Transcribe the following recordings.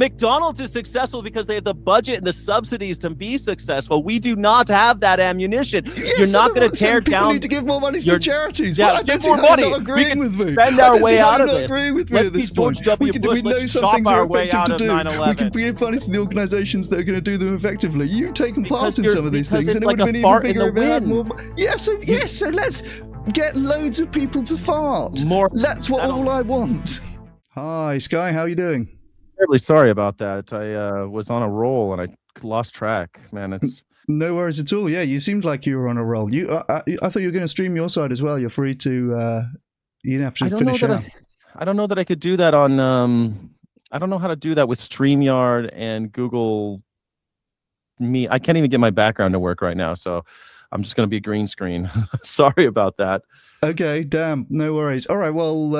McDonald's is successful because they have the budget and the subsidies to be successful. We do not have that ammunition. You're not going to tear people down. Need to give more money for charities. Yeah, well, give more money. Not agreeing with me. Spend our way out of not this. Agreeing with me Let's at be this George point. W. Bush. We know Let's some chop things our are way effective out to of do. 9/11. We can give money to the organisations that are going to do them effectively. You've taken part in some of these things, it's and it like would have a been fart even in bigger the if it had wind. more. Yeah, so let's get loads of people to fart. That's what all I want. Hi, Sky. How are you doing? Terribly sorry about that. I was on a roll and I lost track. Man, it's no worries at all. Yeah, you seemed like you were on a roll. I thought you were going to stream your side as well. You're free to. You didn't have to finish out. I don't know that I could do that on. I don't know how to do that with StreamYard and Google Meet. I can't even get my background to work right now, so I'm just going to be a green screen. Sorry about that. Okay, damn, no worries. All right, well,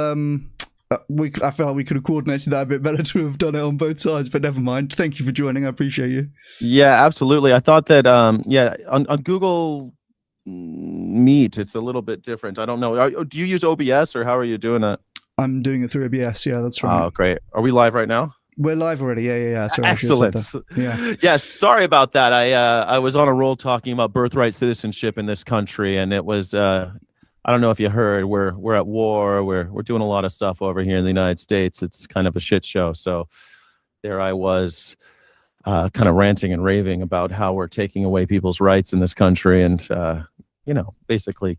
I felt we could have coordinated that a bit better to have done it on both sides, but never mind. Thank you for joining. I appreciate you. Yeah, absolutely. I thought that, on Google Meet, it's a little bit different. I don't know. Do you use OBS or how are you doing it? I'm doing it through OBS. Yeah, that's right. Oh, great. Are we live right now? We're live already. Yeah. Sorry, excellent. Yeah. Yes. Sorry about that. I was on a roll talking about birthright citizenship in this country, and it was. I don't know if you heard. We're at war. We're doing a lot of stuff over here in the United States. It's kind of a shit show. So there I was, kind of ranting and raving about how we're taking away people's rights in this country, and basically,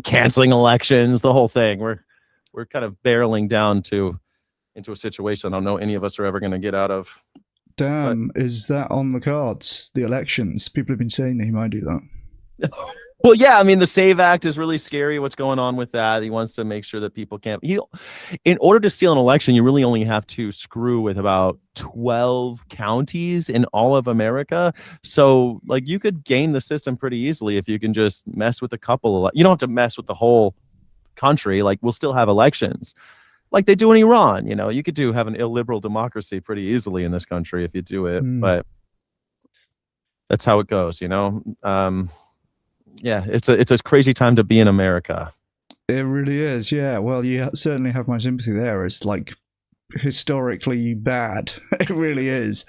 canceling elections, the whole thing. We're kind of barreling down into a situation I don't know any of us are ever going to get out of. Damn, is that on the cards? The elections? People have been saying that he might do that. Well, yeah, I mean, the SAVE Act is really scary. What's going on with that? He wants to make sure that people can't. In order to steal an election, you really only have to screw with about 12 counties in all of America. So, you could game the system pretty easily if you can just mess with a couple. You don't have to mess with the whole country. We'll still have elections like they do in Iran. You could have an illiberal democracy pretty easily in this country if you do it, but that's how it goes. Yeah, it's a crazy time to be in America. It really is. Yeah. Well, you certainly have my sympathy there. It's historically bad. It really is.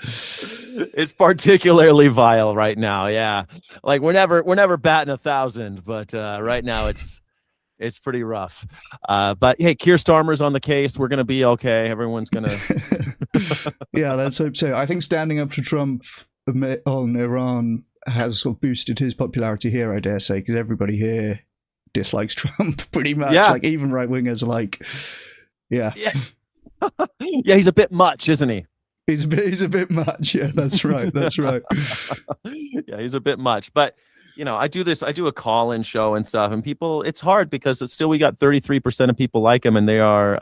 It's particularly vile right now. Yeah, we're never batting 1,000, but right now it's pretty rough. But hey, Keir Starmer's on the case. We're gonna be okay. Everyone's gonna. Yeah, let's hope so. I think standing up to Trump on Iran has sort of boosted his popularity here, I dare say, because everybody here dislikes Trump pretty much. Yeah. Even right wingers yeah. Yeah, he's a bit much, isn't he? He's a bit much. Yeah, that's right. That's right. Yeah, he's a bit much. But I do a call-in show and stuff, and people, it's hard because we got 33% of people like him, and they are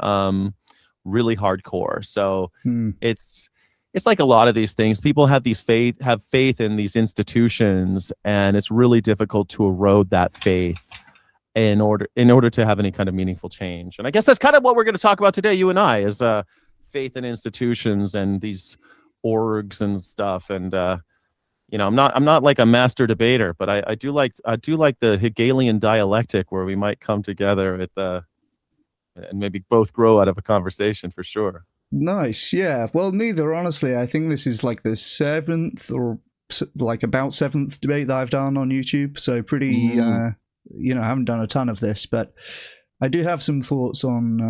really hardcore. So it's like a lot of these things. People have faith in these institutions, and it's really difficult to erode that faith in order to have any kind of meaningful change. And I guess that's kind of what we're going to talk about today, you and I, is faith in institutions and these orgs and stuff. And I'm not like a master debater, but I do like the Hegelian dialectic where we might come together and maybe both grow out of a conversation for sure. Nice, yeah. Well, neither, honestly. I think this is the seventh or about seventh debate that I've done on YouTube. So pretty, I haven't done a ton of this, but I do have some thoughts on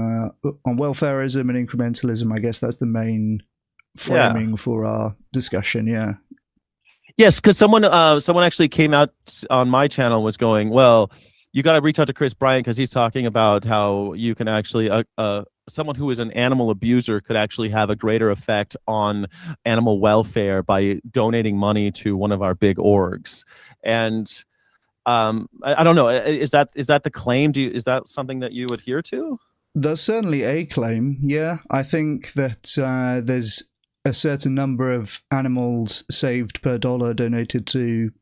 welfarism and incrementalism. I guess that's the main framing for our discussion. Yeah. Yes, because someone actually came out on my channel and was going, well, you got to reach out to Chris Bryant because he's talking about how you can actually someone who is an animal abuser could actually have a greater effect on animal welfare by donating money to one of our big orgs. And I don't know, is that the claim? Is that something that you adhere to? There's certainly a claim. Yeah, I think that there's a certain number of animals saved per dollar donated to,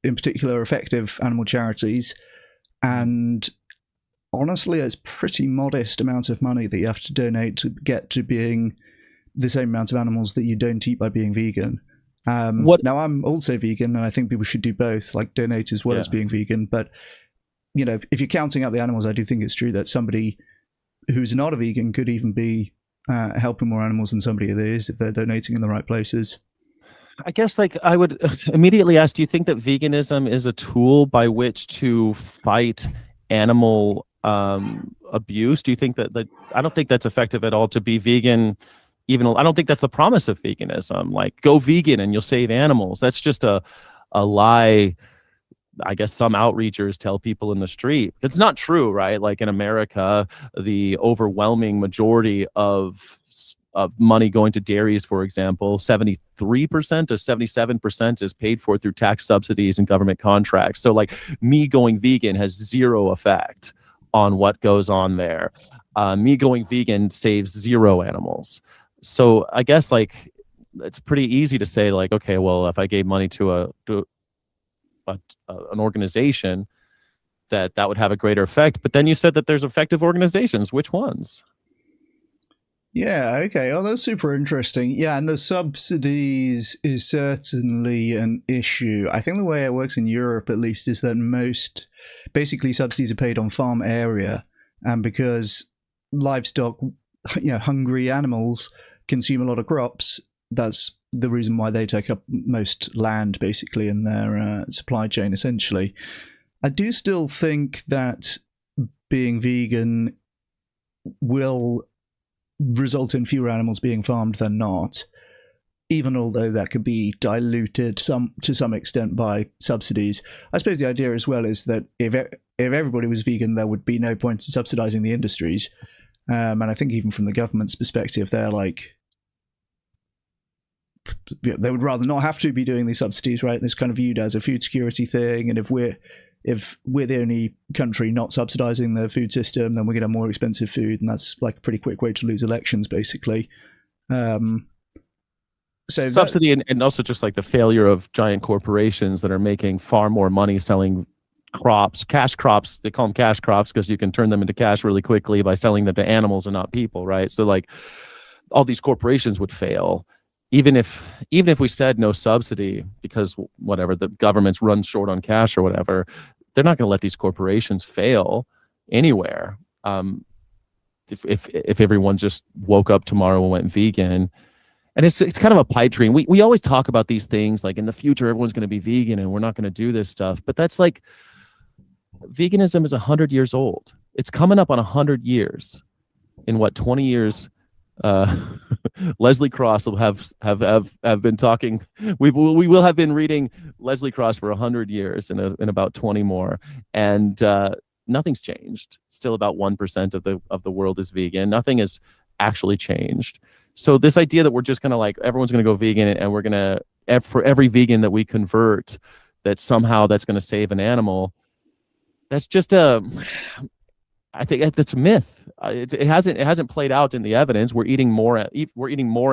in particular, effective animal charities, and honestly, it's pretty modest amount of money that you have to donate to get to being the same amount of animals that you don't eat by being vegan. Now, I'm also vegan, and I think people should do both, donate as well as being vegan. But, if you're counting out the animals, I do think it's true that somebody who's not a vegan could even be helping more animals than somebody is if they're donating in the right places. I guess like I would immediately ask, do you think that veganism is a tool by which to fight animal abuse? Do you think that I don't think that's effective at all to be vegan, even I don't think that's the promise of veganism. Like go vegan and you'll save animals. That's just a lie. I guess some outreachers tell people in the street. It's not true, right? Like in America, the overwhelming majority of money going to dairies, for example, 73% to 77% is paid for through tax subsidies and government contracts. So like me going vegan has zero effect on what goes on there. Me going vegan saves zero animals. So I guess like it's pretty easy to say like, okay, well, if I gave money to an organization, that would have a greater effect. But then you said that there's effective organizations. Which ones? Yeah, okay. Oh, that's super interesting. Yeah, and the subsidies is certainly an issue. I think the way it works in Europe, at least, is that most basically subsidies are paid on farm area, and because livestock, hungry animals consume a lot of crops, that's the reason why they take up most land, basically, in their supply chain, essentially. I do still think that being vegan will result in fewer animals being farmed than not, even although that could be diluted to some extent by subsidies. I suppose the idea as well is that if everybody was vegan, there would be no point in subsidizing the industries. And I think even from the government's perspective, they're like, they would rather not have to be doing these subsidies, right? And it's kind of viewed as a food security thing. And if we're the only country not subsidizing the food system, then we're going to have more expensive food, and that's like a pretty quick way to lose elections, basically. So subsidy and also just like the failure of giant corporations that are making far more money selling crops, cash crops. They call them cash crops because you can turn them into cash really quickly by selling them to animals and not people, right? So like all these corporations would fail. Even if we said no subsidy because whatever, the government's run short on cash or whatever, they're not going to let these corporations fail anywhere. If everyone just woke up tomorrow and went vegan, and it's kind of a pipe dream. We always talk about these things like in the future everyone's going to be vegan and we're not going to do this stuff, but that's like veganism is 100 years old. It's coming up on 100 years. In what, 20 years? Leslie Cross will have been talking. We will have been reading Leslie Cross for 100 years in about 20 more, and nothing's changed. Still, about 1% of the world is vegan. Nothing has actually changed. So this idea that we're just gonna like everyone's gonna go vegan and we're gonna for every vegan that we convert, that somehow that's gonna save an animal. That's just I think that's a myth. It hasn't played out in the evidence. We're eating more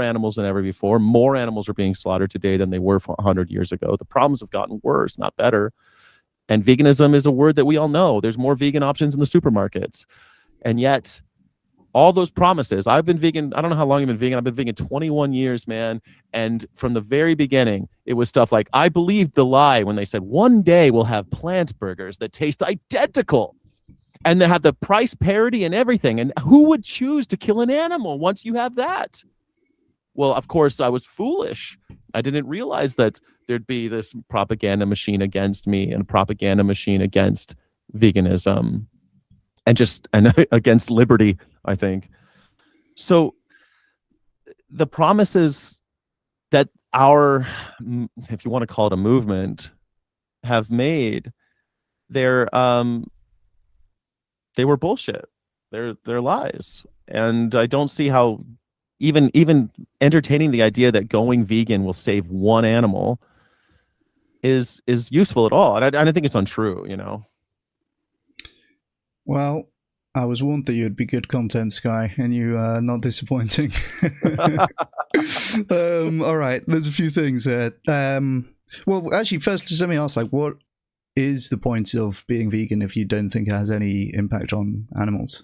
animals than ever before. More animals are being slaughtered today than they were 100 years ago. The problems have gotten worse, not better. And veganism is a word that we all know. There's more vegan options in the supermarkets, and yet all those promises. I've been vegan. I don't know how long I've been vegan. I've been vegan 21 years, man. And from the very beginning, it was stuff like I believed the lie when they said one day we'll have plant burgers that taste identical. And they have the price parity and everything. And who would choose to kill an animal once you have that? Well, of course, I was foolish. I didn't realize that there'd be this propaganda machine against me and a propaganda machine against veganism and against liberty, I think. So the promises that if you want to call it a movement, have made, they were bullshit. They're lies. And I don't see how even entertaining the idea that going vegan will save one animal is useful at all. And I think it's untrue, Well, I was warned that you'd be good content, Sky, and you are not disappointing. All right, there's a few things there. Well, actually, first, just let me ask, like, what is the point of being vegan if you don't think it has any impact on animals?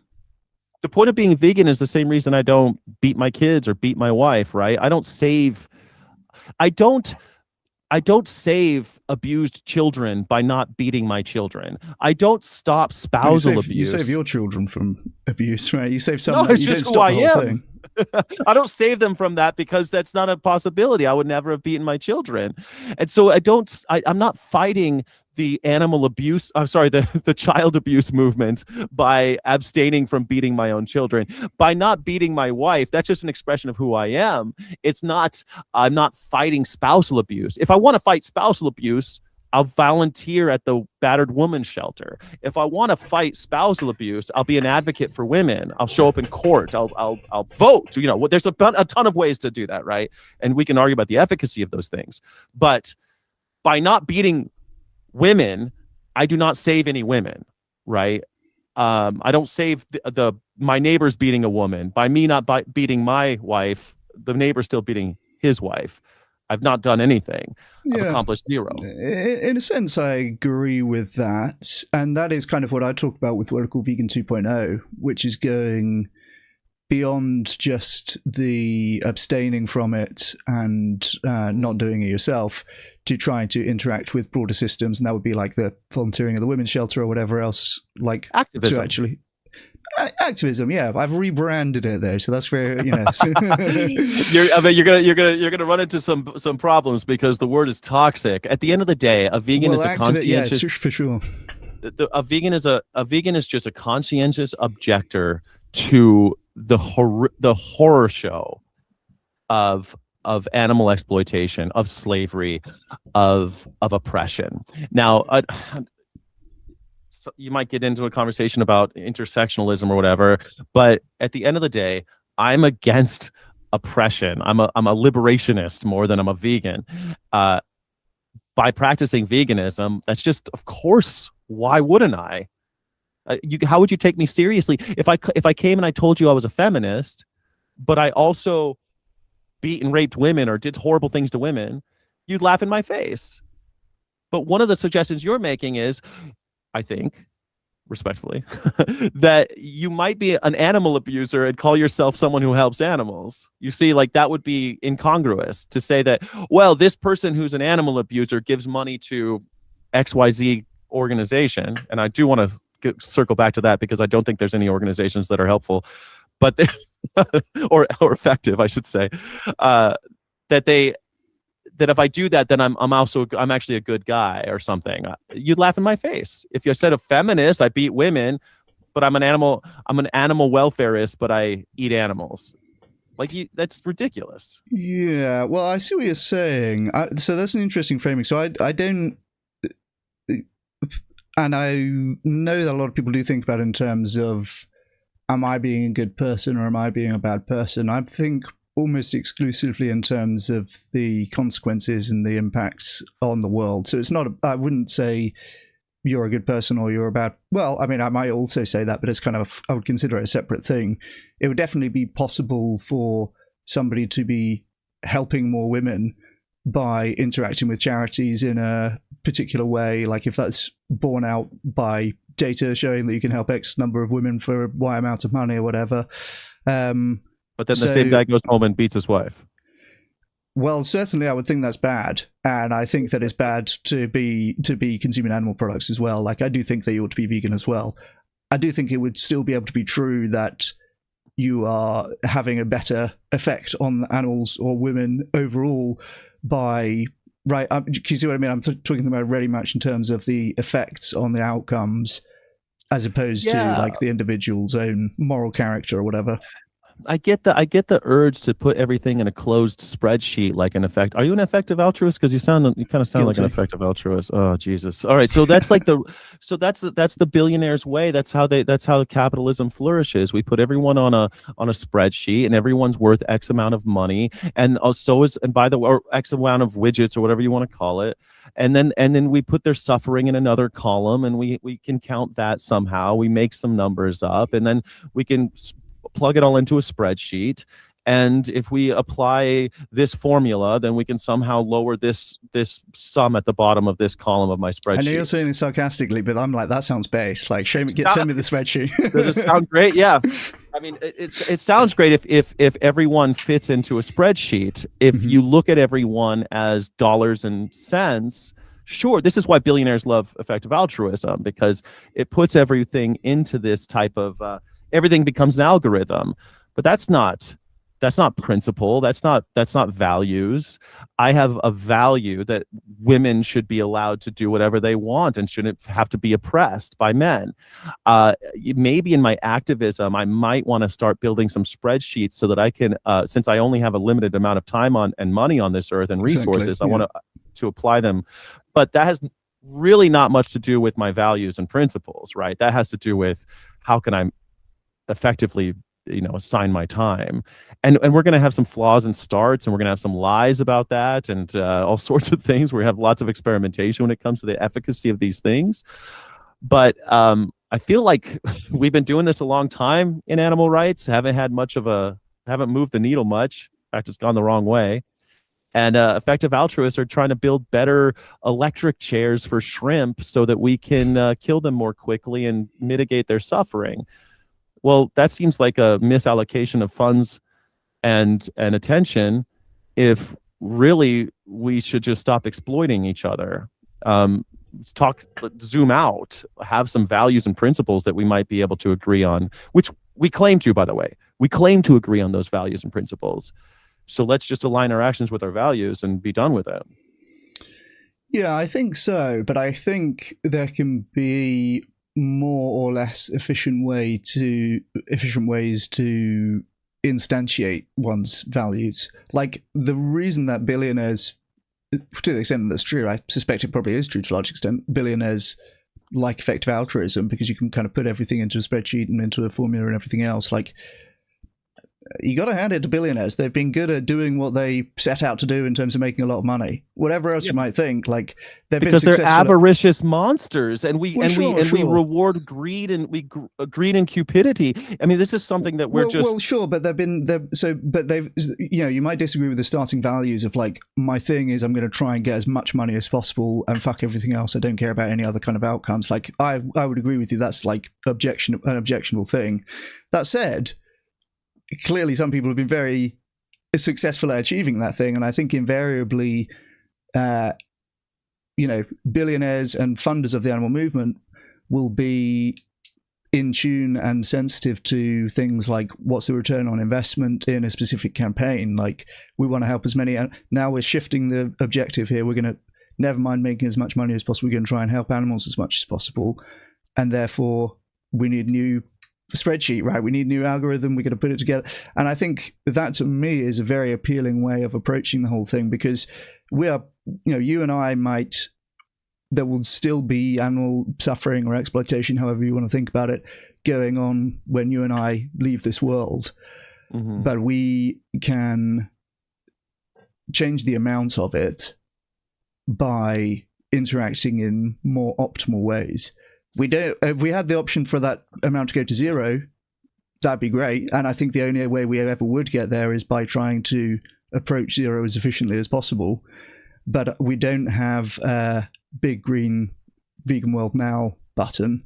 The point of being vegan is the same reason I don't beat my kids or beat my wife, right? I don't I don't save abused children by not beating my children. I don't stop spousal abuse. You save your children from abuse, right? You save some. No, it's you just don't who stop I the whole am. thing. I don't save them from that because that's not a possibility. I would never have beaten my children. And so I'm not fighting the animal abuse. I'm sorry, the child abuse movement by abstaining from beating my own children. By not beating my wife, that's just an expression of who I am. I'm not fighting spousal abuse. If I want to fight spousal abuse, I'll volunteer at the battered woman shelter. If I want to fight spousal abuse, I'll be an advocate for women. I'll show up in court. I'll vote. There's a ton of ways to do that, right? And we can argue about the efficacy of those things. But by not beating women, I do not save any women, right? I don't save my neighbor's beating a woman. By me not beating my wife, the neighbor's still beating his wife. I've not done anything. I've accomplished zero. In a sense, I agree with that. And that is kind of what I talk about with what I call Vegan 2.0, which is going beyond just the abstaining from it and not doing it yourself to trying to interact with broader systems. And that would be like the volunteering of the women's shelter or whatever else. Like activism. To actually... Activism, yeah. I've rebranded it though, so that's very, you're gonna run into some problems because the word is toxic. At the end of the day, a vegan is a conscientious. Yeah, for sure. A vegan is just a conscientious objector to the horror show of animal exploitation, of slavery, of oppression. Now, so you might get into a conversation about intersectionalism or whatever, but at the end of the day, I'm against oppression. I'm a liberationist more than I'm a vegan. By practicing veganism, that's just, of course, why wouldn't I? How would you take me seriously if I came and I told you I was a feminist, but I also beat and raped women or did horrible things to women? You'd laugh in my face. But one of the suggestions you're making is, I think, respectfully, that you might be an animal abuser and call yourself someone who helps animals. You see, like that would be incongruous to say that, well, this person who's an animal abuser gives money to XYZ organization. And I do want to circle back to that because I don't think there's any organizations that are helpful, but or effective, I should say, that if I do that, then I'm actually a good guy or something. You'd laugh in my face. If you said a feminist, I beat women, but I'm an animal welfareist, but I eat animals. That's ridiculous. Yeah, well, I see what you're saying. So that's an interesting framing. So I don't, and I know that a lot of people do think about it in terms of, am I being a good person or am I being a bad person? I think almost exclusively in terms of the consequences and the impacts on the world. So it's not, I wouldn't say you're a good person or you're a bad, well, I mean, I might also say that, but it's kind of, I would consider it a separate thing. It would definitely be possible for somebody to be helping more women by interacting with charities in a particular way, like if that's borne out by data showing that you can help X number of women for Y amount of money or whatever. But then the same guy goes home and beats his wife. Well, certainly I would think that's bad. And I think that it's bad to be consuming animal products as well. Like I do think that you ought to be vegan as well. I do think it would still be able to be true that you are having a better effect on animals or women overall by, right, can you see what I mean? I'm talking about really much in terms of the effects on the outcomes as opposed to like the individual's own moral character or whatever. I get the urge to put everything in a closed spreadsheet like an effect. Are you an effective altruist? Because you kind of sound like an effective altruist. Oh Jesus! All right, so that's like that's the billionaire's way. That's how capitalism flourishes. We put everyone on a spreadsheet, and everyone's worth X amount of money, and by the way, or X amount of widgets or whatever you want to call it. And then we put their suffering in another column, and we can count that somehow. We make some numbers up, and then we can plug it all into a spreadsheet, and if we apply this formula, then we can somehow lower this sum at the bottom of this column of my spreadsheet. I know you're saying this sarcastically, but I'm like, that sounds base. Like, send me the spreadsheet. Does it sound great? Yeah. I mean, it sounds great if everyone fits into a spreadsheet. If you look at everyone as dollars and cents, sure, this is why billionaires love effective altruism, because it puts everything into this type of everything becomes an algorithm. But that's not principle. That's not values. I have a value that women should be allowed to do whatever they want and shouldn't have to be oppressed by men. Maybe in my activism, I might want to start building some spreadsheets so that I can, since I only have a limited amount of time and money on this earth and resources, I want to apply them. But that has really not much to do with my values and principles, right? That has to do with how can I effectively assign my time, and we're going to have some flaws and starts, and we're going to have some lies about that, and all sorts of things. We have lots of experimentation when it comes to the efficacy of these things. But I feel like we've been doing this a long time in animal rights. Haven't moved the needle much. In fact, it's gone the wrong way. And effective altruists are trying to build better electric chairs for shrimp so that we can kill them more quickly and mitigate their suffering. Well, that seems like a misallocation of funds and attention, if really we should just stop exploiting each other. Zoom out, have some values and principles that we might be able to agree on, which we claim to, by the way. We claim to agree on those values and principles. So let's just align our actions with our values and be done with it. Yeah, I think so. But I think there can be more or less efficient ways to instantiate one's values. Like, the reason that billionaires, to the extent that's true, I suspect it probably is true to a large extent, billionaires like effective altruism, because you can kind of put everything into a spreadsheet and into a formula and everything else. Like, you got to hand it to billionaires. They've been good at doing what they set out to do in terms of making a lot of money. Whatever else you might think, like, they've because been they're avaricious monsters, and we we reward greed and greed and cupidity. I mean, this is something that we're but they've you might disagree with the starting values of, like, my thing is I'm going to try and get as much money as possible and fuck everything else. I don't care about any other kind of outcomes. Like, I would agree with you. That's like an objectionable thing. That said, clearly some people have been very successful at achieving that thing, and I think invariably billionaires and funders of the animal movement will be in tune and sensitive to things like, what's the return on investment in a specific campaign. Like, we want to help as many, and now we're shifting the objective here. We're going to, never mind making as much money as possible, we're going to try and help animals as much as possible, and therefore we need new spreadsheet, right? We need new algorithm. We're going to put it together. And I think that, to me, is a very appealing way of approaching the whole thing, because we are, you and I there will still be animal suffering or exploitation, however you want to think about it, going on when you and I leave this world. Mm-hmm. But we can change the amount of it by interacting in more optimal ways. If we had the option for that amount to go to zero, that'd be great. And I think the only way we ever would get there is by trying to approach zero as efficiently as possible. But we don't have a big green vegan world now button.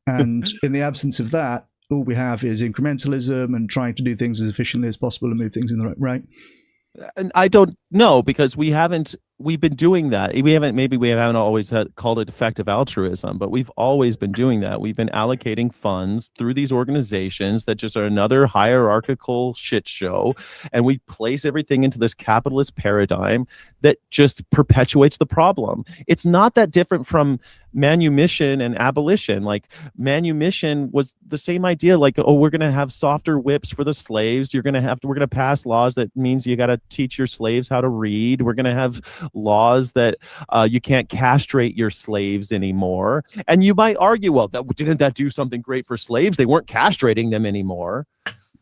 And in the absence of that, all we have is incrementalism and trying to do things as efficiently as possible and move things in the right. And I don't know, because we've been doing that. We haven't always called it effective altruism, but we've always been doing that. We've been allocating funds through these organizations that just are another hierarchical shit show. And we place everything into this capitalist paradigm that just perpetuates the problem. It's not that different from manumission and abolition. Like, manumission was the same idea. Like, oh, we're going to have softer whips for the slaves. We're going to pass laws that means you got to teach your slaves how to read. We're going to have laws that you can't castrate your slaves anymore. And you might argue, well, didn't that do something great for slaves? They weren't castrating them anymore.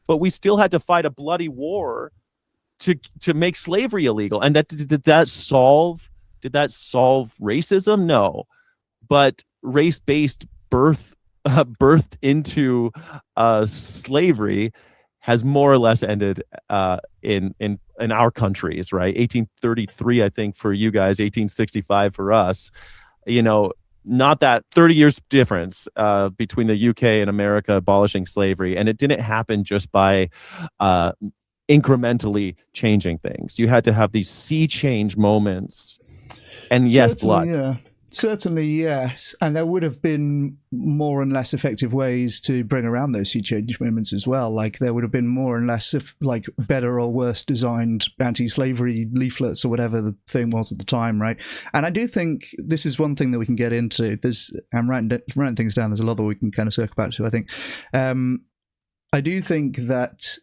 But we still had to fight a bloody war to make slavery illegal. And did that solve racism? No. But race-based birthed into slavery has more or less ended in our countries, right? 1833, I think, for you guys, 1865 for us. You know, not that 30 years difference between the UK and America abolishing slavery, and it didn't happen just by incrementally changing things. You had to have these sea change moments, and yes, blood. Yeah. Certainly, yes. And there would have been more and less effective ways to bring around those sea change movements as well. Like there would have been more and less like better or worse designed anti-slavery leaflets or whatever the thing was at the time, right? And I do think this is one thing that we can get into. I'm writing things down. There's a lot that we can kind of circle back to, I think. I do think that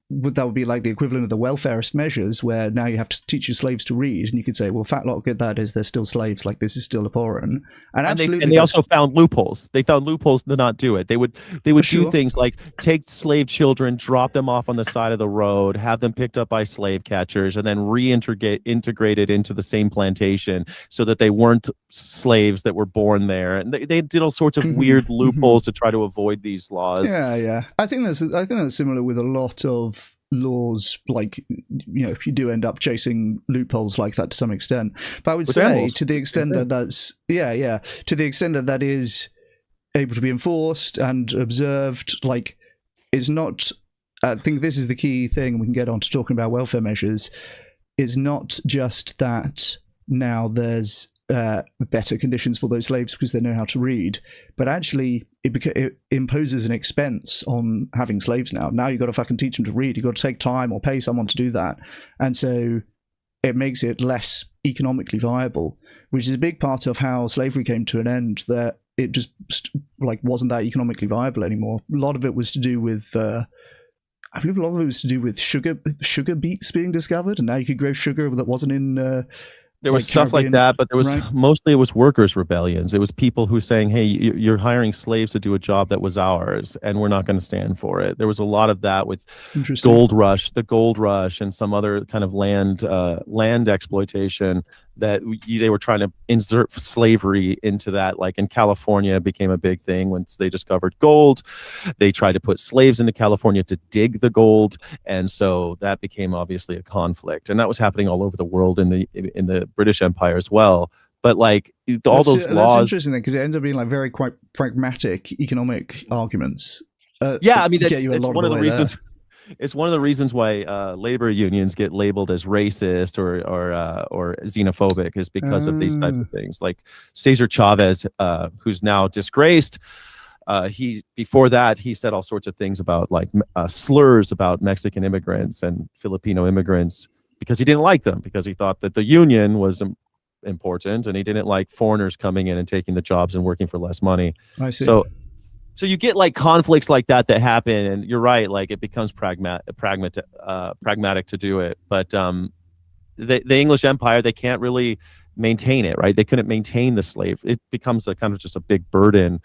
that would be like the equivalent of the welfarist measures, where now you have to teach your slaves to read, and you could say, well, fat lot good that is, they're still slaves, like this is still abhorrent. And absolutely, they also found loopholes. They found loopholes to not do it. They would do things like take slave children, drop them off on the side of the road, have them picked up by slave catchers, and then integrated into the same plantation so that they weren't slaves that were born there. And they did all sorts of weird loopholes to try to avoid these laws. Yeah. I think that's similar with a lot of laws, like, you know, if you do end up chasing loopholes like that to some extent. But I would say to the extent that that's to the extent that that is able to be enforced and observed, like, it's not, I think this is the key thing, we can get on to talking about welfare measures, is not just that now there's better conditions for those slaves because they know how to read, but actually it imposes an expense on having slaves now. Now you've got to fucking teach them to read. You've got to take time or pay someone to do that. And so it makes it less economically viable, which is a big part of how slavery came to an end, that it just like wasn't that economically viable anymore. A lot of it was to do with I believe a lot of it was to do with sugar beets being discovered, and now you could grow sugar that wasn't in there was stuff like that, but there was mostly it was workers' rebellions. It was people who saying, "Hey, you're hiring slaves to do a job that was ours, and we're not going to stand for it." There was a lot of that with the gold rush, and some other kind of land exploitation that they were trying to insert slavery into that. Like in California, it became a big thing once they discovered gold. They tried to put slaves into California to dig the gold, and so that became obviously a conflict. And that was happening all over the world in the British Empire as well. But like all those laws, that's interesting because it ends up being like very quite pragmatic economic arguments. Yeah, I mean it's one of the reasons. There. It's one of the reasons why labor unions get labeled as racist or xenophobic, is because of these types of things. Like Cesar Chavez, who's now disgraced, before that he said all sorts of things about like slurs about Mexican immigrants and Filipino immigrants because he didn't like them, because he thought that the union was important and he didn't like foreigners coming in and taking the jobs and working for less money. I see. So you get like conflicts like that happen, and you're right, like it becomes pragmatic to do it. But the English Empire, they can't really maintain it, right? They couldn't maintain the slave. It becomes a kind of just a big burden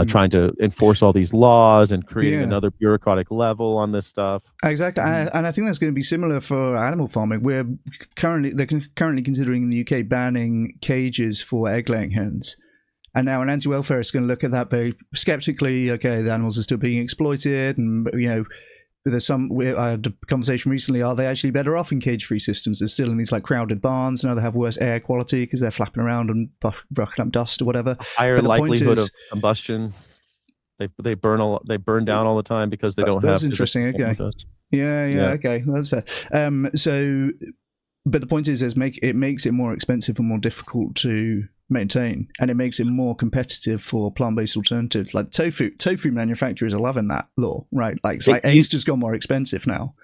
trying to enforce all these laws and creating another bureaucratic level on this stuff. Exactly, and I think that's going to be similar for animal farming. They're currently considering in the UK banning cages for egg-laying hens. And now an anti-welfare is going to look at that very skeptically. Okay, the animals are still being exploited, and you know, I had a conversation recently. Are they actually better off in cage-free systems? They're still in these like crowded barns. Now they have worse air quality because they're flapping around and rocking up dust or whatever. Higher likelihood of combustion. They burn down all the time because they don't have. That's interesting. Okay. Yeah. Okay, that's fair. But the point is, it makes it more expensive and more difficult to maintain, and it makes it more competitive for plant-based alternatives. Like tofu manufacturers are loving that law, right? Like eggs just got more expensive now.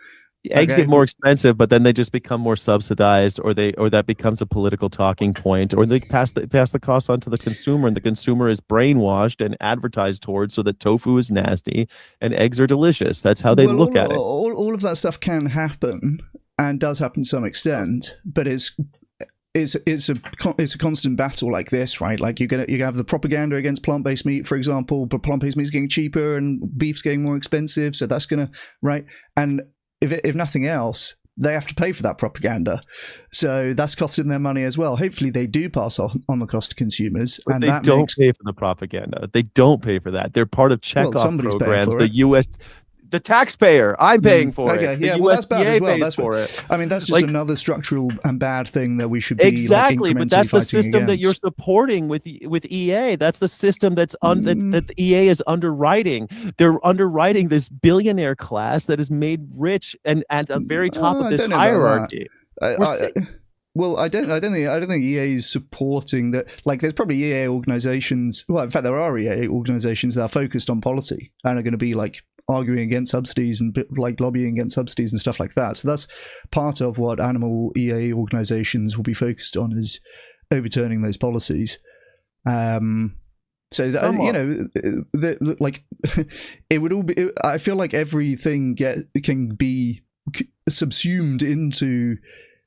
Eggs get more expensive, but then they just become more subsidized, or that becomes a political talking point, or they pass the cost on to the consumer, and the consumer is brainwashed and advertised towards so that tofu is nasty and eggs are delicious. That's how they look at it. All of that stuff can happen and does happen to some extent, but it's a constant battle like this, right? Like you have the propaganda against plant-based meat, for example, but plant-based meat is getting cheaper and beef's getting more expensive, so that's gonna and if nothing else, they have to pay for that propaganda, so that's costing them money as well. Hopefully they do pass on the cost to consumers, but they don't pay for the propaganda. They don't pay for that. They're part of checkoff programs. The The taxpayer, I'm paying for okay, it. yeah, The well, that's bad USDA as well. pays That's for it. I mean, that's just Like, another structural and bad thing that we should be exactly, like, but that's the incrementally fighting system that you're against. supporting with EA. That's the system that Mm, that EA is underwriting. They're underwriting this billionaire class that is made rich and at the very top of I this don't know about hierarchy. that. We're si- Well, I don't think EA is supporting that. Like, there's probably EA organizations. Well, in fact, there are EA organizations that are focused on policy and are going to be like arguing against subsidies and like lobbying against subsidies and stuff like that. So that's part of what animal EA organizations will be focused on, is overturning those policies. So that, you know, like it would all be. I feel like everything can be subsumed into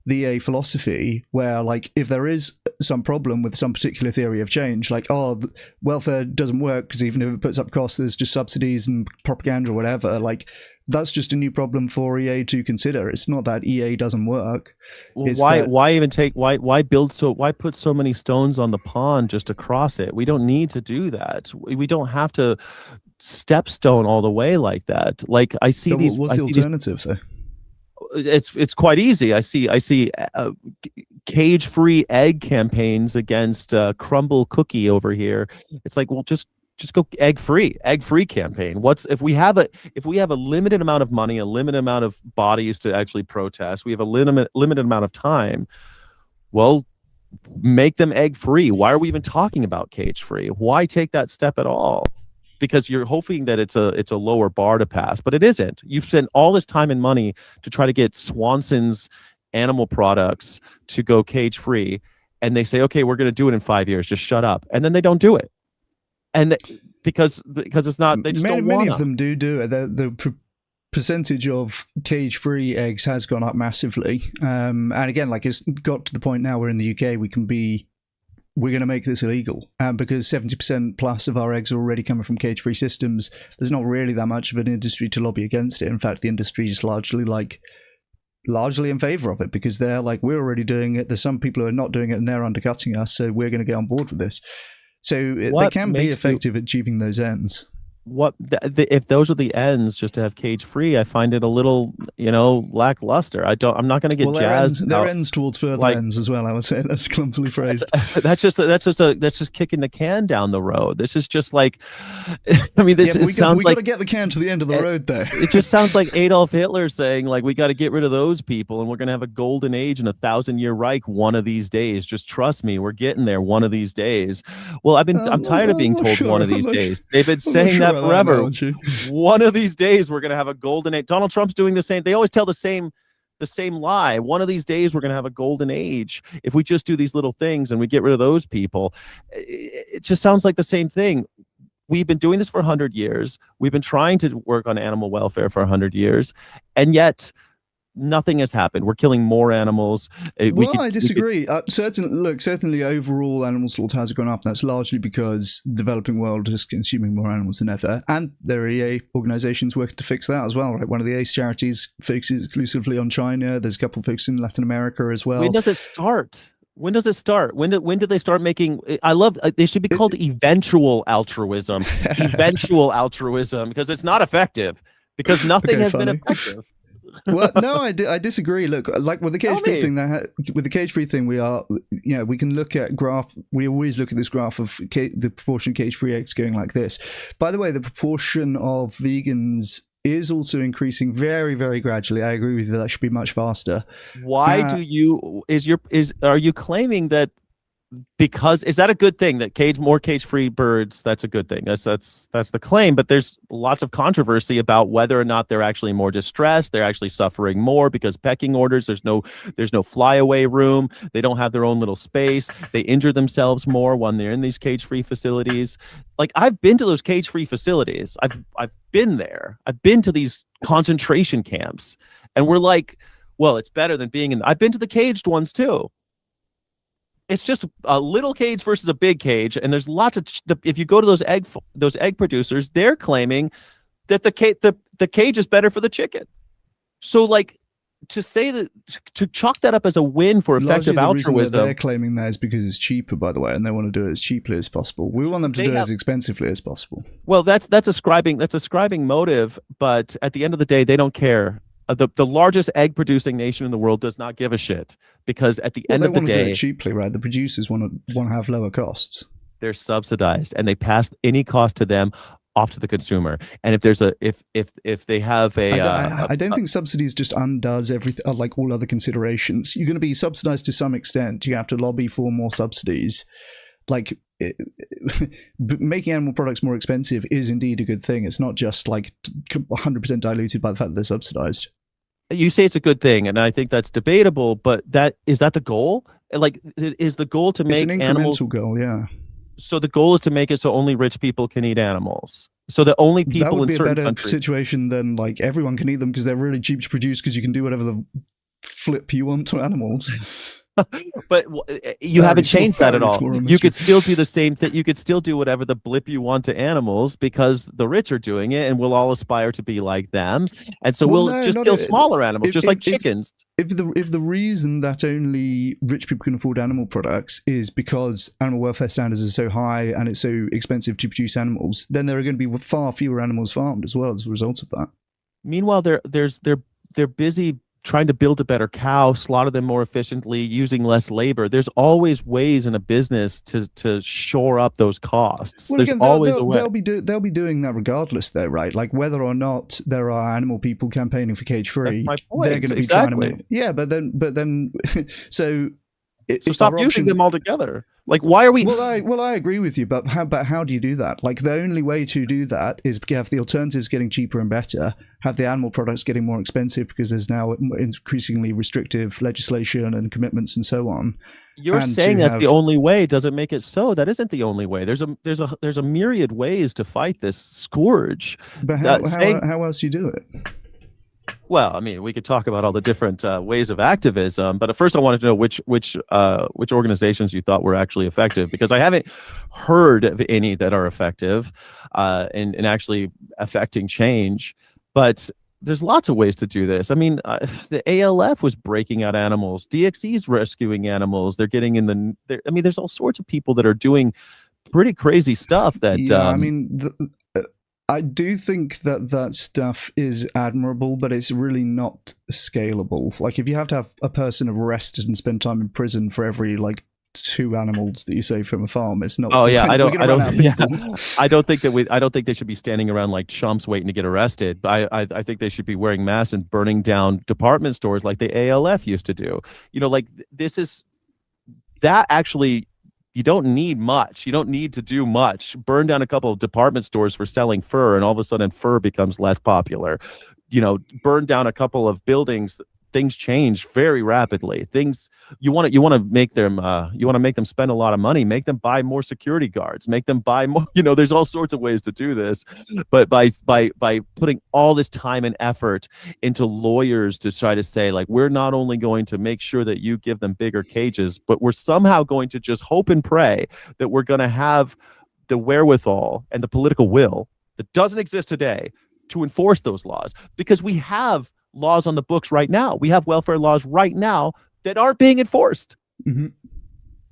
the EA philosophy, where like if there is some problem with some particular theory of change, like welfare doesn't work because even if it puts up costs, there's just subsidies and propaganda or whatever. Like that's just a new problem for EA to consider. It's not that EA doesn't work. Well, why put so many stones on the pond just to cross it? We don't need to do that. We don't have to stepstone all the way like that. Like I see So these. what's the alternative though? It's quite easy. I see cage-free egg campaigns against Crumble Cookie over here. It's like, well, just go egg-free campaign. What's if we have a limited amount of money, a limited amount of bodies to actually protest, we have a limited amount of time. Well, make them egg-free. Why are we even talking about cage-free? Why take that step at all? Because you're hoping that it's a lower bar to pass, but it isn't. You've spent all this time and money to try to get Swanson's animal products to go cage free, and they say, okay, we're going to do it in 5 years. Just shut up, and then they don't do it, and because it's not. They just many of them do it. The percentage of cage-free eggs has gone up massively, and again, like it's got to the point now where in the UK we're going to make this illegal, because 70% plus of our eggs are already coming from cage-free systems. There's not really that much of an industry to lobby against it. In fact, the industry is largely in favor of it, because they're like, we're already doing it. There's some people who are not doing it and they're undercutting us, so we're going to get on board with this. So they can be effective at achieving those ends. If those are the ends, just to have cage free, I find it a little, lackluster. I'm not going to get jazzed. There ends towards further ends as well. I would say that's clumsily phrased. That's just kicking the can down the road. This is just like, I mean, sounds like we got to get the can to the end of the road there. It just sounds like Adolf Hitler saying, like, we got to get rid of those people, and we're going to have a golden age and 1,000-year Reich one of these days. Just trust me, we're getting there one of these days. Well, I'm tired of being told one of these days. They've been saying that forever. One of these days we're going to have a golden age. Donald Trump's doing the same. They always tell the same lie. One of these days we're going to have a golden age if we just do these little things and we get rid of those people. It just sounds like the same thing. We've been doing this for 100 years. We've been trying to work on animal welfare for 100 years, and yet nothing has happened. We're killing more animals. I disagree. Certainly overall animal slaughter has gone up. That's largely because the developing world is consuming more animals than ever. And there are EA organizations working to fix that as well. Right? One of the ACE charities focuses exclusively on China. There's a couple focusing in Latin America as well. When does it start? When do they start making? They should be called eventual altruism. Eventual altruism, because it's not effective, because nothing has been effective. Well, no, I disagree. Look, like with the cage-free thing, we can look at graph. We always look at this graph of the proportion of cage-free eggs going like this. By the way, the proportion of vegans is also increasing very, very gradually. I agree with you. That should be much faster. Why are you claiming that? Because is that a good thing that more cage-free birds? That's a good thing. That's the claim. But there's lots of controversy about whether or not they're actually more distressed. They're actually suffering more because pecking orders. There's no flyaway room. They don't have their own little space. They injure themselves more when they're in these cage-free facilities. Like, I've been to those cage-free facilities. I've been there. I've been to these concentration camps, and we're like, well, it's better than being in. I've been to the caged ones too. It's just a little cage versus a big cage, and there's lots of. If you go to those egg producers, they're claiming that the cage is better for the chicken. So, like, to say that, to chalk that up as a win for effective Largely the reason that altruism. they're claiming that is because it's cheaper, by the way, and they want to do it as cheaply as possible. We want them to do it as expensively as possible. Well, that's ascribing motive, but at the end of the day, they don't care. The largest egg producing nation in the world does not give a shit, because at the end of the day, they want to do it cheaply, right? The producers want to have lower costs. They're subsidized, and they pass any cost to them off to the consumer. And if there's if they have I don't think subsidies just undoes everything, like all other considerations. You're going to be subsidized to some extent. You have to lobby for more subsidies. Like making animal products more expensive is indeed a good thing. It's not just like 100% diluted by the fact that they're subsidized. You say it's a good thing, and I think that's debatable. But is that the goal? Like, is the goal to make it's an incremental animals goal? Yeah. So the goal is to make it so only rich people can eat animals. So that only people that would in be certain a better countries. Situation than like everyone can eat them because they're really cheap to produce because you can do whatever the flip you want to animals. But you haven't changed that at all. You could still do the same thing. You could still do whatever the blip you want to animals because the rich are doing it, and we'll all aspire to be like them. And so we'll just kill smaller animals, just like chickens. If the reason that only rich people can afford animal products is because animal welfare standards are so high and it's so expensive to produce animals, then there are going to be far fewer animals farmed as well as a result of that. Meanwhile, they're busy trying to build a better cow, slaughter them more efficiently, using less labor. There's always ways in a business to shore up those costs. Well, There's again, always a way. They'll be doing that regardless, though, right? Like whether or not there are animal people campaigning for cage-free, they're going to be trying to make. Yeah, but then, so stop using them altogether. Like, why are we? Well, I agree with you, but how do you do that? Like, the only way to do that is have the alternatives getting cheaper and better, have the animal products getting more expensive because there's now increasingly restrictive legislation and commitments and so on. You're saying that's the only way. Doesn't make it so. That isn't the only way. There's a myriad ways to fight this scourge. But how else do you do it? Well, I mean, we could talk about all the different ways of activism, but at first I wanted to know which organizations you thought were actually effective, because I haven't heard of any that are effective in actually affecting change. But there's lots of ways to do this. I mean, the ALF was breaking out animals. DXE's rescuing animals. They're getting in the. I mean, there's all sorts of people that are doing pretty crazy stuff. That I mean. I do think that stuff is admirable, but it's really not scalable. Like, if you have to have a person arrested and spend time in prison for every, like, 2 animals that you save from a farm, it's not. Oh yeah, I don't think they should be standing around like chumps waiting to get arrested. I think they should be wearing masks and burning down department stores like the ALF used to do. You know, like that actually. You don't need much. You don't need to do much. Burn down a couple of department stores for selling fur, and all of a sudden fur becomes less popular. You know, burn down a couple of buildings. Things change very rapidly. You want to make them spend a lot of money. Make them buy more security guards. Make them buy more. You know, there's all sorts of ways to do this, but by putting all this time and effort into lawyers to try to say, like, we're not only going to make sure that you give them bigger cages, but we're somehow going to just hope and pray that we're going to have the wherewithal and the political will that doesn't exist today to enforce those laws, because we have laws on the books right now. We have welfare laws right now that aren't being enforced. Mm-hmm.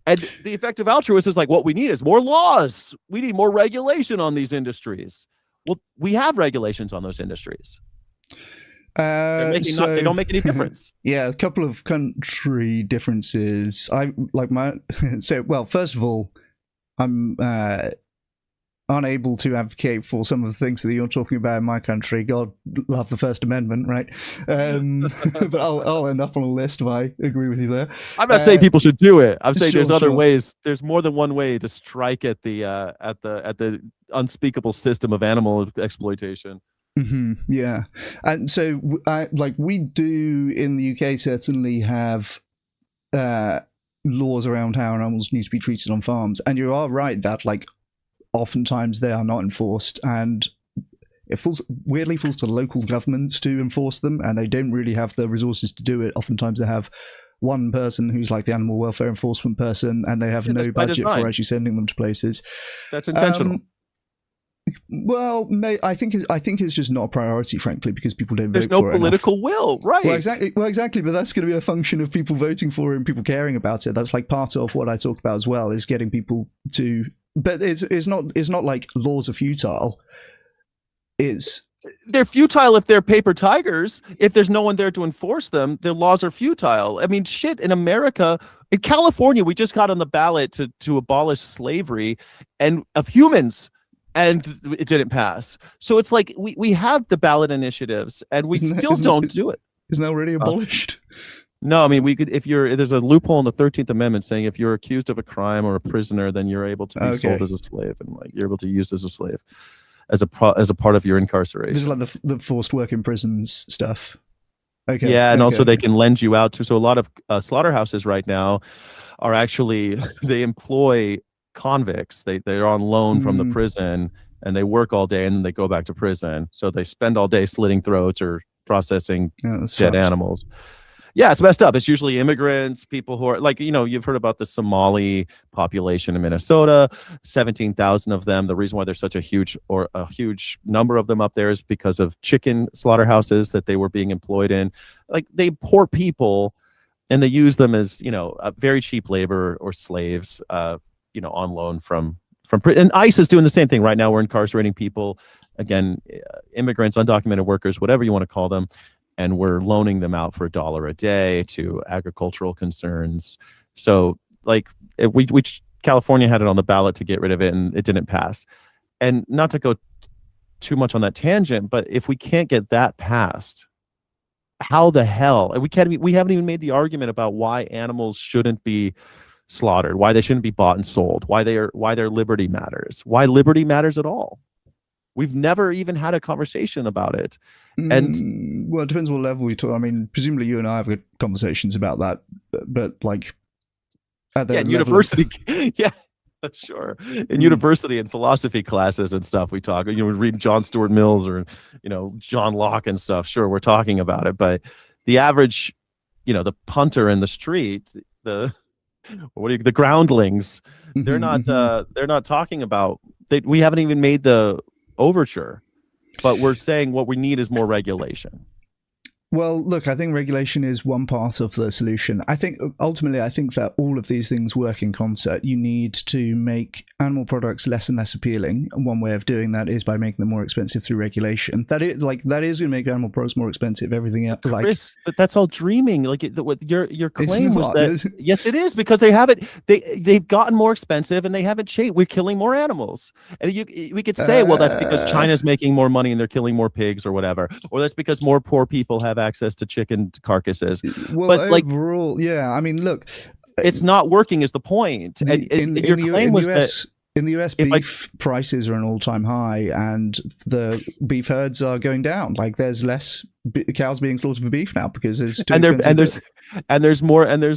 And the effective altruist is like, what we need is more laws. We need more regulation on these industries. Well, we have regulations on those industries. They don't make any difference. Yeah, a couple of country differences. First of all, I'm unable to advocate for some of the things that you're talking about in my country. God love the First Amendment, right? But I'll end up on a list if I agree with you there. I'm not saying people should do it. I'm saying there's other ways. There's more than one way to strike at the unspeakable system of animal exploitation. Mm-hmm, yeah, and so we do in the UK certainly have laws around how animals need to be treated on farms, and you are right that oftentimes they are not enforced, and it weirdly falls to local governments to enforce them, and they don't really have the resources to do it. Oftentimes they have one person who's like the animal welfare enforcement person, and they have no budget for actually sending them to places. That's intentional. Well, I think it's just not a priority, frankly, because people don't There's vote no for it political will, right? Well, exactly. But that's going to be a function of people voting for it and people caring about it. That's like part of what I talk about as well, is getting people to. But it's not like laws are futile. They're futile if they're paper tigers. If there's no one there to enforce them, their laws are futile. I mean, shit, in America, in California, we just got on the ballot to abolish slavery and of humans, and it didn't pass. So it's like we have the ballot initiatives and we still don't do it. Isn't that already abolished? No, I mean, we could, there's a loophole in the 13th Amendment saying if you're accused of a crime or a prisoner, then you're able to be sold as a slave, and like you're able to use as a slave as a part of your incarceration. This is like the forced work in prisons stuff. Okay. Yeah, and also they can lend you out to. So a lot of slaughterhouses right now are actually they employ convicts. They're on loan from the prison, and they work all day and then they go back to prison. So they spend all day slitting throats or processing dead animals. Yeah, it's messed up. It's usually immigrants, people who are like, you've heard about the Somali population in Minnesota, 17,000 of them. The reason why there's such a huge number of them up there is because of chicken slaughterhouses that they were being employed in. Like, they poor people, and they use them as, very cheap labor or slaves, on loan from and ICE is doing the same thing right now. We're incarcerating people, again, immigrants, undocumented workers, whatever you want to call them. And we're loaning them out for $1 a day to agricultural concerns. So, like, California had it on the ballot to get rid of it, and it didn't pass. And not to go too much on that tangent, but if we can't get that passed, how the hell? And we haven't even made the argument about why animals shouldn't be slaughtered, why they shouldn't be bought and sold, why their liberty matters, why liberty matters at all. We've never even had a conversation about it. And well, it depends what level we talk. I mean, presumably you and I have had conversations about that, but like at the university, yeah, sure. In university and philosophy classes and stuff, we talk. We read John Stuart Mills or John Locke and stuff. Sure, we're talking about it, but the average, the punter in the street, the groundlings, they're not talking about. We haven't even made the overture, but we're saying what we need is more regulation. Well, look, I think regulation is one part of the solution. I think ultimately, that all of these things work in concert. You need to make animal products less and less appealing. And one way of doing that is by making them more expensive through regulation. That is going to make animal products more expensive. Everything else, Chris, but that's all dreaming. Like what your claim was that yes, it is, because they haven't. They've gotten more expensive and they haven't changed. We're killing more animals, and we could say, well, that's because China's making more money and they're killing more pigs or whatever, or that's because more poor people have access to chicken carcasses. Well, but overall, yeah, I mean, look, it's not working is the point. Your claim was that in the US, beef prices are an all-time high, and the beef herds are going down. Like, there's less cows being slaughtered for beef now because it's too expensive. There's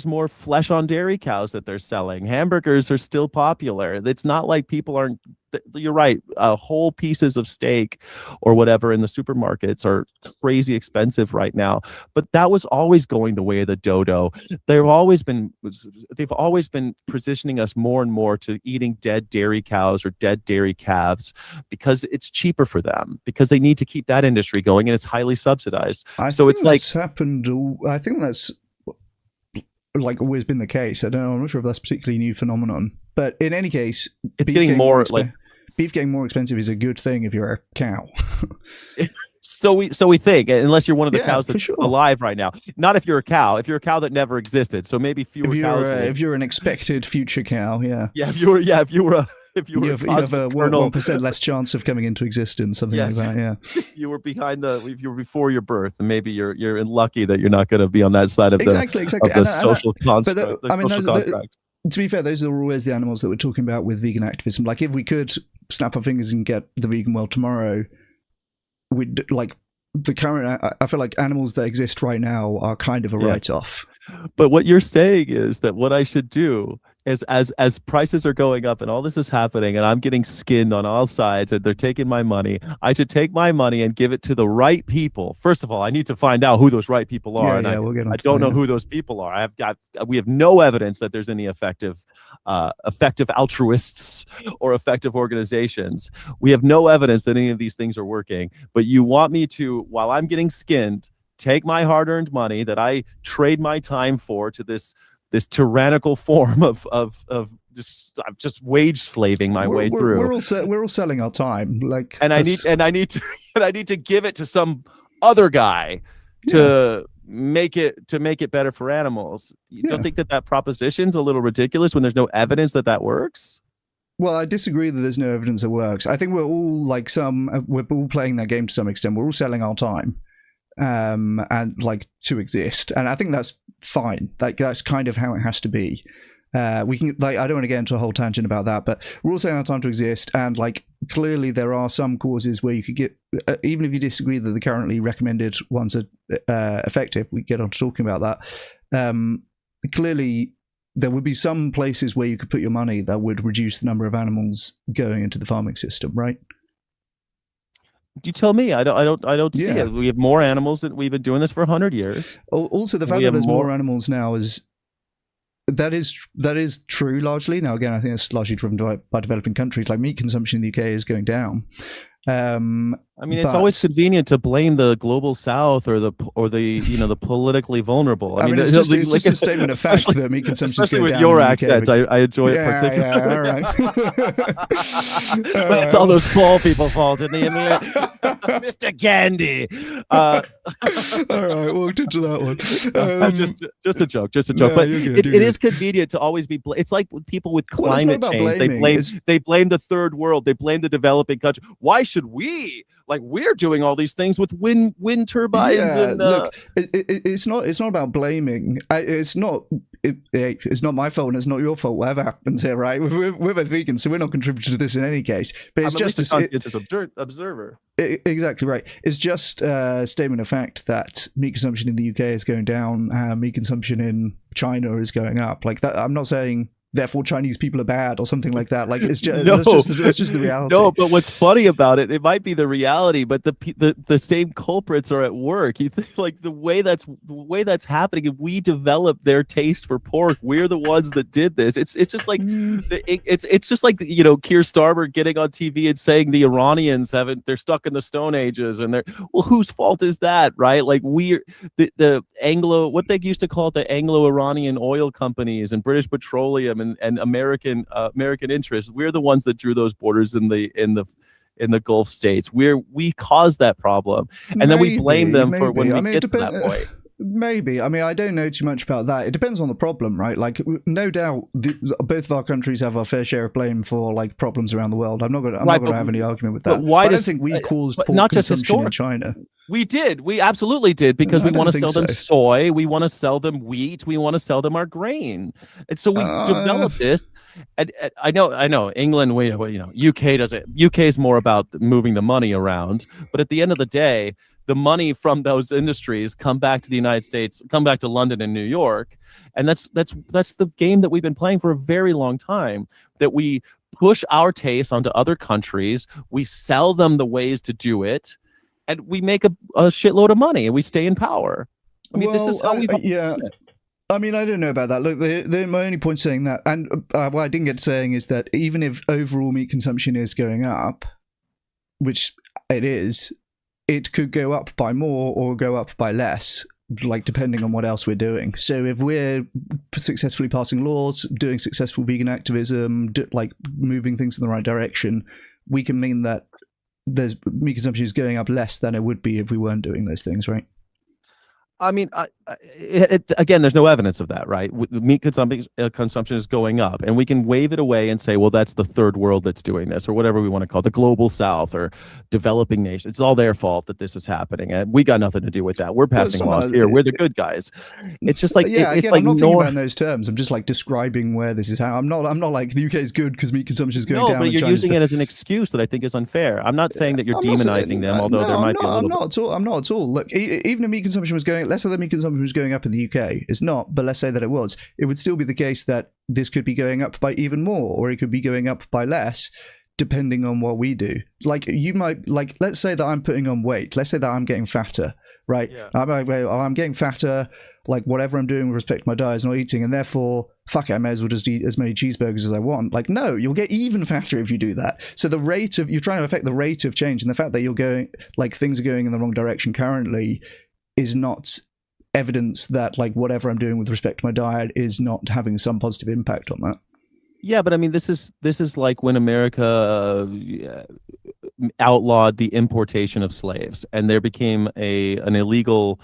more flesh on dairy cows that they're selling. Hamburgers are still popular. It's not like people aren't. You're right. Whole pieces of steak or whatever in the supermarkets are crazy expensive right now. But that was always going the way of the dodo. They've always been positioning us more and more to eating dead dairy cows or dead dairy calves because it's cheaper for them, because they need to keep that industry going, and it's highly subsidized. I think that's like always been the case. I don't know. I'm not sure if that's a particularly new phenomenon, but in any case, it's getting more beef getting more expensive is a good thing if you're a cow. So we think, unless you're one of the cows that's alive right now. Not if you're a cow. If you're a cow that never existed, so maybe fewer cows. If you're an expected future cow, yeah. Yeah, if you were you have a 1% less chance of coming into existence, something like that. Yeah, you were if you were before your birth, and maybe you're lucky that you're not going to be on that side of the social construct. To be fair, those are always the animals that we're talking about with vegan activism. Like, if we could snap our fingers and get the vegan world tomorrow, we'd like the current. I feel like animals that exist right now are kind of a write-off. But what you're saying is that what I should do as prices are going up and all this is happening and I'm getting skinned on all sides and they're taking my money, I should take my money and give it to the right people. First of all, I need to find out who those right people are. Yeah, we'll get on I to don't that, know who those people are. We have no evidence that there's any effective altruists or effective organizations. We have no evidence that any of these things are working. But you want me to, while I'm getting skinned, take my hard-earned money that I trade my time for to this tyrannical form of just wage slaving my way through. We're all selling our time, like, and I need to give it to some other guy to make it better for animals. You don't think that proposition's a little ridiculous when there's no evidence that works? Well, I disagree that there's no evidence that works. I think we're all we're all playing that game to some extent. We're all selling our time, and like to exist, and I think that's fine. Like that's kind of how it has to be. We can I don't want to get into a whole tangent about that, but we're all selling our time to exist, and like clearly there are some causes where you could get, even if you disagree that the currently recommended ones are effective, we get on to talking about that. Clearly there would be some places where you could put your money that would reduce the number of animals going into the farming system, right? You tell me. I don't see it. We have more animals. We've been doing this for 100 years. Also, the fact that there's more animals now is true largely. Now, again, I think it's largely driven by developing countries. Like meat consumption in the UK is going down. I mean, it's always convenient to blame the global South or the the politically vulnerable. I mean, it's just a statement of fact that meat consumption is going down. Especially with your accent, I enjoy it particularly. Yeah, all right. It's all those poor people fault in the Mr. Gandhi. All right, we'll get to that one. Just a joke. No, but it is convenient to always be. It's like people with climate change. They blame the third world. They blame the developing country. Why should we? Like we're doing all these things with wind turbines. Yeah, look, it's not about blaming. It's not my fault and it's not your fault. Whatever happens here, right? We're both vegans, so we're not contributing to this in any case. But it's just an observer. Exactly right. It's just a statement of fact that meat consumption in the UK is going down. Meat consumption in China is going up. Like that. I'm not saying therefore Chinese people are bad or something like that. Like it's just that's just the reality. No, but what's funny about it might be the reality, but the same culprits are at work. You think like the way that's happening, if we develop their taste for pork, we're the ones that did this. It's just like it's just like Keir Starmer getting on TV and saying the Iranians they're stuck in the Stone Ages and whose fault is that, right? Like the Anglo, what they used to call it, the Anglo-Iranian oil companies and British Petroleum and American interests. We're the ones that drew those borders in the Gulf states. We caused that problem, and then we blame them for when we get to that point. Maybe. I mean, I don't know too much about that. It depends on the problem, right? Like, no doubt, both of our countries have our fair share of blame for like problems around the world. I'm not going to have any argument with that. But why? I don't think we caused pork consumption in China. We did. We absolutely did, because we want to sell them soy. We want to sell them wheat. We want to sell them our grain. And so we developed this. And I know England, UK does it. UK is more about moving the money around. But at the end of the day, the money from those industries come back to the United States, come back to London and New York. And that's the game that we've been playing for a very long time, that we push our taste onto other countries. We sell them the ways to do it. And we make a shitload of money, and we stay in power. I mean, this is how we've I mean, I don't know about that. Look, my only point saying that, and what I didn't get to saying is that even if overall meat consumption is going up, which it is, it could go up by more or go up by less, like depending on what else we're doing. So if we're successfully passing laws, doing successful vegan activism, like moving things in the right direction, we can mean that meat consumption is going up less than it would be if we weren't doing those things, right? I mean, again, there's no evidence of that, right? Meat consumption is going up, and we can wave it away and say, well, that's the third world that's doing this, or whatever we want to call it, the global South or developing nations. It's all their fault that this is happening, and we got nothing to do with that. We're passing laws here. We're the good guys. It's just like, it's like, I'm not thinking about in those terms. I'm just like describing where this is. I'm not like the UK is good because meat consumption is going down. No, but you're using it as an excuse that I think is unfair. I'm not saying that you're demonizing them, although there might be a little. I'm not at all. Look, even if meat consumption was going, let's say that meat consumption it was going up in the UK. It's not, but let's say that it was. It would still be the case that this could be going up by even more, or it could be going up by less, depending on what we do. Like, you might, like, let's say that I'm putting on weight. Let's say that I'm getting fatter, right? Yeah. I'm getting fatter, like, whatever I'm doing with respect to my diet is not eating, and therefore, fuck it, I may as well just eat as many cheeseburgers as I want. Like, no, you'll get even fatter if you do that. So the rate of, you're trying to affect the rate of change, and the fact that you're going, like, things are going in the wrong direction currently is not evidence that, like, whatever I'm doing with respect to my diet is not having some positive impact on that. Yeah, but I mean, this is like when America outlawed the importation of slaves, and there became an illegal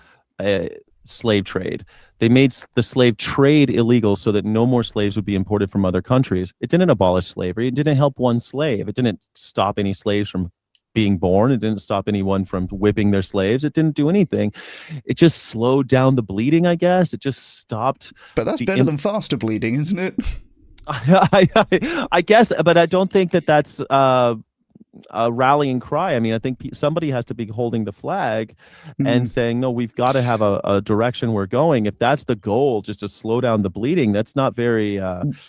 slave trade. They made the slave trade illegal so that no more slaves would be imported from other countries. It didn't abolish slavery. It didn't help one slave. It didn't stop any slaves from being born. It didn't stop anyone from whipping their slaves. It didn't do anything. It just slowed down the bleeding, I guess. It just stopped. But that's better than faster bleeding, isn't it? I guess, but I don't think that that's a rallying cry. I mean, I think somebody has to be holding the flag and saying, no, we've got to have a direction we're going. If that's the goal, just to slow down the bleeding, that's not very...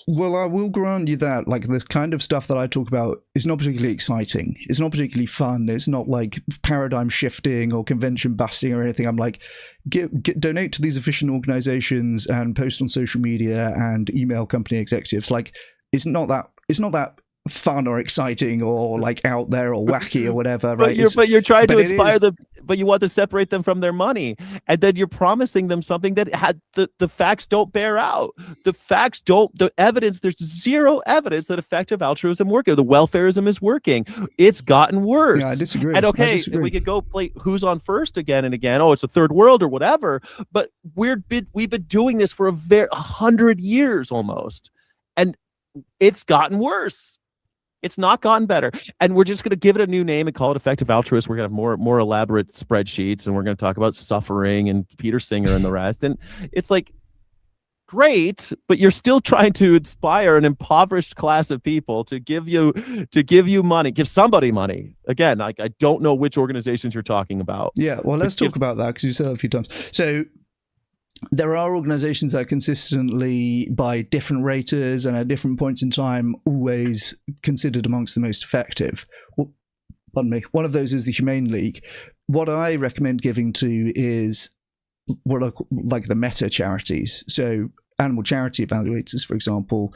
Well, I will grant you that, like, the kind of stuff that I talk about is not particularly exciting. It's not particularly fun. It's not like paradigm shifting or convention busting or anything. I'm like, donate to these efficient organizations and post on social media and email company executives. Like, it's not that fun or exciting or like out there or wacky or whatever, right? But you're trying to inspire them, but you want to separate them from their money, and then you're promising them something that had the facts don't bear out. The evidence, there's zero evidence that effective altruism works. The welfareism is working. It's gotten worse. Yeah, I disagree. And okay, we could go play who's on first again and again. Oh, it's a third world or whatever. But we've been doing this for 100 years almost, and it's gotten worse. It's not gotten better. And we're just going to give it a new name and call it effective altruism. We're going to have more elaborate spreadsheets, and we're going to talk about suffering and Peter Singer and the rest. And it's like, great, but you're still trying to inspire an impoverished class of people to give you money, give somebody money. Again, I don't know which organizations you're talking about. Yeah, well, let's talk about that, because you said it a few times. So there are organizations that are consistently, by different raters and at different points in time, always considered amongst the most effective. Pardon me. One of those is the Humane League. What I recommend giving to is what are like the meta charities. So Animal Charity Evaluators, for example,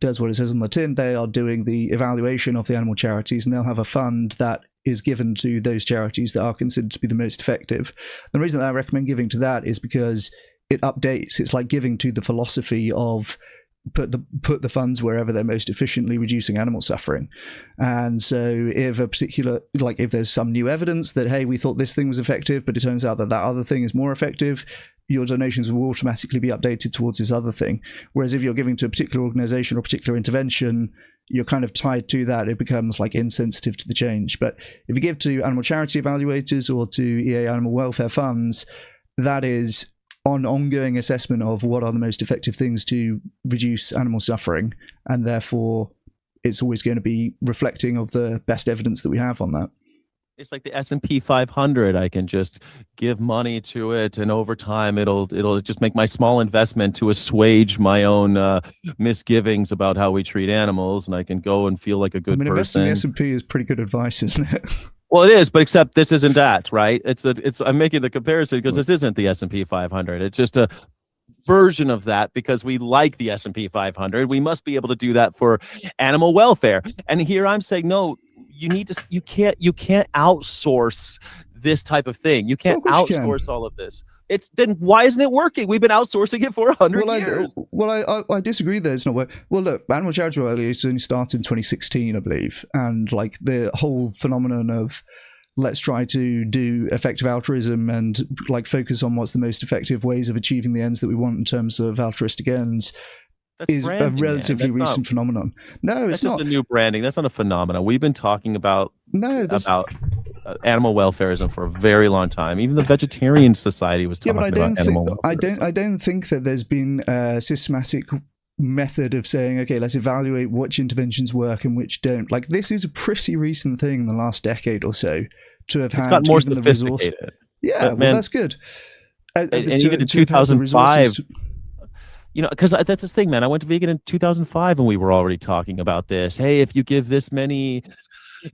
does what it says on the tin. They are doing the evaluation of the animal charities, and they'll have a fund that is given to those charities that are considered to be the most effective. The reason that I recommend giving to that is because it updates. It's like giving to the philosophy of put the funds wherever they're most efficiently reducing animal suffering. And so if a particular, like if there's some new evidence that, hey, we thought this thing was effective, but it turns out that other thing is more effective, your donations will automatically be updated towards this other thing. Whereas if you're giving to a particular organization or particular intervention, you're kind of tied to that. It becomes like insensitive to the change. But if you give to animal charity evaluators or to EA animal welfare funds, that is on ongoing assessment of what are the most effective things to reduce animal suffering. And therefore, it's always going to be reflecting of the best evidence that we have on that. It's like the S&P 500. I can just give money to it, and over time, it'll just make my small investment to assuage my own misgivings about how we treat animals, and I can go and feel like a good person. Investing in the S&P is pretty good advice, isn't it? Well, it is, but except this isn't that, right? I'm making the comparison because this isn't the S&P 500. It's just a version of that because we like the S&P 500. We must be able to do that for animal welfare. And here I'm saying, no. You can't outsource this type of thing. You can't outsource all of this. Then why isn't it working? We've been outsourcing it for 100 years. I disagree that it's not working. Well, look, Animal Charity Evaluators only started in 2016, I believe. And like the whole phenomenon of let's try to do effective altruism and like focus on what's the most effective ways of achieving the ends that we want in terms of altruistic ends. That's is branding, a relatively recent phenomenon. No, it's not. That's just a new branding. That's not a phenomenon. We've been talking about animal welfareism for a very long time. Even the Vegetarian Society was talking about animal welfareism. I don't think that there's been a systematic method of saying, okay, let's evaluate which interventions work and which don't. Like this is a pretty recent thing in the last decade or so to have had got more given the resource. sophisticated. Yeah, well, that's good. And even in to have the 2005, resources. because that's the thing, man. I went to vegan in 2005 and we were already talking about this. Hey, if you give this many,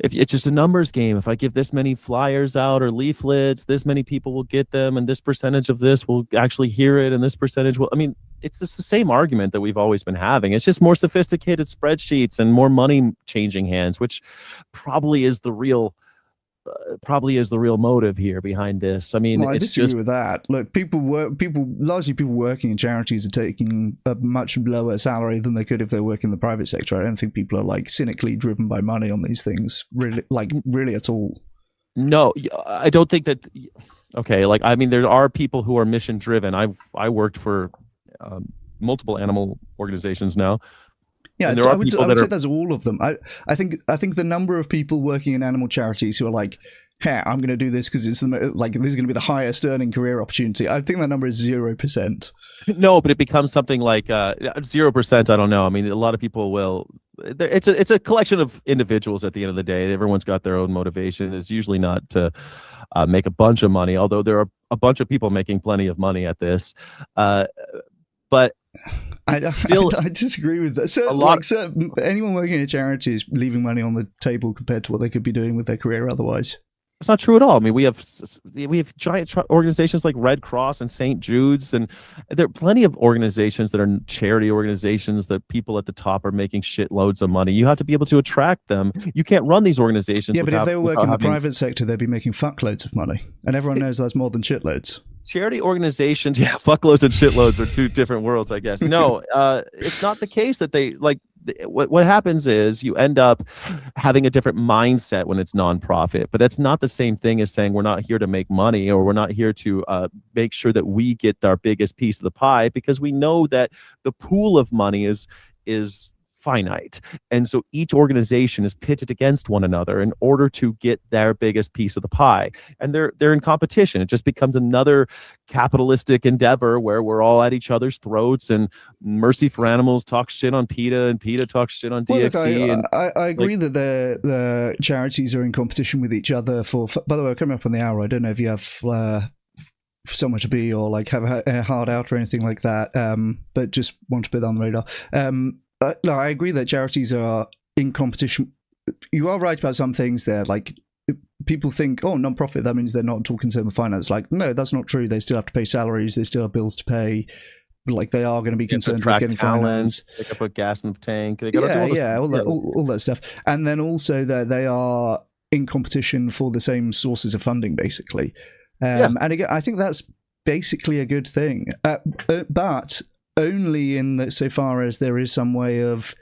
if it's just a numbers game, if I give this many flyers out or leaflets, this many people will get them, and this percentage of this will actually hear it, and this percentage will. I mean, it's just the same argument that we've always been having. It's just more sophisticated spreadsheets and more money changing hands, which probably is the real motive here behind this. I mean, Well, I it's disagree just with that. Look, largely people working in charities are taking a much lower salary than they could if they work in the private sector. I don't think people are like cynically driven by money on these things, really at all. no. I don't think that. Okay, like I mean, there are people who are mission driven. I worked for multiple animal organizations now. Yeah, And there are I would people that say are that's all of them. I think the number of people working in animal charities who are like, "Hey, I'm going to do this because it's like this is going to be the highest earning career opportunity." I think that number is 0%. no, but it becomes something like 0%. I don't know. I mean, a lot of people will. It's a collection of individuals. At the end of the day, everyone's got their own motivation. It's usually not to make a bunch of money, although there are a bunch of people making plenty of money at this. But I still, disagree with that. So, anyone working in a charity is leaving money on the table compared to what they could be doing with their career otherwise. it's not true at all. I mean, we have giant organizations like Red Cross and St. Jude's, and there are plenty of organizations that are charity organizations that people at the top are making shitloads of money. You have to be able to attract them. You can't run these organizations. Yeah, but if they were working in the private sector, they'd be making fuckloads of money, and everyone knows that's more than shitloads. Charity organizations, yeah, fuckloads and shitloads are two different worlds, I guess. No, it's not the case that they like. What happens is you end up having a different mindset when it's nonprofit, but that's not the same thing as saying we're not here to make money or we're not here to make sure that we get our biggest piece of the pie, because we know that the pool of money is finite, and so each organization is pitted against one another in order to get their biggest piece of the pie, and they're in competition. It just becomes another capitalistic endeavor where we're all at each other's throats, and Mercy for Animals talks shit on PETA and PETA talks shit on DXC. Well, look, I agree that the charities are in competition with each other for. By the way, we're coming up on the hour. I don't know if you have somewhere to be or like have a hard out or anything like that, but just want to put that on the radar. No, I agree that charities are in competition. You are right about some things there. Like people think, oh, non-profit, that means they're not talking to finance. Like, no, that's not true. They still have to pay salaries. They still have bills to pay. Like they are going to be concerned with getting finance. They can put gas in the tank. They all that stuff. And then also that they are in competition for the same sources of funding, basically. And again, I think that's basically a good thing. But only in so far as there is some way of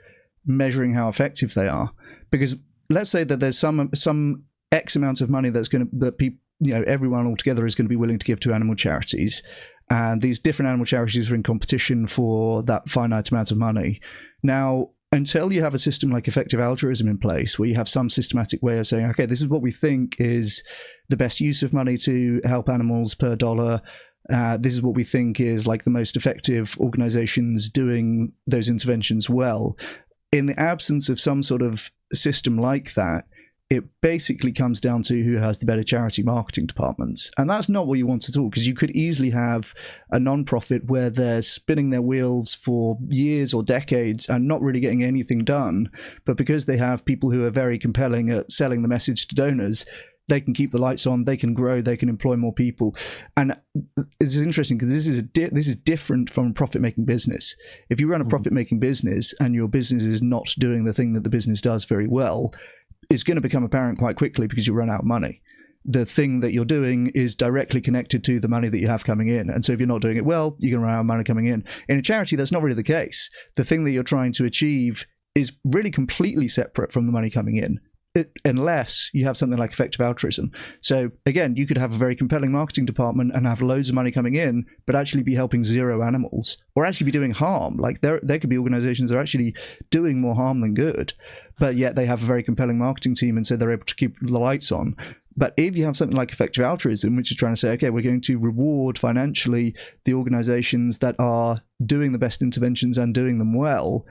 measuring how effective they are. Because let's say that there's some X amount of money everyone altogether is going to be willing to give to animal charities, and these different animal charities are in competition for that finite amount of money. Now, until you have a system like effective altruism in place, where you have some systematic way of saying, okay, this is what we think is the best use of money to help animals per dollar. This is what we think is like the most effective organizations doing those interventions well. In the absence of some sort of system like that, it basically comes down to who has the better charity marketing departments. And that's not what you want at all, because you could easily have a non-profit where they're spinning their wheels for years or decades and not really getting anything done. But because they have people who are very compelling at selling the message to donors, they can keep the lights on, they can grow, they can employ more people. And it's interesting because this is different from a profit-making business. If you run a profit-making business and your business is not doing the thing that the business does very well, it's going to become apparent quite quickly because you run out of money. The thing that you're doing is directly connected to the money that you have coming in. And so if you're not doing it well, you're going to run out of money coming in. In a charity, that's not really the case. The thing that you're trying to achieve is really completely separate from the money coming in, unless you have something like effective altruism. So again, you could have a very compelling marketing department and have loads of money coming in, but actually be helping zero animals, or actually be doing harm. Like there could be organizations that are actually doing more harm than good, but yet they have a very compelling marketing team, and so they're able to keep the lights on. But if you have something like effective altruism, which is trying to say, okay, we're going to reward financially the organizations that are doing the best interventions and doing them well,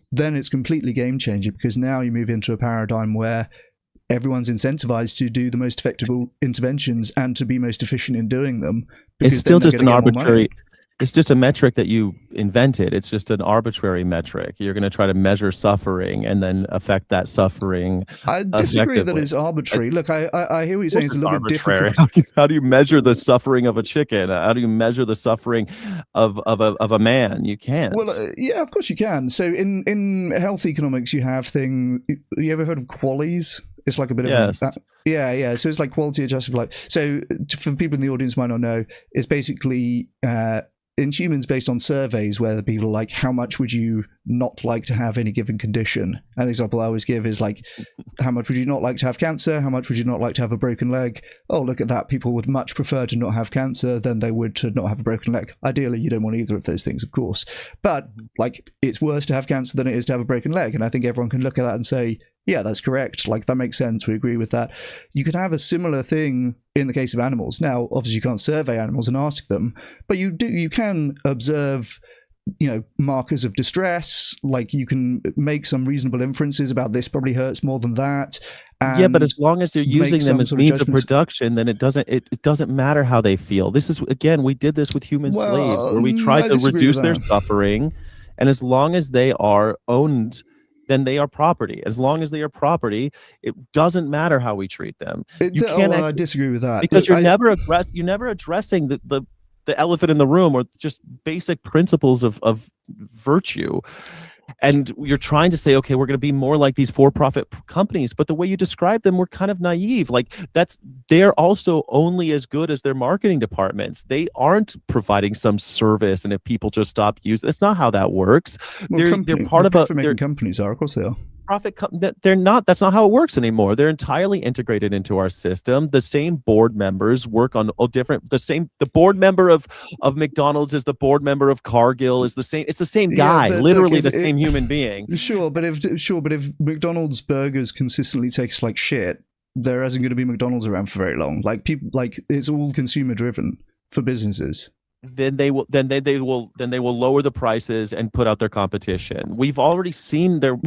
then it's completely game changing, because now you move into a paradigm where everyone's incentivized to do the most effective interventions and to be most efficient in doing them. It's still just an arbitrary. Money. It's just a metric that you invented. It's just an arbitrary metric. You're going to try to measure suffering and then affect that suffering. I disagree that it's arbitrary. Look, I hear what you're saying. It's a little bit different. How do you measure the suffering of a chicken? How do you measure the suffering of a man? You can't. Well, yeah, of course you can. So in health economics, you have things. You ever heard of QALYs? It's like a bit of yeah. So it's like quality adjusted life. So for people in the audience who might not know, it's basically in humans based on surveys where the people are like, how much would you not like to have any given condition? And the example I always give is like, how much would you not like to have cancer? How much would you not like to have a broken leg? Oh, look at that. People would much prefer to not have cancer than they would to not have a broken leg. Ideally, you don't want either of those things, of course. But like, it's worse to have cancer than it is to have a broken leg. And I think everyone can look at that and say, yeah, that's correct. Like, that makes sense. We agree with that. You could have a similar thing in the case of animals. Now, obviously, you can't survey animals and ask them, but you can observe, markers of distress. Like, you can make some reasonable inferences about this probably hurts more than that. Yeah, but as long as they're using them as means of production, then it doesn't matter how they feel. This is, again, we did this with human slaves, where we tried to reduce their suffering, and as long as they are owned, then they are property. As long as they are property, it doesn't matter how we treat them. I disagree with that, because you're never addressing the elephant in the room, or just basic principles of virtue. And you're trying to say, okay, we're going to be more like these for-profit companies, but the way you describe them, we're kind of naive. Like, they're also only as good as their marketing departments. They aren't providing some service, and if people just stop using, that's not how that works. Well, they're part of profit-making companies are, of course they are. They're not. That's not how it works anymore. They're entirely integrated into our system. The same board members work on different. The board member of McDonald's is the board member of Cargill is the same. It's the same guy, literally the same human being. Sure, but if McDonald's burgers consistently taste like shit, there isn't going to be McDonald's around for very long. Like, people, like, it's all consumer driven for businesses. Then they will lower the prices and put out their competition. We've already seen them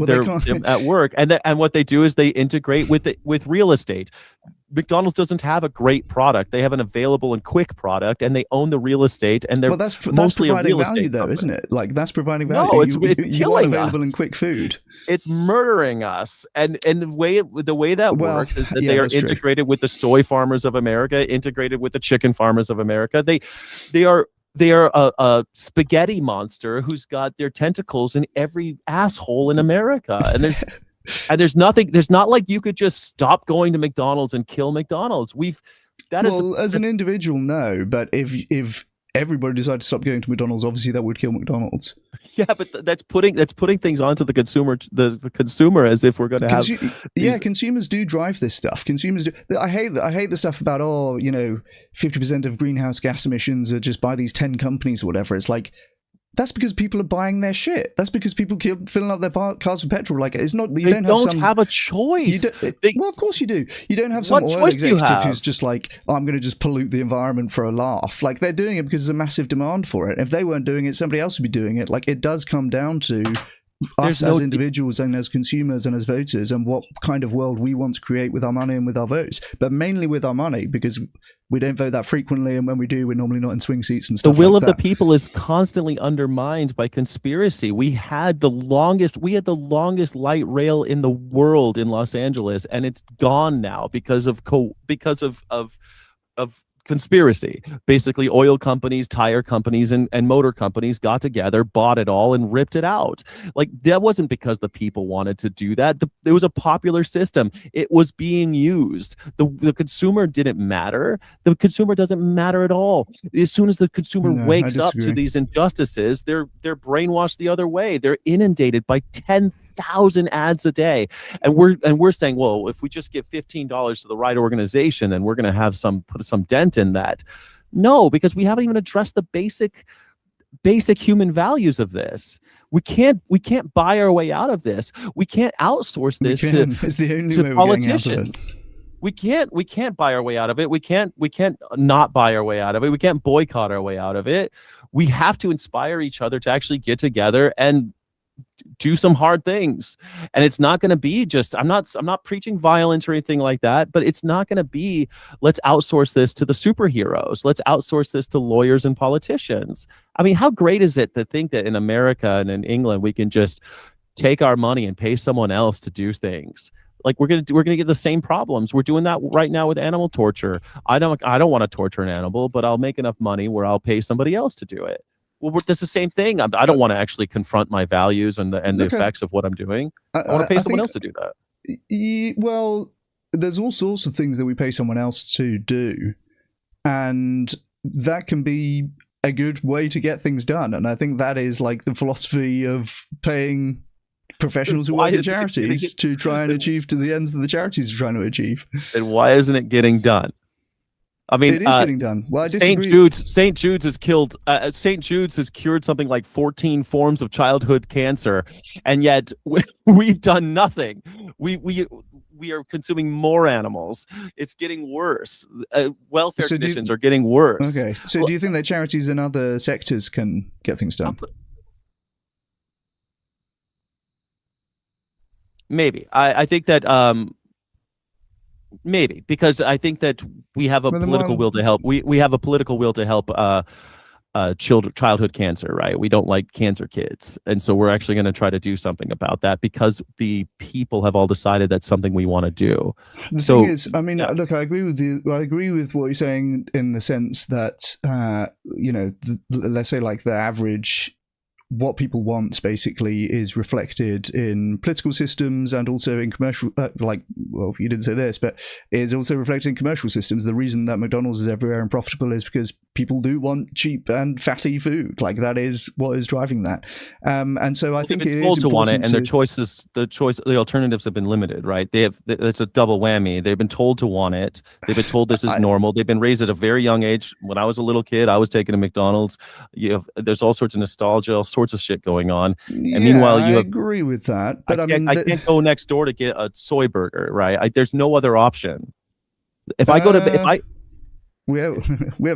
at work, and what they do is they integrate with real estate. McDonald's doesn't have a great product; they have an available and quick product, and they own the real estate. And they're that's providing value, though, isn't it? Like, that's providing value. No, it's killing available and quick food. It's murdering us, and the way that works is that they are integrated with the soy farmers of America, integrated with the chicken farmers of America. They are a spaghetti monster who's got their tentacles in every asshole in America, and there's nothing. There's not like you could just stop going to McDonald's and kill McDonald's. As an individual, no, but if everybody decided to stop going to McDonald's, obviously that would kill McDonald's. Yeah, but that's putting things onto the consumer, the consumer, as if we're going to have. Consumers do drive this stuff. Consumers do. I hate the stuff about 50% of greenhouse gas emissions are just by these 10 companies or whatever. It's like, that's because people are buying their shit. That's because people keep filling up their cars with petrol. Like, it's not. You don't have a choice. Well, of course you do. You don't have some oil executive who's just like, I'm going to just pollute the environment for a laugh. Like, they're doing it because there's a massive demand for it. If they weren't doing it, somebody else would be doing it. Like, it does come down to us as individuals and as consumers and as voters, and what kind of world we want to create with our money and with our votes, but mainly with our money, because we don't vote that frequently, and when we do, we're normally not in swing seats and stuff. The will of the people is constantly undermined by conspiracy. We had the longest light rail in the world in Los Angeles, and it's gone now because of conspiracy. Basically, oil companies, tire companies, and motor companies got together, bought it all, and ripped it out. Like, that wasn't because the people wanted to do that. It was a popular system. It was being used. The consumer didn't matter. The consumer doesn't matter at all. As soon as the consumer wakes up to these injustices, they're brainwashed the other way. They're inundated by 10,000 ads a day, and we're saying, well, if we just give $15 to the right organization, then we're going to have put some dent in that. No, because we haven't even addressed the basic human values of this. We can't buy our way out of this. We can't outsource this to politicians. We can't buy our way out of it. We can't not buy our way out of it. We can't boycott our way out of it. We have to inspire each other to actually get together and do some hard things. And it's not going to be just, I'm not preaching violence or anything like that, but it's not going to be, let's outsource this to the superheroes. Let's outsource this to lawyers and politicians. I mean, how great is it to think that in America and in England, we can just take our money and pay someone else to do things? Like we're gonna get the same problems. We're doing that right now with animal torture. I don't want to torture an animal, but I'll make enough money where I'll pay somebody else to do it. Well, that's the same thing. I don't want to actually confront my values and the effects of what I'm doing. I want to pay someone else to do that. Well, there's all sorts of things that we pay someone else to do, and that can be a good way to get things done. And I think that is like the philosophy of paying professionals who work in charities to try and achieve to the ends that the charities are trying to achieve. And why isn't it getting done? I mean, it is getting done. Well, St. Jude's has killed. St. Jude's has cured something like 14 forms of childhood cancer, and yet we've done nothing. We are consuming more animals. It's getting worse. Welfare conditions are getting worse. Okay, so do you think that charities in other sectors can get things done? Maybe. I think that maybe, because I think that we have a political will to help. We have a political will to help childhood cancer, right? We don't like cancer kids, and so we're actually going to try to do something about that because the people have all decided that's something we want to do. The thing is, I mean, look, I agree with you. I agree with what you're saying in the sense that let's say like the average. What people want basically is reflected in political systems and also in commercial, well, you didn't say this, but is also reflected in commercial systems. The reason that McDonald's is everywhere and profitable is because people do want cheap and fatty food. Like that is what is driving that. And so I think it is told to want it, and their choices, the alternatives have been limited, right? It's a double whammy. They've been told to want it. They've been told this is normal. They've been raised at a very young age. When I was a little kid, I was taken to McDonald's. There's all sorts of nostalgia, all sorts of shit going on, and meanwhile I agree with that, but I can't go next door to get a soy burger, right? There's no other option. If I go to we have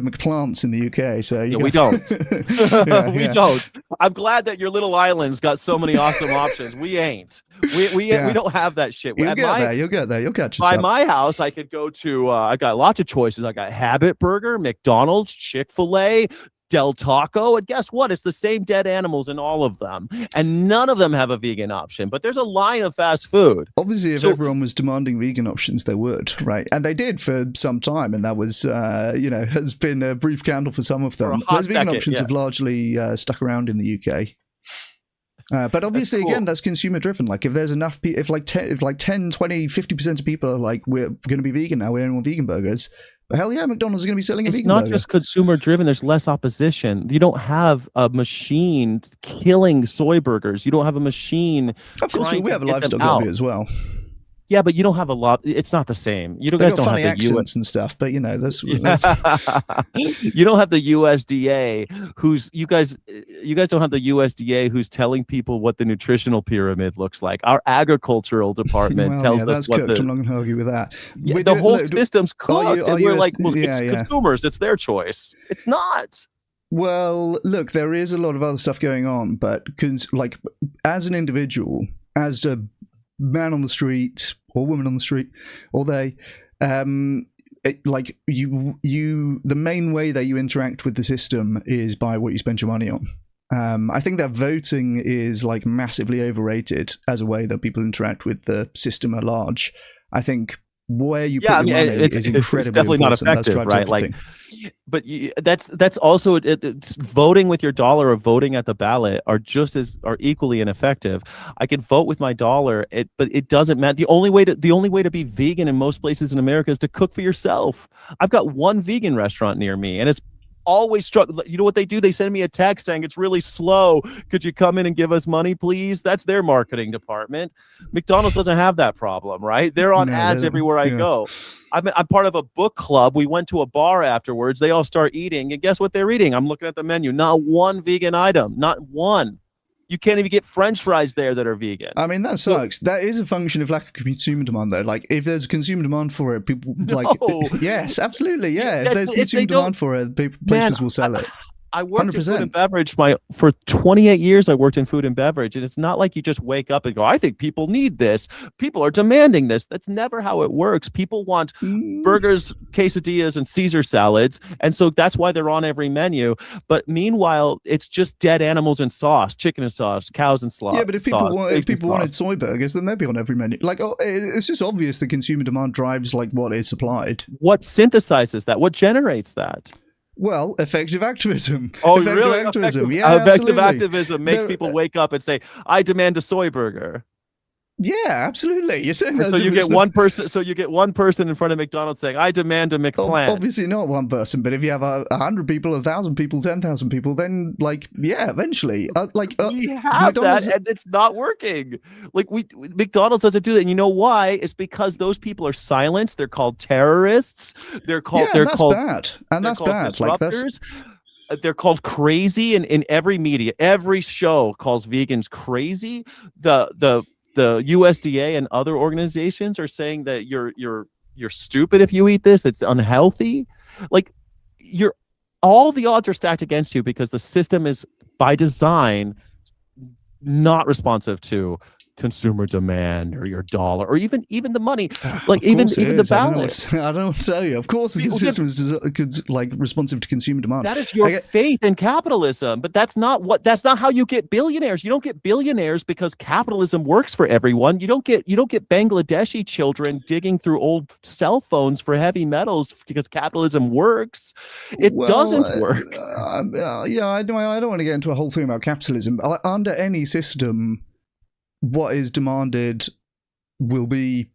McPlants in the UK, so we don't. We don't. I'm glad that your little island's got so many awesome options. We ain't. We don't have that shit. You'll get there. You'll catch us by my house. I could go to. I got lots of choices. I got Habit Burger, McDonald's, Chick-fil-A, Del Taco, and guess what? It's the same dead animals in all of them, and none of them have a vegan option. But there's a line of fast food. Obviously, if everyone was demanding vegan options, they would, right? And they did for some time, and that was, has been a brief candle for some of them. Those vegan options have largely stuck around in the UK. But obviously, again, that's consumer driven. Like if there's enough people, if 10, 20, 50% of people are like, we're going to be vegan now, we only want vegan burgers. But hell yeah, McDonald's is going to be selling a vegan burger. It's not just consumer driven. There's less opposition. You don't have a machine killing soy burgers. You don't have a machine. Of course, we have a livestock lobby as well. Yeah, but you don't have a lot. It's not the same. You guys don't have the accents and stuff, but that's you don't have the USDA who's you guys don't have the USDA who's telling people what the nutritional pyramid looks like. Our agricultural department tells us what I'm not going to argue with that. Yeah, the whole system's cooked, and we're like, well, it's consumers. It's their choice. It's not. Well, look, there is a lot of other stuff going on, but like as an individual, as a man on the street or woman on the street, or they, like the main way that you interact with the system is by what you spend your money on. I think that voting is like massively overrated as a way that people interact with the system at large. I think where you put your money is incredibly it's definitely important. Not effective, right? Like, but that's also it's voting with your dollar or voting at the ballot are equally ineffective. I can vote with my dollar, but it doesn't matter. The only way to be vegan in most places in America is to cook for yourself. I've got one vegan restaurant near me, and it's always struck. You know what they do? They send me a text saying it's really slow. Could you come in and give us money, please? That's their marketing department. McDonald's doesn't have that problem, right? They're on ads everywhere I go. I'm part of a book club. We went to a bar afterwards. They all start eating, and guess what they're eating? I'm looking at the menu. Not one vegan item. Not one. You can't even get French fries there that are vegan. I mean, that sucks. That is a function of lack of consumer demand, though. Like, if there's consumer demand for it, people yes, absolutely, yeah. If there's consumer demand for it, places will sell it. I worked in food and 100%. beverage. For 28 years, I worked in food and beverage, and it's not like you just wake up and go, "I think people need this. People are demanding this." That's never how it works. People want burgers, quesadillas, and Caesar salads, and so that's why they're on every menu. But meanwhile, it's just dead animals and sauce, chicken and sauce, cows and sauce. Yeah, but if people wanted soy burgers, then they'd be on every menu. Like, it's just obvious the consumer demand drives like what is supplied. What synthesizes that? What generates that? Well, effective activism. Oh, effective really? activism. Effective activism makes people wake up and say, "I demand a soy burger." Yeah, absolutely. You're saying that. So you get one person. So you get one person in front of McDonald's saying, "I demand a McPlant." Obviously not one person, but if you have 100 people, 1,000 people, 10,000 people, then eventually, we have that, and it's not working. Like McDonald's doesn't do that, and you know why? It's because those people are silenced. They're called terrorists. They're called. Yeah, that's bad, and that's bad. Like that's. They're called crazy, and in every media, every show calls vegans crazy. The USDA and other organizations are saying that you're stupid if you eat this. It's unhealthy. Like all the odds are stacked against you because the system is by design not responsive to consumer demand or your dollar or even the money, like even the ballot. I don't know what to tell you. Of course, the system is like responsive to consumer demand. That is your faith in capitalism, but that's not how you get billionaires. You don't get billionaires because capitalism works for everyone. You don't get Bangladeshi children digging through old cell phones for heavy metals because capitalism works. It doesn't work. Yeah, I don't want to get into a whole thing about capitalism. Under any system, what is demanded will be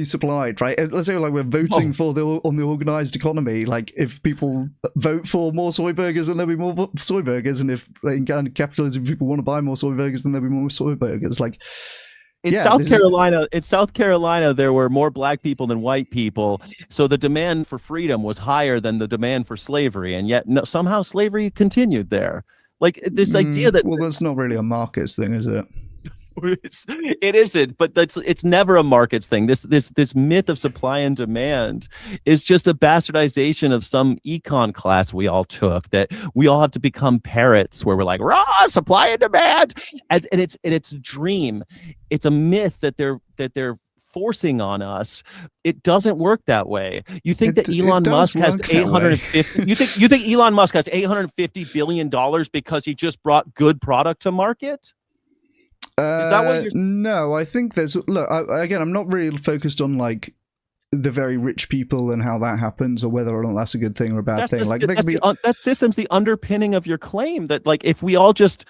supplied, right? Let's say like we're voting on the organized economy. Like if people vote for more soy burgers, then there'll be more soy burgers, and if in capitalism people want to buy more soy burgers, then there'll be more soy burgers. Like in South Carolina, there were more black people than white people, so the demand for freedom was higher than the demand for slavery, and yet somehow slavery continued there. Like this idea that that's not really a markets thing, is it? It isn't, but it's never a markets thing. This myth of supply and demand is just a bastardization of some econ class we all took, that we all have to become parrots where we're like raw supply and demand, and it's a dream. It's a myth that they're forcing on us. It doesn't work that way. You think that Elon Musk has 850 you think Elon Musk has $850 billion because he just brought good product to market? Is that what you're... No, I think again, I'm not really focused on like the very rich people and how that happens, or whether or not that's a good thing or a bad thing. That system's the underpinning of your claim that like if we all just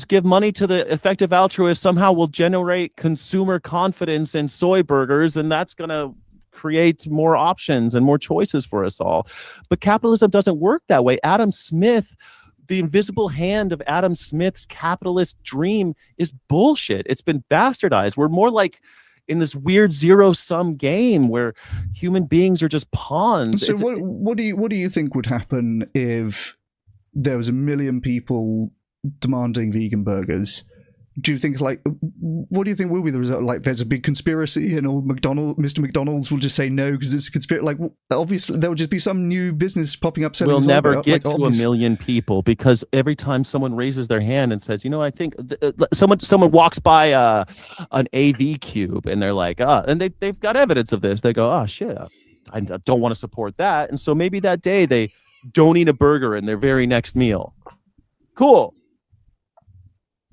give money to the effective altruist, somehow we'll generate consumer confidence in soy burgers, and that's gonna create more options and more choices for us all. But capitalism doesn't work that way. Adam Smith, the invisible hand of Adam Smith's capitalist dream, is bullshit. It's been bastardized. We're more like in this weird zero-sum game where human beings are just pawns. So what do you think would happen if there was 1 million people demanding vegan burgers? Do you think what do you think will be the result? Like there's a big conspiracy and all Mr. McDonald's will just say no because it's a conspiracy. Like obviously there will just be some new business popping up. We'll never get to 1 million people because every time someone raises their hand and says, I think someone walks by an AV cube and they're like, and they've got evidence of this. They go, oh shit, I don't want to support that. And so maybe that day they don't eat a burger in their very next meal. Cool.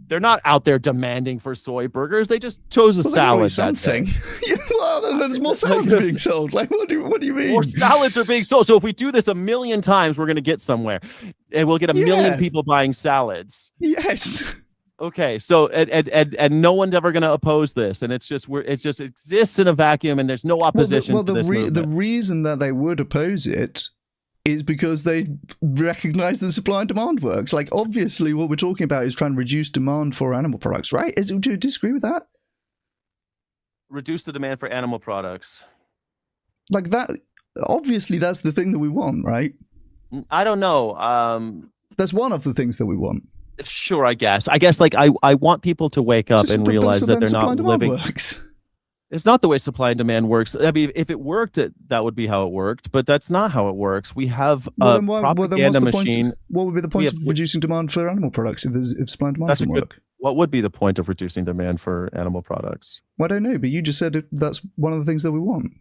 They're not out there demanding for soy burgers. They just chose a salad. Something. Well, then there's more salads being sold. Like, what do you mean? More salads are being sold. So if we do this 1 million times, we're going to get somewhere, and we'll get 1 million people buying salads. Yes. Okay. So and no one's ever going to oppose this, and it just exists in a vacuum, and there's no opposition to this movement. The reason that they would oppose it is because they recognize the supply and demand works. Like, obviously, what we're talking about is trying to reduce demand for animal products, right? Do you disagree with that? Reduce the demand for animal products. Like that, obviously, that's the thing that we want, right? I don't know. That's one of the things that we want. Sure, I guess. Like, I want people to wake up and realize that they're not living... Works. It's not the way supply and demand works. I mean, if it worked, that would be how it worked, but that's not how it works. We have a propaganda machine. What would be the point of reducing demand for animal products if supply and demand doesn't work? What would be the point of reducing demand for animal products? Well, I don't know, but you just said that's one of the things that we want.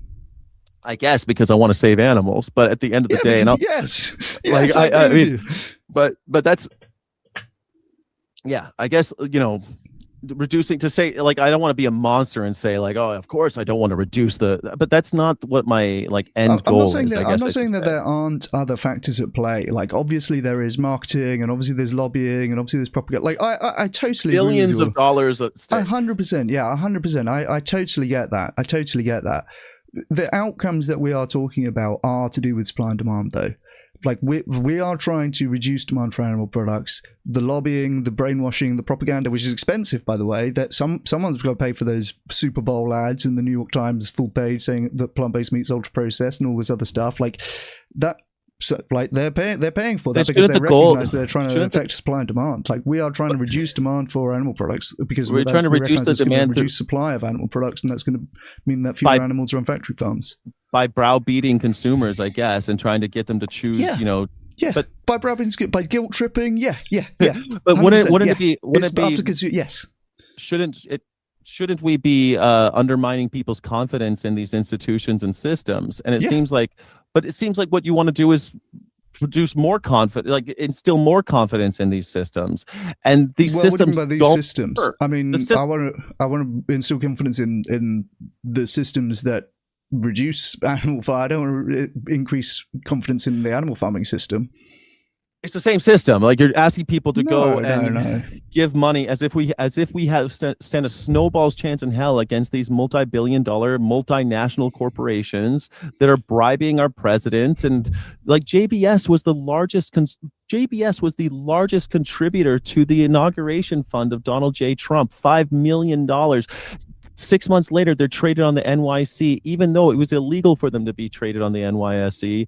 I guess because I want to save animals, but at the end of the day, yes, I mean, but that's, yeah, I guess, reducing to say, like, I don't want to be a monster and say, like, oh, of course I don't want to reduce but that's not what my end goal is. I'm not saying that there aren't other factors at play. Like, obviously there is marketing, and obviously there's lobbying, and obviously there's propaganda. Like, I totally billions of dollars at stake. 100%, yeah, 100%. I totally get that. The outcomes that we are talking about are to do with supply and demand, though. Like, we are trying to reduce demand for animal products. The lobbying, the brainwashing, the propaganda, which is expensive, by the way, that someone's got to pay for those Super Bowl ads in the New York Times full page saying that plant-based meat's ultra-processed and all this other stuff. Like, that... So, like, they're paying for that because they recognize they're trying to affect supply and demand. Like, we are trying to reduce demand for animal products because we're trying to reduce the demand, reduce supply of animal products, and that's going to mean that fewer animals are on factory farms. By browbeating consumers, I guess, and trying to get them to choose, Yeah, but by browbeating, by guilt tripping, yeah. But wouldn't it be? Yes. Shouldn't we be undermining people's confidence in these institutions and systems? And it seems like what you want to do is produce more instill more confidence in these systems, and these systems. What do you mean by these systems? Work. I mean, I want to instill confidence in the systems that reduce animal farm. I don't want to increase confidence in the animal farming system. It's the same system. Like, you're asking people to go and give money as if we have stand a snowball's chance in hell against these multi-billion-dollar multinational corporations that are bribing our president. And like, JBS was the largest contributor to the inauguration fund of Donald J. Trump, $5 million. 6 months later, they're traded on the NYSE, even though it was illegal for them to be traded on the NYSE.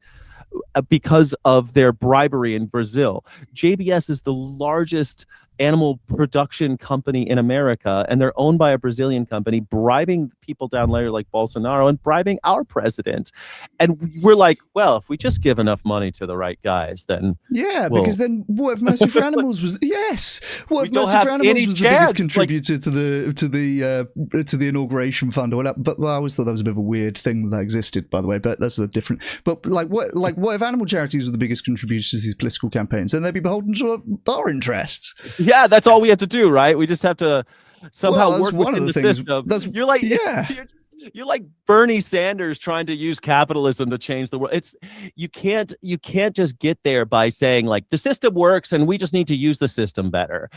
Because of their bribery in Brazil. JBS is the largest animal production company in America, and they're owned by a Brazilian company, bribing people down there like Bolsonaro and bribing our president. And we're like, well, if we just give enough money to the right guys, then because then what if Mercy for Animals was what if Mercy for Animals was the biggest contributor to the inauguration fund or whatever? But I always thought that was a bit of a weird thing that existed, by the way. But that's a different. But what if animal charities were the biggest contributors to these political campaigns? Then they'd be beholden to our interests. Yeah, that's all we have to do, right? We just have to somehow work within the system. You're like, you're like Bernie Sanders trying to use capitalism to change the world. You can't just get there by saying, like, the system works and we just need to use the system better.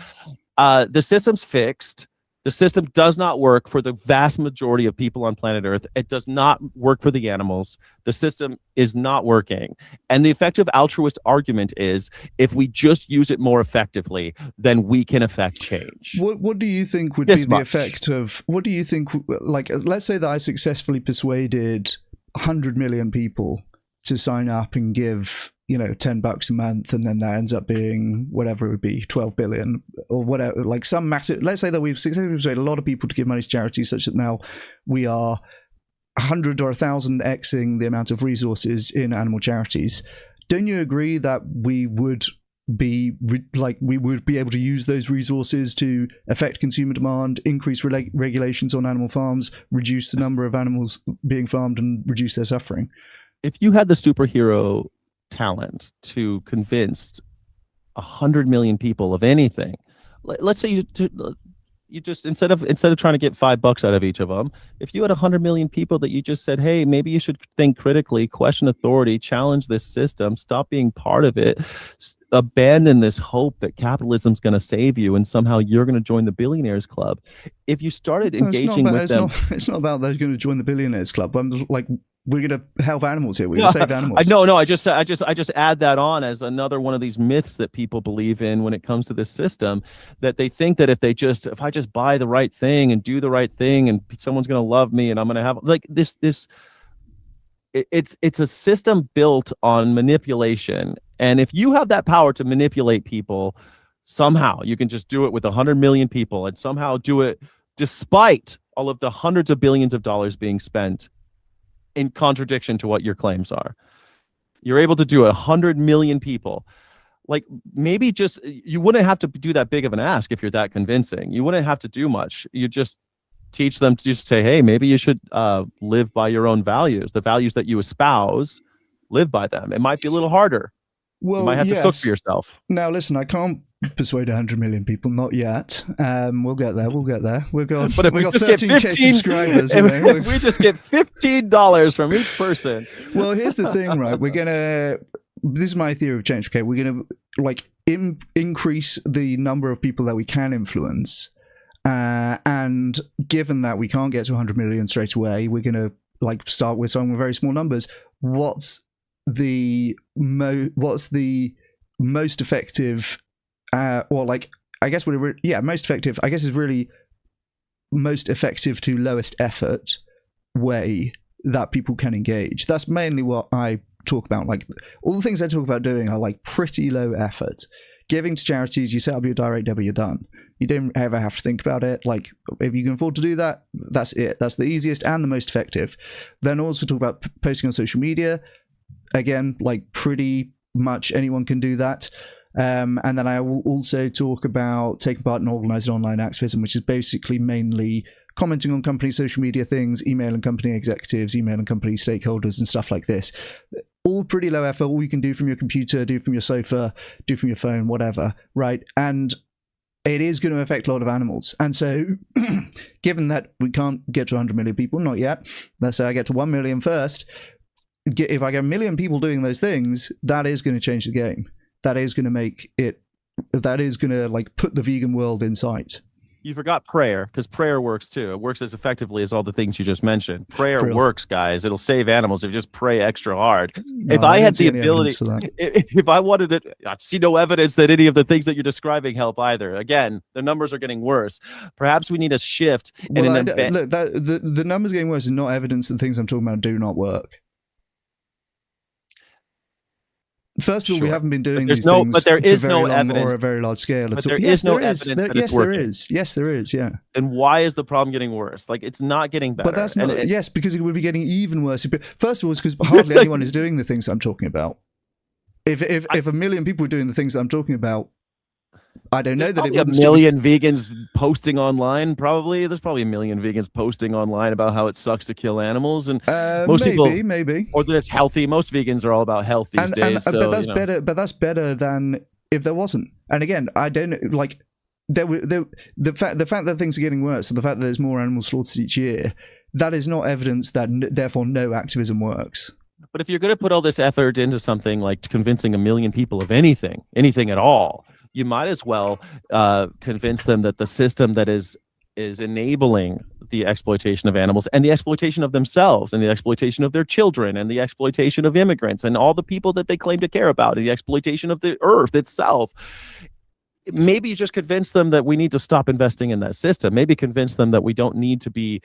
The system's fixed. The system does not work for the vast majority of people on planet Earth. It does not work for the animals. The system is not working. And the effective altruist argument is, if we just use it more effectively, then we can affect change. What do you think would be the effect of, what do you think, like, let's say that I successfully persuaded 100 million people to sign up and give, $10 a month, and then that ends up being whatever it would be, 12 billion or whatever, like some massive. Let's say that we've successfully persuaded a lot of people to give money to charities, such that now we are 100 or 1,000xing the amount of resources in animal charities. Don't you agree that we would be able to use those resources to affect consumer demand, increase regulations on animal farms, reduce the number of animals being farmed, and reduce their suffering? If you had the superhero talent to convince 100 million people of anything, let's say you just instead of trying to get $5 out of each of them, if you had 100 million people that you just said, hey, maybe you should think critically, question authority, challenge this system, stop being part of it, abandon this hope that capitalism's going to save you and somehow you're going to join the billionaires club. If you started engaging with them, it's not about they're going to join the billionaires club. I'm like, we're going to help animals here. We're going to save animals. No. I just add that on as another one of these myths that people believe in when it comes to this system, that they think that if I just buy the right thing and do the right thing and someone's going to love me and I'm going to have like this. It's a system built on manipulation. And if you have that power to manipulate people, somehow you can just do it with 100 million people and somehow do it despite all of the hundreds of billions of dollars being spent in contradiction to what your claims are. You're able to do 100 million people. Like, maybe just, you wouldn't have to do that big of an ask if you're that convincing. You wouldn't have to do much. You just teach them to just say, hey, maybe you should live by your own values. The values that you espouse, live by them. It might be a little harder. Well, you might have to cook for yourself. Now, listen, I can't persuade 100 million people, not yet. We'll get there. We've got 13K subscribers. If we just get $15 from each person. Well, here's the thing, right? This is my theory of change. Okay, we're gonna like increase the number of people that we can influence, and given that we can't get to 100 million straight away, we're gonna like start with some very small numbers. What's the most effective, or like, I guess most effective, I guess, is really most effective to lowest effort way that people can engage. That's mainly what I talk about. Like, all the things I talk about doing are like pretty low effort. Giving to charities, you set up your direct debit, you're done. You don't ever have to think about it. Like, if you can afford to do that, that's it. That's the easiest and the most effective. Then also talk about posting on social media. Again, like, pretty much anyone can do that. And then I will also talk about taking part in organized online activism, which is basically mainly commenting on company social media things, emailing company executives, emailing company stakeholders, and stuff like this. All pretty low effort, all you can do from your computer, do from your sofa, do from your phone, whatever, right? And it is going to affect a lot of animals. And so, given that we can't get to 100 million people, not yet, let's say I get to 1 million first, if I get 1 million people doing those things, that is going to change the game. That is going to like put the vegan world in sight. You forgot prayer, because prayer works too. It works as effectively as all the things you just mentioned. Prayer works, guys. It'll save animals if you just pray extra hard. No, if I had the ability, if I wanted it, I see no evidence that any of the things that you're describing help either. Again, the numbers are getting worse. Perhaps we need a shift. Look, the numbers getting worse is not evidence that the things I'm talking about do not work. First of all, we haven't been doing these things but there is for no very long evidence or a very large scale. But there is no evidence that it's working. Yes, there is. Yeah. And why is the problem getting worse? Like, it's not getting better. But that's not. Yes, because it would be getting even worse. First of all, it's because hardly anyone is doing the things I'm talking about. If 1 million people were doing the things that I'm talking about, I don't know that it would. A million vegans posting online. Probably there's probably 1 million vegans posting online about how it sucks to kill animals, and most people, or that it's healthy. Most vegans are all about health these days. But that's better. But that's better than if there wasn't. And again, I don't like. The fact that things are getting worse, and the fact that there's more animals slaughtered each year, that is not evidence that therefore no activism works. But if you're going to put all this effort into something like convincing 1 million people of anything at all, you might as well convince them that the system that is enabling the exploitation of animals and the exploitation of themselves and the exploitation of their children and the exploitation of immigrants and all the people that they claim to care about and the exploitation of the earth itself. Maybe you just convince them that we need to stop investing in that system. Maybe convince them that we don't need to be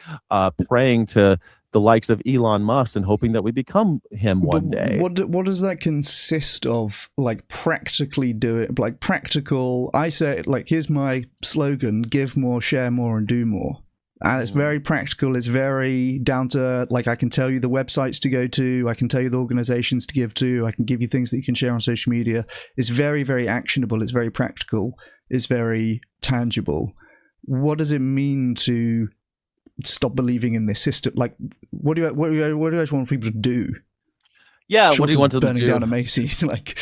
praying to the likes of Elon Musk and hoping that we become him one day. What does that consist of? Like, practically do it, like practical. I say, like, here's my slogan: give more, share more, and do more. And it's very practical. It's very down to, like, I can tell you the websites to go to. I can tell you the organizations to give to. I can give you things that you can share on social media. It's very, very actionable. It's very practical. It's very tangible. What does it mean to stop believing in this system? Like, what do you guys want people to do? Yeah, what do you want them to do? Burning down a Macy's, like.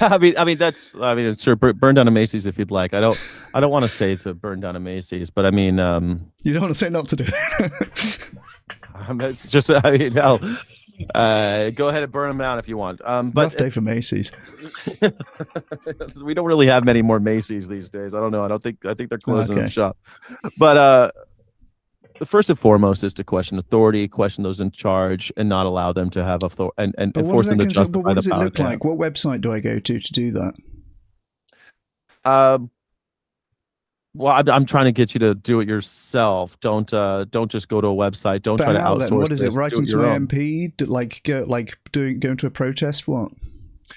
I mean, sure, burn down a Macy's if you'd like. I don't want to say to burn down a Macy's, but I mean, you don't want to say not to do it. It's just, I mean, hell, go ahead and burn them down if you want. But rough day for Macy's. We don't really have many more Macy's these days. I don't know. I think they're closing the shop. But first and foremost is to question authority, question those in charge, and not allow them to have authority and force them to justify the power. But what does it look like? What website do I go to do that? Well, I'm trying to get you to do it yourself. Don't just go to a website. Don't try to outsource. What is it? Writing to my MP? Going to a protest? What?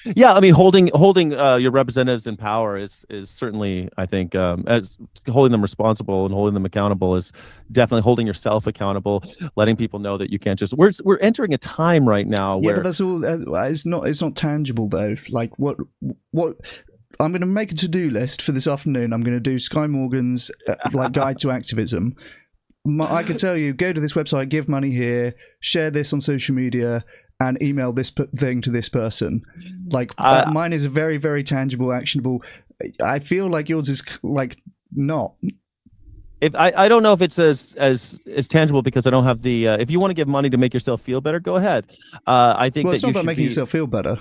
Yeah, I mean, holding your representatives in power is certainly, I think, as holding them responsible and holding them accountable is definitely holding yourself accountable, letting people know that you can't just. We're entering a time right now Yeah, but where that's all. It's not tangible though. Like what I'm going to make a to-do list for this afternoon. I'm going to do Sky Morgan's like guide to activism. I could tell you, go to this website, give money here, share this on social media, and email this thing to this person. Like mine is a very, very tangible, actionable. I feel like yours is like not. if I don't know if it's as tangible because I don't have the. If you want to give money to make yourself feel better, go ahead. I think Well, it's that not you about should making be. yourself feel better.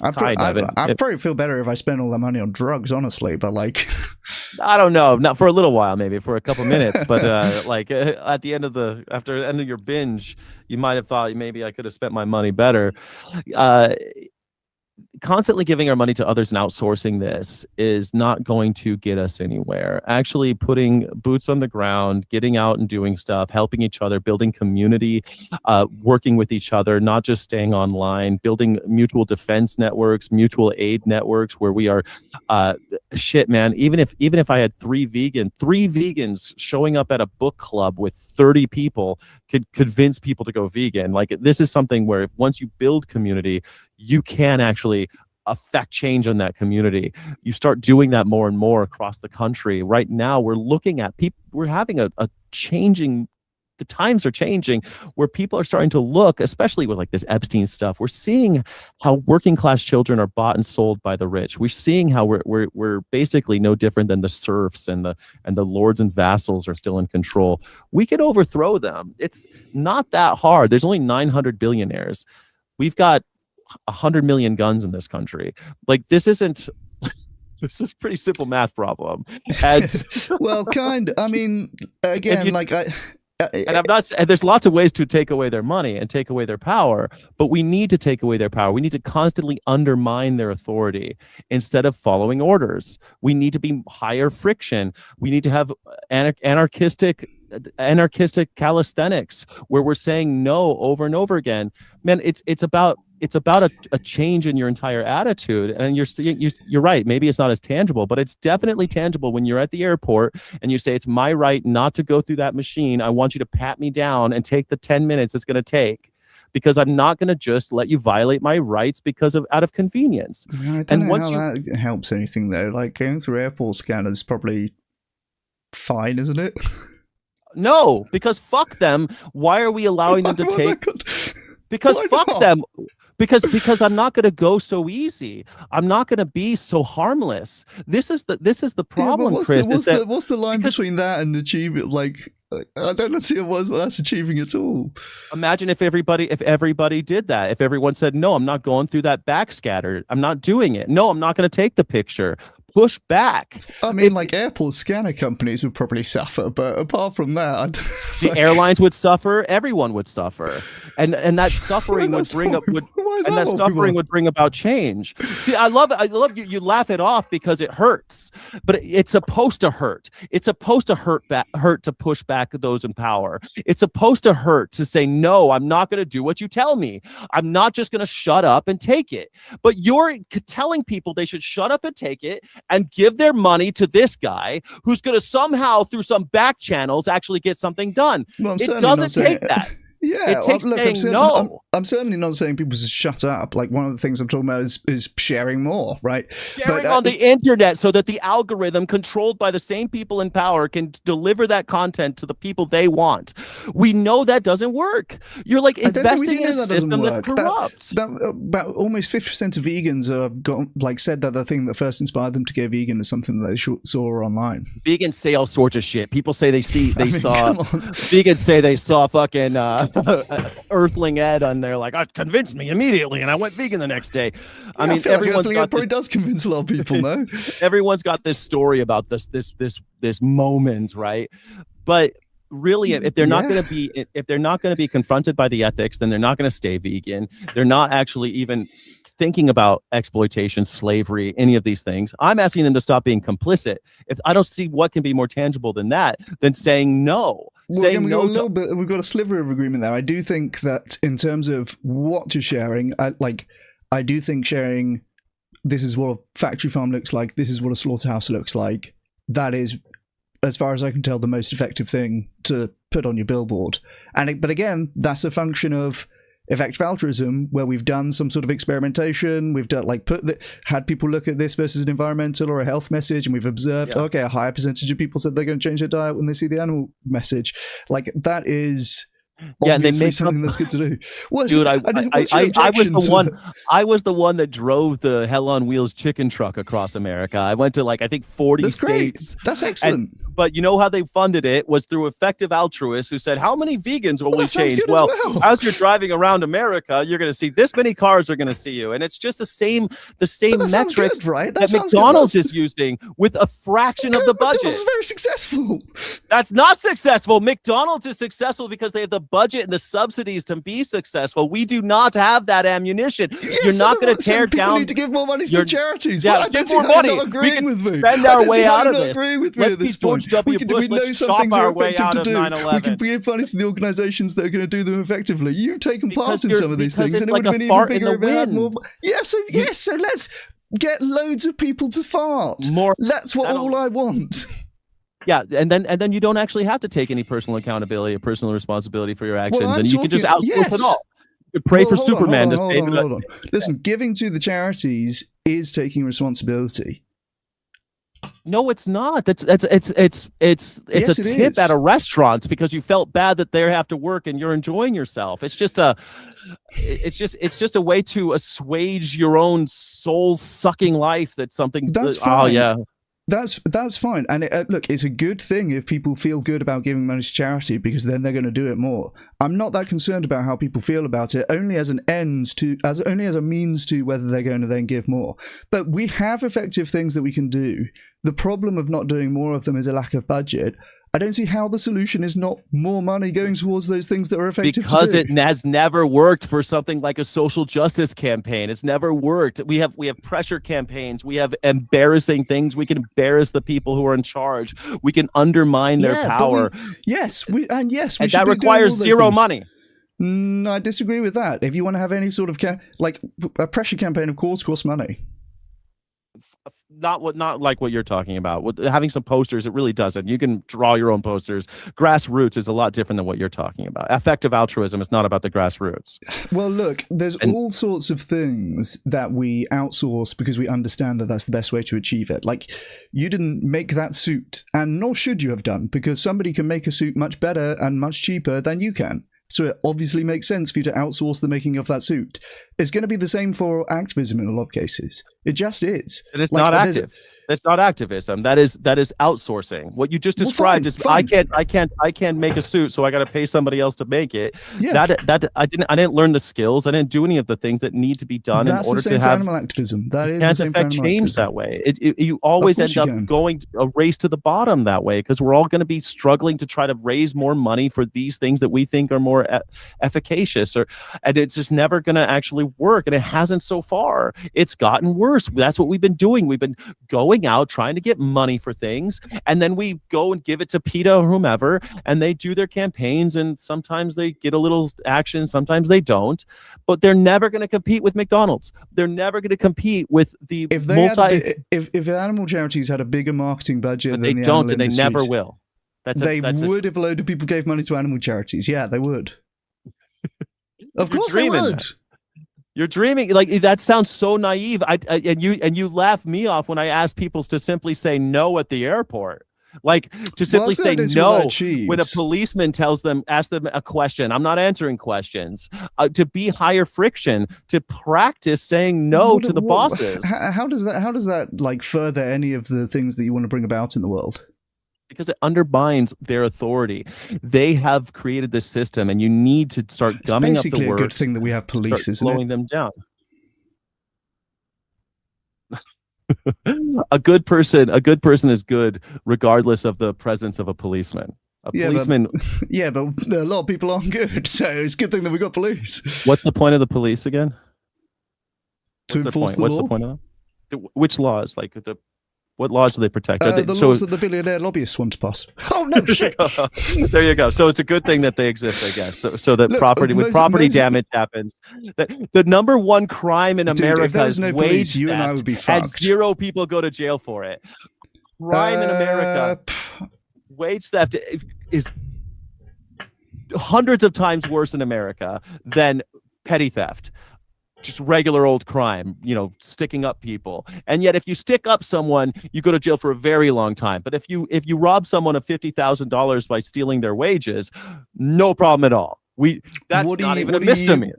I Kind of. probably feel better if I spend all that money on drugs, honestly. But like, I don't know, not for a little while, maybe for a couple minutes, but like at the end of after the end of your binge, you might have thought maybe I could have spent my money better. Uh, Constantly giving our money to others and outsourcing this is not going to get us anywhere. Actually putting boots on the ground, getting out and doing stuff, helping each other, building community, working with each other, not just staying online, building mutual defense networks, mutual aid networks where we are shit, man. Even if I had three vegans showing up at a book club with 30 people could convince people to go vegan. Like, this is something where once you build community, you can actually affect change in that community. You start doing that more and more across the country. Right now, we're looking at people, we're having a changing, the times are changing where people are starting to look, especially with like this Epstein stuff. We're seeing how working class children are bought and sold by the rich. We're seeing how we're basically no different than the serfs, and the lords and vassals are still in control. We could overthrow them. It's not that hard. There's only 900 billionaires. We've got 100 million guns in this country. Like, this isn't. This is a pretty simple math problem. And well, kind of. I mean, again, like and I'm not. And there's lots of ways to take away their money and take away their power, but we need to take away their power. We need to constantly undermine their authority instead of following orders. We need to be higher friction. We need to have anarchistic calisthenics where we're saying no over and over again. Man, it's about a change in your entire attitude. And you're right, maybe it's not as tangible, but it's definitely tangible when you're at the airport and you say, it's my right not to go through that machine. I want you to pat me down and take the 10 minutes it's going to take, because I'm not going to just let you violate my rights out of convenience. I don't know how that helps anything though. Like, going through airport scanners probably fine, isn't it? No, because fuck them. Why are we allowing them to take? Because fuck them. Because I'm not going to go so easy. I'm not going to be so harmless. This is the problem, Chris. What's the line between that and achieving? Like, I don't see what that's achieving at all. Imagine if everybody did that. If everyone said, no, I'm not going through that backscatter. I'm not doing it. No, I'm not going to take the picture. Push back. I mean, like, airport scanner companies would probably suffer, but apart from that, the airlines would suffer. Everyone would suffer, and that suffering would bring about change. See, I love you. You laugh it off because it hurts, but it's supposed to hurt. It's supposed to hurt to push back those in power. It's supposed to hurt to say, no, I'm not going to do what you tell me. I'm not just going to shut up and take it. But you're telling people they should shut up and take it and give their money to this guy who's going to somehow, through some back channels, actually get something done. Well, it doesn't take that. Yeah, it takes saying no. I'm certainly not saying people should shut up. Like, one of the things I'm talking about is sharing more, right? Sharing on the internet so that the algorithm controlled by the same people in power can deliver that content to the people they want. We know that doesn't work. You're like investing in a system that's corrupt. About almost 50% of vegans have said that the thing that first inspired them to go vegan is something that they saw online. Vegans say all sorts of shit. People say vegans say they saw fucking Earthling Ed on there, like, it convinced me immediately and I went vegan the next day. I mean, everyone's got probably does convince a lot of people, no? Everyone's got this story about this moment, right? But really, if they're not going to be confronted by the ethics, then they're not going to stay vegan. They're not actually even thinking about exploitation, slavery, any of these things. I'm asking them to stop being complicit. If I don't see what can be more tangible than that, than saying no. Well, saying again, we no got a to little bit. We've got a sliver of agreement there. I do think that in terms of what you're sharing, I do think sharing. This is what a factory farm looks like. This is what a slaughterhouse looks like. That is, as far as I can tell, the most effective thing to put on your billboard. But again, that's a function of effective altruism, where we've done some sort of experimentation. We've done had people look at this versus an environmental or a health message, and we've observed, okay, a higher percentage of people said they're going to change their diet when they see the animal message. Like, that is obviously something that's good to do. Well, dude, I was the one that drove the Hell on Wheels chicken truck across America. I went to I think 40 states. That's excellent. But you know how they funded it was through effective altruists who said, how many vegans will we change? Well, as you're driving around America, you're going to see this many cars are going to see you. And it's just the same metrics, right? that McDonald's is using with a fraction of the budget. McDonald's is very successful. That's not successful. McDonald's is successful because they have the budget and the subsidies to be successful. We do not have that ammunition. You're not going to tear down. People need to give more money for charities. Yeah, well, give more money. We can spend our way out of this. Let's be George W. Bush. Let's shop our way out of 9/11. We can give money to the organizations that are going to do them effectively. You've taken part in some of these things, and it would have been even bigger if we had more. Yeah, so let's get loads of people to fart. That's all I want. Yeah, and then you don't actually have to take any personal accountability or personal responsibility for your actions, and you can just outsource it all. You could pray for Superman to save it. Listen, giving to the charities is taking responsibility. No, it's not. It's a tip at a restaurant because you felt bad that they have to work and you're enjoying yourself. It's just a way to assuage your own soul sucking life. That's something. That's fine. Oh yeah. That's fine, and look, it's a good thing if people feel good about giving money to charity, because then they're going to do it more. I'm not that concerned about how people feel about it, only as a means to whether they're going to then give more. But we have effective things that we can do. The problem of not doing more of them is a lack of budget. I don't see how the solution is not more money going towards those things that are effective. Because it has never worked for something like a social justice campaign. It's never worked. We have pressure campaigns. We have embarrassing things. We can embarrass the people who are in charge. We can undermine their power. And that requires zero money. I disagree with that. If you want to have any sort of a pressure campaign, of course, costs money. Not like what you're talking about. Having some posters, it really doesn't. You can draw your own posters. Grassroots is a lot different than what you're talking about. Effective altruism is not about the grassroots. Well, look, there's all sorts of things that we outsource because we understand that that's the best way to achieve it. Like, you didn't make that suit, and nor should you have done, because somebody can make a suit much better and much cheaper than you can. So it obviously makes sense for you to outsource the making of that suit. It's going to be the same for activism in a lot of cases. It just is. And it's not active. That's not activism. That is outsourcing. What you just described is fine. I can't make a suit, so I got to pay somebody else to make it. Yeah. That I didn't learn the skills. I didn't do any of the things that need to be done in order to have animal activism. That is the same for animal change activism. That way. You always end up going a race to the bottom that way, because we're all going to be struggling to try to raise more money for these things that we think are more efficacious, and it's just never going to actually work, and it hasn't so far. It's gotten worse. That's what we've been doing. We've been going out trying to get money for things, and then we go and give it to PETA or whomever, and they do their campaigns, and sometimes they get a little action, sometimes they don't, but they're never going to compete with McDonald's. They're never going to compete with the if animal charities had a bigger marketing budget than the animal industries, they never will. They would if a load of people gave money to animal charities. Yeah, they would. Of course they would. You're dreaming. Like, that sounds so naive. And you laugh me off when I ask people to simply say no at the airport. Like, to simply say no when a policeman asks them a question. I'm not answering questions. To be higher friction, to practice saying no to the bosses. How does that like further any of the things that you want to bring about in the world? Because it undermines their authority. They have created this system, and you need to start gumming up the works. Basically, a good thing that we have police, isn't it? Slowing them down. A good person is good regardless of the presence of a policeman. But a lot of people aren't good, so it's a good thing that we got police. What's the point of the police again? To enforce the law? What's the point of them? Which laws? Like the What laws do they protect? The laws that the billionaire lobbyists want to pass. Oh no, shit! There you go. So it's a good thing that they exist, I guess. So that Look, property damage happens. The number one crime in America if there was is no wage police, you theft, and I would be and fucked. 0 people go to jail for it. Crime in America, wage theft is hundreds of times worse in America than petty theft. Just regular old crime, sticking up people. And yet if you stick up someone, you go to jail for a very long time. But if you rob someone of $50,000 by stealing their wages, no problem at all. That's not even a misdemeanor.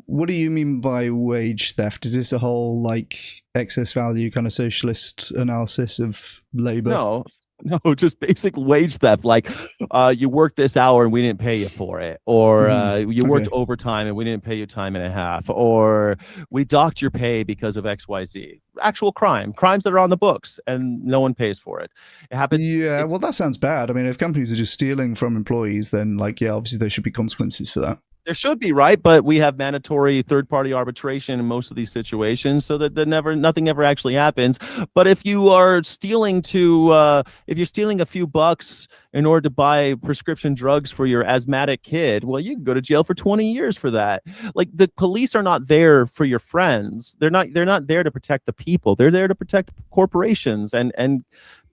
What do you mean by wage theft? Is this a whole excess value kind of socialist analysis of labor? No, just basic wage theft. Like you worked this hour and we didn't pay you for it, or you worked overtime and we didn't pay you time and a half, or we docked your pay because of XYZ. Actual crimes that are on the books and no one pays for it. It happens. Yeah, well, that sounds bad. I mean, if companies are just stealing from employees, then obviously there should be consequences for that. There should be, right? But we have mandatory third-party arbitration in most of these situations, so that nothing ever actually happens. But if you are stealing if you're stealing a few bucks in order to buy prescription drugs for your asthmatic kid, well, you can go to jail for 20 years for that. Like, the police are not there for your friends. They're not there to protect the people. They're there to protect corporations and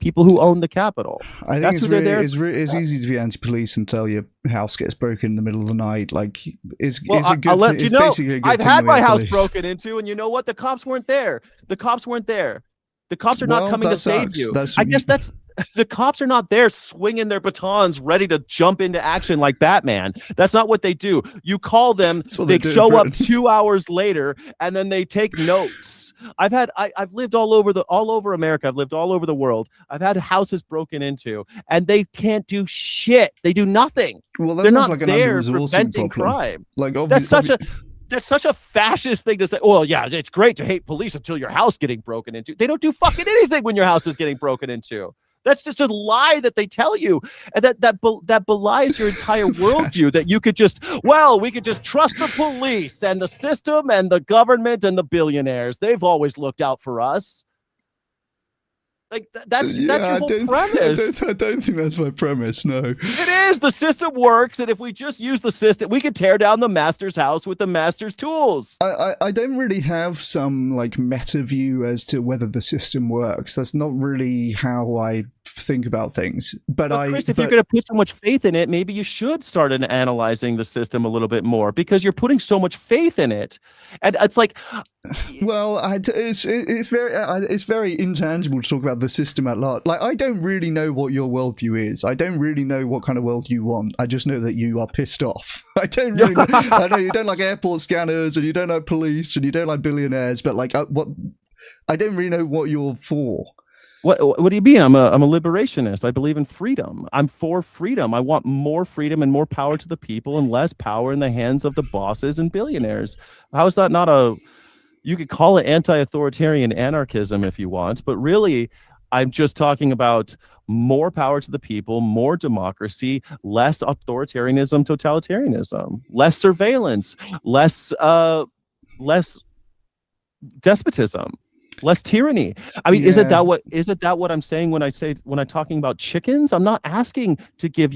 people who own the capital. I think it's easy to be anti-police until your house gets broken in the middle of the night. I've had my house broken into, and you know what? The cops weren't there. The cops are not coming to save you. I guess the cops are not there swinging their batons ready to jump into action like Batman. That's not what they do. You call them, they show up 2 hours later, and then they take notes. I've lived all over America. I've lived all over the world. I've had houses broken into, and they can't do shit. They do nothing. Well, they're not there preventing crime. That's such a fascist thing to say. Well, yeah, it's great to hate police until your house getting broken into. They don't do fucking anything when your house is getting broken into. That's just a lie that they tell you, and that belies your entire worldview. That we could just trust the police and the system and the government and the billionaires. They've always looked out for us. Like that's your whole premise. I don't think that's my premise. No, it is. The system works, and if we just use the system, we can tear down the master's house with the master's tools. I don't really have some meta view as to whether the system works. That's not really how I think about things. But Chris, if you're going to put so much faith in it, maybe you should start analyzing the system a little bit more, because you're putting so much faith in it, and it's like, well, it's very intangible to talk about the system at large. I don't really know what your worldview is. I don't really know what kind of world you want. I just know that you are pissed off. I don't really know. I know you don't like airport scanners, and you don't like police, and you don't like billionaires, but I don't really know what you're for. What do you mean? I'm a liberationist. I believe in freedom. I'm for freedom. I want more freedom and more power to the people and less power in the hands of the bosses and billionaires. How is that not you could call it anti-authoritarian anarchism if you want, but really I'm just talking about more power to the people, more democracy, less authoritarianism, totalitarianism, less surveillance, less despotism, less tyranny. I mean, isn't that what I'm saying when I'm talking about chickens? I'm not asking to give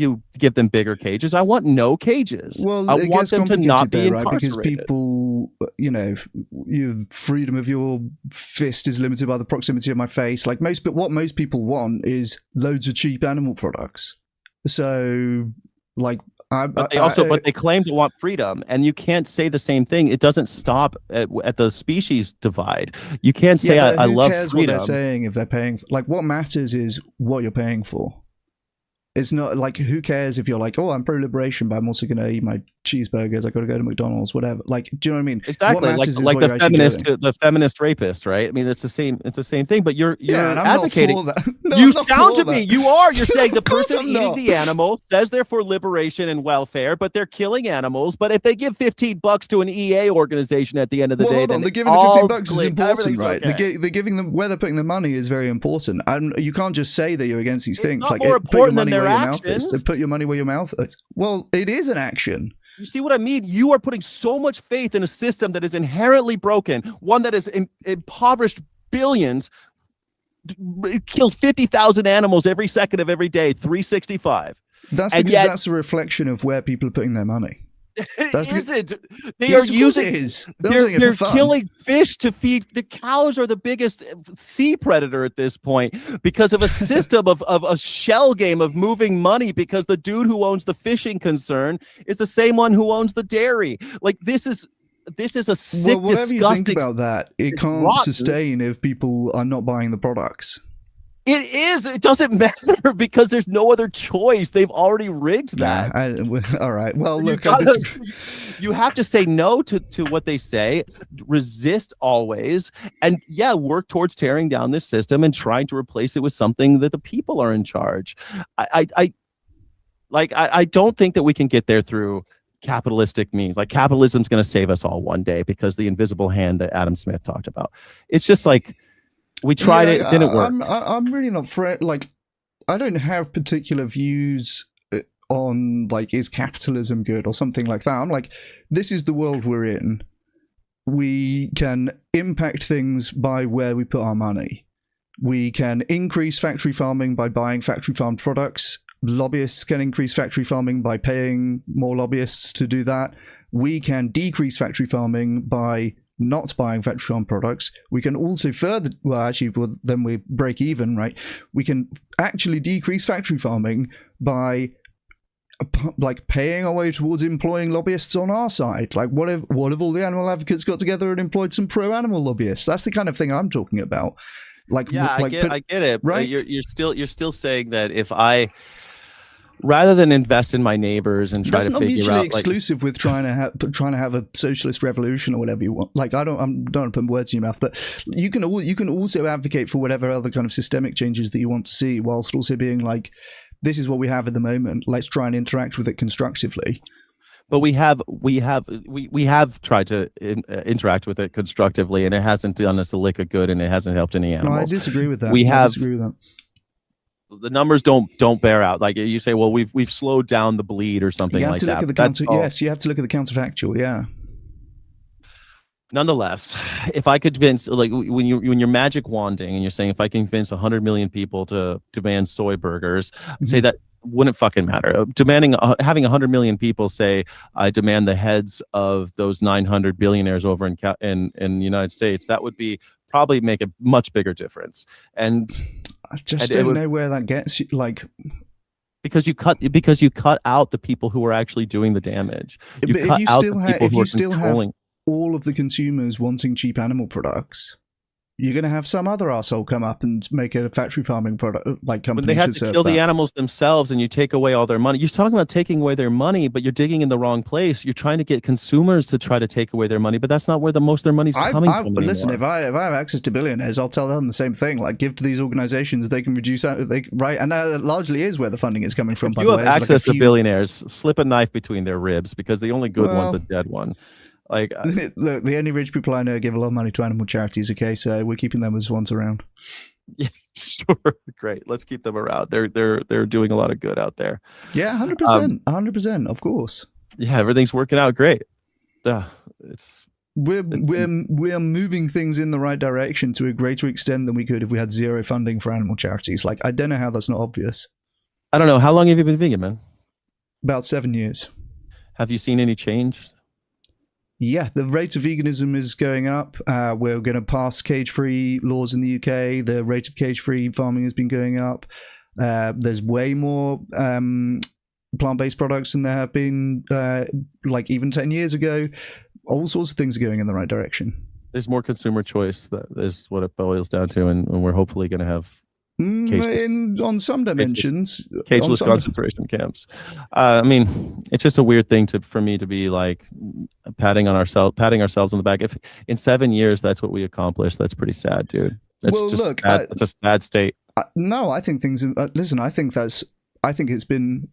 them bigger cages. I want no cages. Well, I want them to not be incarcerated. Right? Because people, your freedom of your fist is limited by the proximity of my face. What most people want is loads of cheap animal products. So, but they claim to want freedom, and you can't say the same thing. It doesn't stop at the species divide. You can't say I love freedom. Who cares what they're saying if they're paying? What matters is what you're paying for. It's not who cares if you're I'm pro-liberation, but I'm also going to eat my cheeseburgers. I got to go to McDonald's, whatever. Do you know what I mean? Exactly. The feminist rapist, right? I mean, it's the same thing. But you're advocating. I'm not for that. No, you sound to me. You are. You're saying the person eating the animal says they're for liberation and welfare, but they're killing animals. But if they give $15 to an EA organization at the end of the day, hold on. They're giving the $15 is important, right? Okay. They're giving them where they're putting the money is very important, and you can't just say that you're against these things. Not more important than their actions. They put your money where your mouth is. Well, it is an action. You see what I mean? You are putting so much faith in a system that is inherently broken, one that has impoverished billions, it kills 50,000 animals every second of every day, 365. That's And because yet- that's a reflection of where people are putting their money. That's Is it? They Yes, are of course using. it is. They're not doing it They're for fun. killing fish to feed. The cows are the biggest sea predator at this point because of a system of a shell game of moving money, because the dude who owns the fishing concern is the same one who owns the dairy. Like, this is a sick, Well, whatever you think disgusting. about that, it it's can't rotten. sustain if people are not buying the products. It is. It doesn't matter because there's no other choice. They've already rigged that. All right. Well, You look, you have to say no to what they say, resist always, and work towards tearing down this system and trying to replace it with something that the people are in charge. I don't think that we can get there through capitalistic means. Like, capitalism's going to save us all one day because the invisible hand that Adam Smith talked about. It's just like, we tried it didn't work. I'm really not like, I don't have particular views on, like, is capitalism good or something like that. I'm like, this is the world we're in. We can impact things by where we put our money. We can increase factory farming by buying factory farmed products. Lobbyists can increase factory farming by paying more lobbyists to do that. We can decrease factory farming by not buying factory farm products. We can also then we break even, right? We can actually decrease factory farming by like paying our way towards employing lobbyists on our side. Like, what if all the animal advocates got together and employed some pro-animal lobbyists? That's the kind of thing I'm talking about. Like, I get it, right? But you're still saying that if I, rather than invest in my neighbors and try That's to not figure mutually out, exclusive with trying to have a socialist revolution or whatever you want. Like, I'm don't put words in your mouth, but you can also advocate for whatever other kind of systemic changes that you want to see, whilst also being like, this is what we have at the moment. Let's try and interact with it constructively. But we have tried to interact with it constructively, and it hasn't done us a lick of good, and it hasn't helped any animals. No, I disagree with that. I disagree with that. The numbers don't bear out. Like, you say, well, we've slowed down the bleed or something like that. You have to look at the counterfactual. Yeah. Nonetheless, if I could convince, like, when you're magic wanding and you're saying, if I can convince 100 million people to demand soy burgers, I'd say that wouldn't fucking matter. Having 100 million people say, I demand the heads of those 900 billionaires over in the United States, that would probably make a much bigger difference. And I just don't know where that gets you. Like, because you cut out the people who are actually doing the damage. If you still have all of the consumers wanting cheap animal products, you're going to have some other arsehole come up and make a factory farming product, like, company. When they have to kill the animals themselves and you take away all their money. You're talking about taking away their money, but you're digging in the wrong place. You're trying to get consumers to try to take away their money, but that's not where most of their money's coming from anymore. Listen, if I have access to billionaires, I'll tell them the same thing. Like, give to these organizations, they can reduce right, and that largely is where the funding is coming from. If you have access to billionaires, slip a knife between their ribs, because the only good one's a dead one. Like, look, the only rich people I know give a lot of money to animal charities. Okay, so we're keeping them as ones around. Yeah, sure, great. Let's keep them around. They're doing a lot of good out there. Yeah, 100%, of course. Yeah, everything's working out great. We're moving things in the right direction to a greater extent than we could if we had zero funding for animal charities. Like, I don't know how that's not obvious. I don't know. How long have you been vegan, man? About 7 years. Have you seen any change? Yeah, the rate of veganism is going up. We're going to pass cage-free laws in the UK. The rate of cage-free farming has been going up. There's way more plant-based products than there have been, like, even 10 years ago. All sorts of things are going in the right direction. There's more consumer choice. That is what it boils down to, and we're hopefully going to have on some dimensions, cageless concentration camps. I mean, it's just a weird thing for me to be like patting ourselves on the back. If in 7 years that's what we accomplished, that's pretty sad, dude. It's a sad state. No, I think things. Listen, I think it's been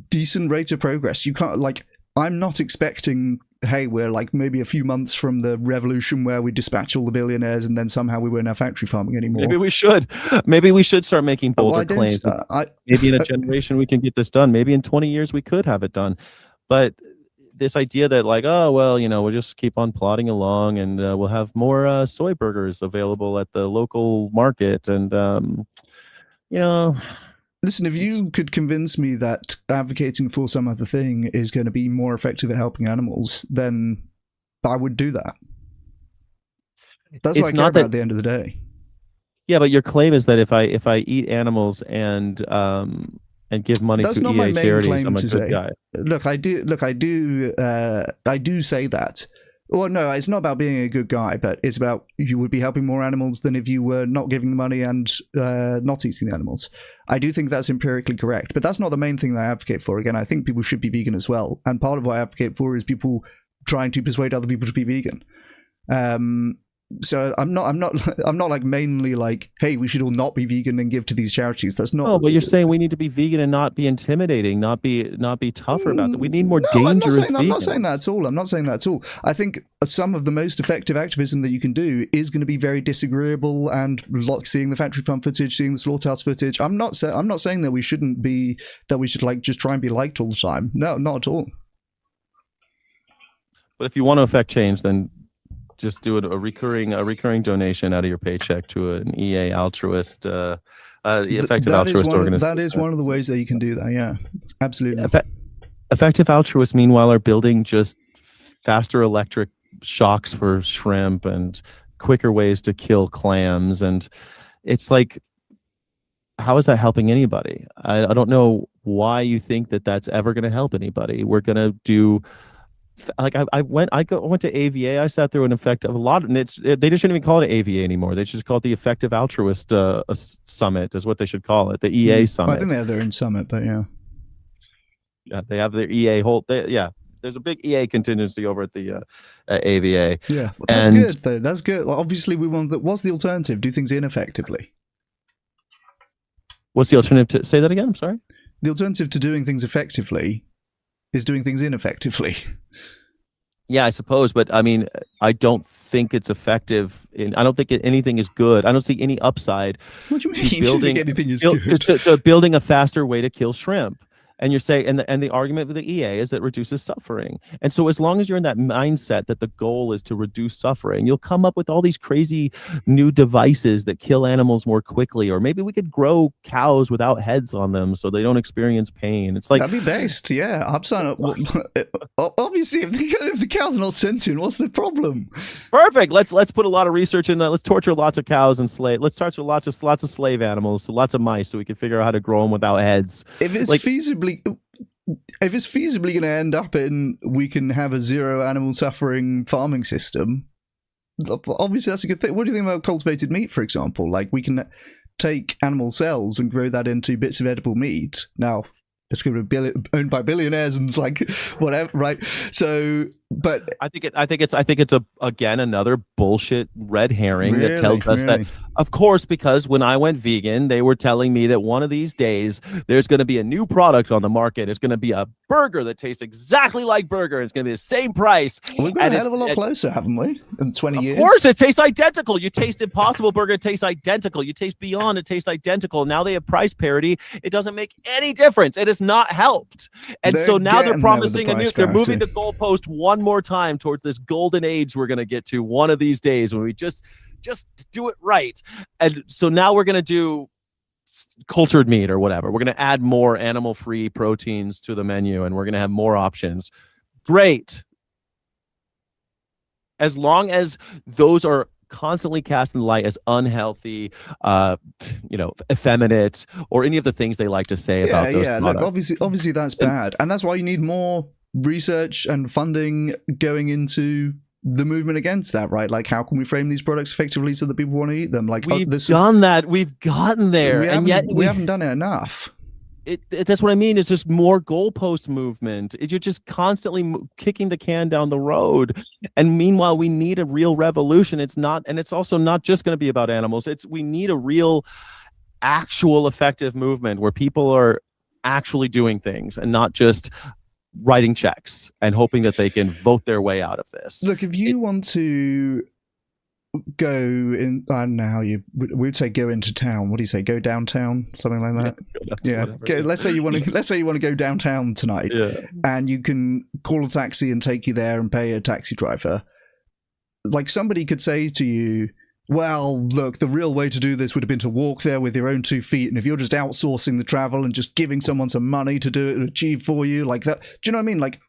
decent rate of progress. You can't, like, I'm not expecting, hey, we're like maybe a few months from the revolution where we dispatch all the billionaires and then somehow we won't have factory farming anymore. Maybe we should start making bolder claims. Maybe in a generation we can get this done. Maybe in 20 years we could have it done. But this idea that like, oh well, we'll just keep on plodding along, and we'll have more soy burgers available at the local market, and Listen, if you could convince me that advocating for some other thing is going to be more effective at helping animals, then I would do that. That's what I care about at the end of the day. Yeah, but your claim is that if I eat animals and give money to EA charities, I'm a good guy. Look, I do say that. Well, no, it's not about being a good guy, but it's about you would be helping more animals than if you were not giving the money and not eating the animals. I do think that's empirically correct, but that's not the main thing that I advocate for. Again, I think people should be vegan as well, and part of what I advocate for is people trying to persuade other people to be vegan. So I'm not like mainly like, hey, we should all not be vegan and give to these charities. That's not. No, but you're saying we need to be vegan and not be intimidating, not be tougher about that. We need more dangerous vegans. I'm not saying that at all. I'm not saying that at all. I think some of the most effective activism that you can do is going to be very disagreeable and seeing the factory farm footage, seeing the slaughterhouse footage. I'm not saying that we should like just try and be liked all the time. No, not at all. But if you want to affect change, then just do a recurring donation out of your paycheck to an EA altruist, effective altruist organization. That is one of the ways that you can do that. Yeah, absolutely. Effective altruists, meanwhile, are building just faster electric shocks for shrimp and quicker ways to kill clams, and it's like, how is that helping anybody? I don't know why you think that that's ever going to help anybody. We're going to do. Like I went to AVA. I sat through an effective they just shouldn't even call it AVA anymore. They should just call it the Effective Altruist Summit is what they should call it. The EA Summit. Well, I think they have their own summit, but yeah, they have their EA there's a big EA contingency over at the AVA. Yeah, well, that's good though. That's good. Well, obviously, we want that. What's the alternative? Do things ineffectively. What's the alternative to say that again? I'm sorry. The alternative to doing things effectively is doing things ineffectively. Yeah, I suppose, but I mean, I don't think it's effective. I don't think anything is good. I don't see any upside. What do you mean? You think anything is good? To building a faster way to kill shrimp. And you're saying, and the argument with the EA is that it reduces suffering. And so as long as you're in that mindset that the goal is to reduce suffering, you'll come up with all these crazy new devices that kill animals more quickly. Or maybe we could grow cows without heads on them so they don't experience pain. It's like, that'd be based. Yeah, I'm signing up. Well, obviously, if the cows are not sentient, what's the problem? Perfect. Let's put a lot of research in that. Let's torture lots of cows and let's torture lots of slave animals, lots of mice, so we can figure out how to grow them without heads. If it's feasibly going to end up in we can have a zero animal suffering farming system, obviously that's a good thing. What do you think about cultivated meat, for example? Like, we can take animal cells and grow that into bits of edible meat. Now, it's going to be owned by billionaires and like whatever, right? So, but I think it's again another bullshit red herring that tells us that, of course, because when I went vegan, they were telling me that one of these days there's going to be a new product on the market. It's going to be a burger that tastes exactly like burger. It's going to be the same price. We've been a hell of a lot closer, haven't we? In 20 years. Of course, it tastes identical. You taste Impossible Burger, it tastes identical. You taste Beyond, it tastes identical. Now they have price parity. It doesn't make any difference. It has not helped. And so now they're promising they're moving the goalpost one more time towards this golden age we're going to get to one of these days when we just do it right. And so now we're going to do cultured meat or whatever. We're going to add more animal-free proteins to the menu, and we're going to have more options. Great. As long as those are constantly cast in the light as unhealthy, effeminate, or any of the things they like to say about those products. Look, obviously that's bad, and that's why you need more research and funding going into the movement against that, right? Like, how can we frame these products effectively so that people want to eat them? Like, we've done that, we've gotten there, and yet we haven't done it enough. That's what I mean. It's just more goalpost movement. You're just constantly kicking the can down the road. And meanwhile, we need a real revolution. It's also not just going to be about animals. We need a real, actual effective movement where people are actually doing things and not just writing checks and hoping that they can vote their way out of this. Look, if you want to go in. I don't know how we would say go into town. What do you say? Go downtown, something like that. Yeah. Okay, let's say you want to go downtown tonight, and you can call a taxi and take you there and pay a taxi driver. Like somebody could say to you, well, look, the real way to do this would have been to walk there with your own 2 feet, and if you're just outsourcing the travel and just giving someone some money to do it and achieve for you, like that. Do you know what I mean? Like,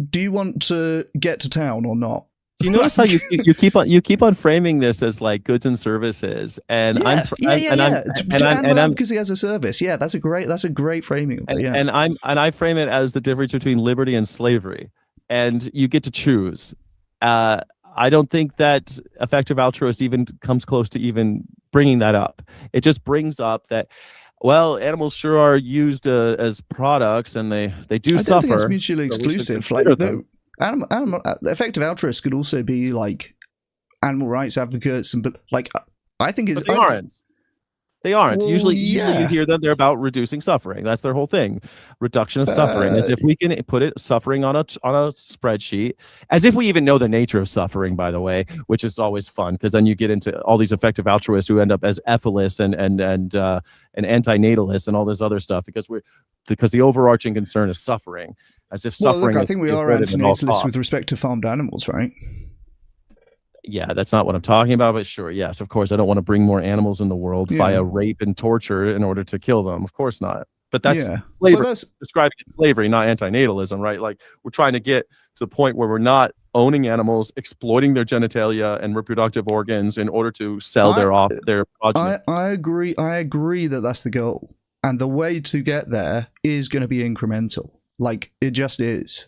do you want to get to town or not? Do you notice how you keep on framing this as like goods and services, and I'm because he has a service. Yeah, that's a great framing of it. Yeah, and I frame it as the difference between liberty and slavery, and you get to choose. I don't think that effective altruist even comes close to even bringing that up. It just brings up that, well, animals sure are used as products, and they do suffer. I don't think it's mutually exclusive. Like, animal effective altruists could also be like animal rights advocates, but like I think it's. But they aren't. They aren't. Well, usually you hear them. They're about reducing suffering. That's their whole thing. Reduction of suffering. As if we can put suffering on a spreadsheet. As if we even know the nature of suffering, by the way, which is always fun, because then you get into all these effective altruists who end up as ethalists and antinatalists and all this other stuff because the overarching concern is suffering. As if suffering. Well, look, I think we are antinatalists with respect to farmed animals, right? Yeah, that's not what I'm talking about, but sure, yes, of course, I don't want to bring more animals in the world via rape and torture in order to kill them. Of course not. But that's slavery. Well, describing slavery, not antinatalism, right? Like, we're trying to get to the point where we're not owning animals, exploiting their genitalia and reproductive organs in order to sell their progeny. I agree that that's the goal, and the way to get there is going to be incremental. Like, it just is.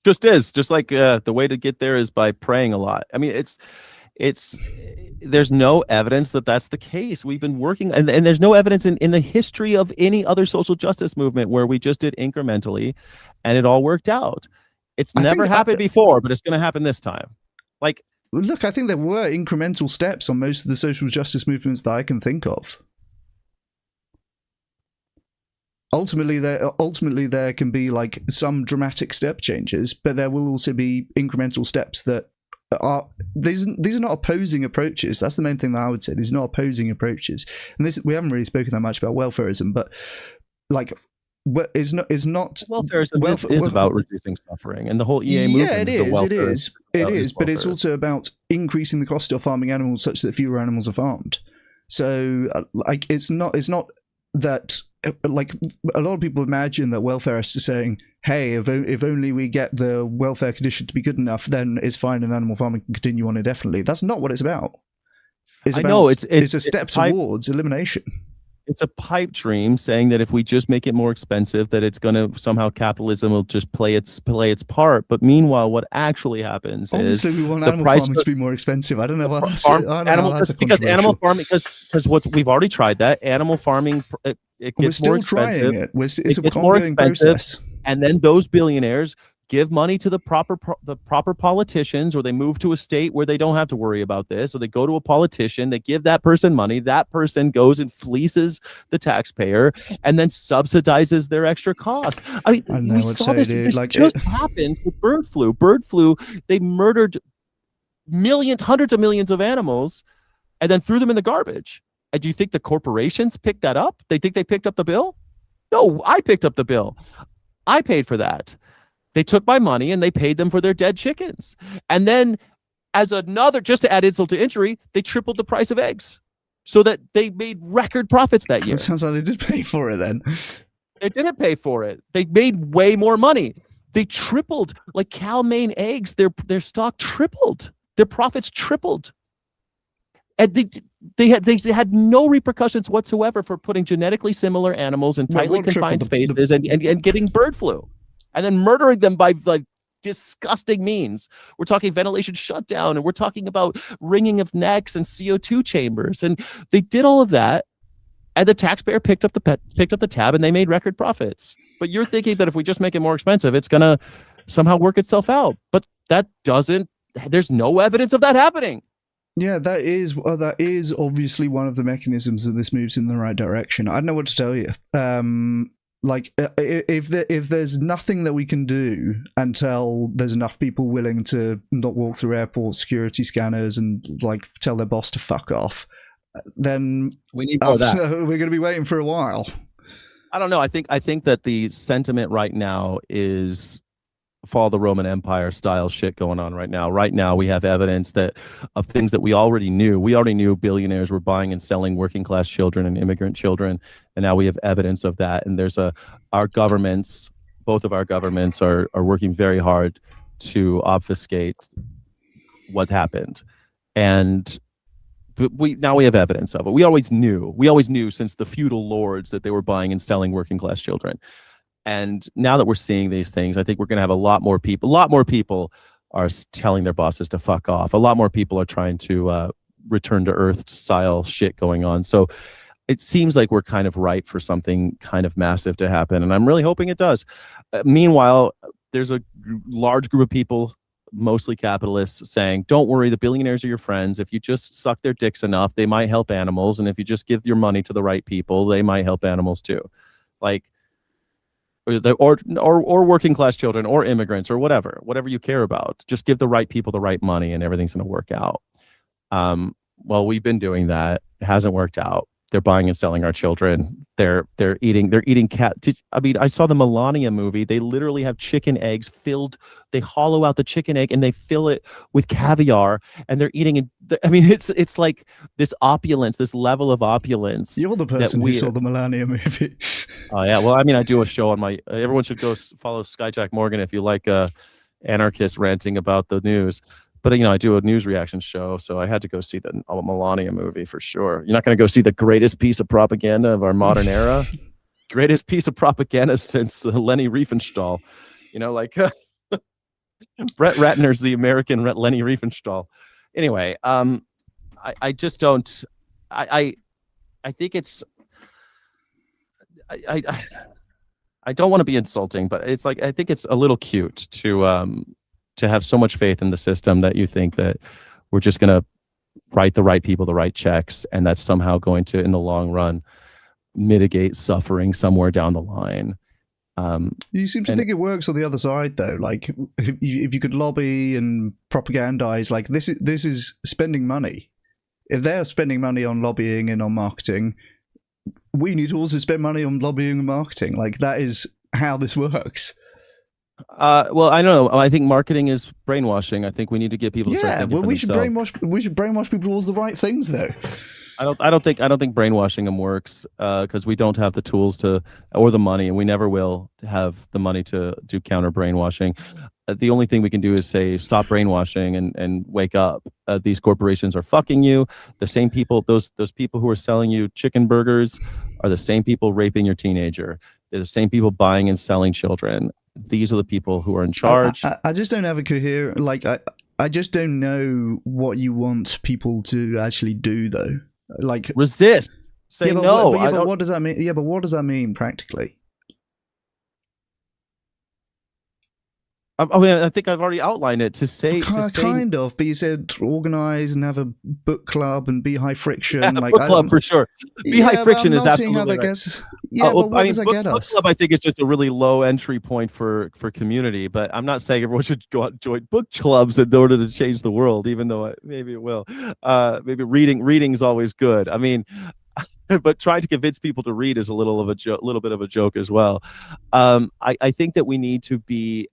Just like the way to get there is by praying a lot. I mean, there's no evidence that that's the case. We've been working, and there's no evidence in the history of any other social justice movement where we just did incrementally and it all worked out. It's never happened before, but it's going to happen this time. Like, look, I think there were incremental steps on most of the social justice movements that I can think of. Ultimately, there can be like some dramatic step changes, but there will also be incremental steps that are these are not opposing approaches. That's the main thing that I would say. These are not opposing approaches, and this we haven't really spoken that much about welfarism, but like is not welfarism is about reducing suffering, and the whole EA movement. Yeah, it is, but it's also about increasing the cost of farming animals such that fewer animals are farmed. So like it's not that. Like, a lot of people imagine that welfarists are saying, hey, if only we get the welfare condition to be good enough, then it's fine and animal farming can continue on indefinitely. That's not what it's about. It's a step towards elimination. It's a pipe dream saying that if we just make it more expensive, that it's going to somehow capitalism will just play its part. But meanwhile, what actually happens obviously we want animal farming to be more expensive. I don't know why because animal farming because we've already tried that animal farming. It gets more expensive. It's an ongoing process. And then those billionaires give money to the proper politicians, or they move to a state where they don't have to worry about this, or they go to a politician, they give that person money, that person goes and fleeces the taxpayer and then subsidizes their extra costs. I mean, we saw this just happened with bird flu. They murdered hundreds of millions of animals and then threw them in the garbage. And do you think the corporations picked that up? They think they picked up the bill? No, I picked up the bill. I paid for that. They took my money and they paid them for their dead chickens. And then just to add insult to injury, they tripled the price of eggs so that they made record profits that year. It sounds like they did pay for it then. They didn't pay for it. They made way more money. They tripled, like Cal-Maine eggs, their stock tripled. Their profits tripled. And they had no repercussions whatsoever for putting genetically similar animals in tightly confined spaces and getting bird flu and then murdering them by like disgusting means. We're talking ventilation shutdown, and we're talking about wringing of necks and CO2 chambers. And they did all of that, and the taxpayer picked up the tab, and they made record profits. But you're thinking that if we just make it more expensive, it's going to somehow work itself out. But there's no evidence of that happening. Yeah, that is obviously one of the mechanisms that this moves in the right direction. I don't know what to tell you. Like if there's nothing that we can do until there's enough people willing to not walk through airport security scanners and like tell their boss to fuck off, then we need more of that. We're going to be waiting for a while. I don't know. I think that the sentiment right now is follow the Roman Empire style shit going on right now. Right now, we have evidence that of things that we already knew. We already knew billionaires were buying and selling working class children and immigrant children, and now we have evidence of that. And there's our governments, both of our governments, are working very hard to obfuscate what happened, and we have evidence of it. We always knew since the feudal lords that they were buying and selling working class children. And now that we're seeing these things, I think we're going to have a lot more people are telling their bosses to fuck off. A lot more people are trying to return to earth style shit going on. So it seems like we're kind of ripe for something kind of massive to happen. And I'm really hoping it does. Meanwhile, there's a large group of people, mostly capitalists, saying, don't worry, the billionaires are your friends. If you just suck their dicks enough, they might help animals. And if you just give your money to the right people, they might help animals too. Like, or working class children or immigrants or whatever you care about. Just give the right people the right money and everything's going to work out. Well, we've been doing that. It hasn't worked out. They're buying and selling our children. They're eating cat. I mean, I saw the Melania movie. They literally have chicken eggs filled. They hollow out the chicken egg and they fill it with caviar, and they're eating it. I mean, it's like this opulence, this level of opulence. You're the person who saw the Melania movie. Oh yeah, well, I mean, I do a show on my. Everyone should go follow Skyjack Morgan if you like anarchists ranting about the news. But, I do a news reaction show, so I had to go see the Melania movie for sure. You're not going to go see the greatest piece of propaganda of our modern era? Greatest piece of propaganda since Leni Riefenstahl. Brett Ratner's the American Leni Riefenstahl. Anyway, I just don't... I think it's... I don't want to be insulting, but it's like I think it's a little cute to have so much faith in the system that you think that we're just going to write the right people the right checks, and that's somehow going to, in the long run, mitigate suffering somewhere down the line. You seem to think it works on the other side, though. Like, if you could lobby and propagandize, like this is spending money. If they're spending money on lobbying and on marketing, we need to also spend money on lobbying and marketing. Like, that is how this works. Well, I don't know. I think marketing is brainwashing. I think we need to get people to start thinking for themselves. We should brainwash people towards the right things, though. I don't think brainwashing them works because we don't have the tools to or the money, and we never will have the money to do counter brainwashing. The only thing we can do is say stop brainwashing and wake up. These corporations are fucking you. The same people, those people who are selling you chicken burgers, are the same people raping your teenager. They're the same people buying and selling children. These are the people who are in charge. I just don't have a coherent, like, I just don't know what you want people to actually do, though. Like, resist. Say no. But what does that mean? Yeah, but what does that mean practically? I mean, I think I've already outlined it. Kind of, but you said organize and have a book club and be high friction. Yeah, like, book club for sure. Be high friction is absolutely right. But what does that get us? Book club, I think, is just a really low entry point for community. But I'm not saying everyone should go out and join book clubs in order to change the world, even though maybe it will. Maybe reading is always good. I mean. But trying to convince people to read is a little bit of a joke as well. I think that we need to be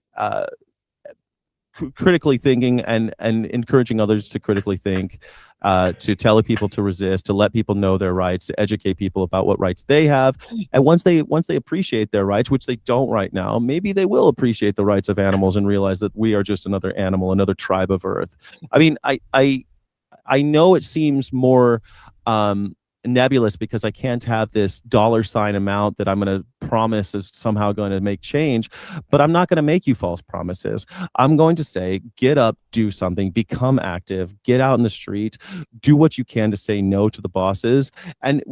critically thinking and encouraging others to critically think, to tell people to resist, to let people know their rights, to educate people about what rights they have. And once they appreciate their rights, which they don't right now, maybe they will appreciate the rights of animals and realize that we are just another animal, another tribe of Earth. I mean, I know it seems more nebulous because I can't have this $ amount that I'm going to promise is somehow going to make change, but I'm not going to make you false promises. I'm going to say, get up, do something, become active, get out in the street, do what you can to say no to the bosses. And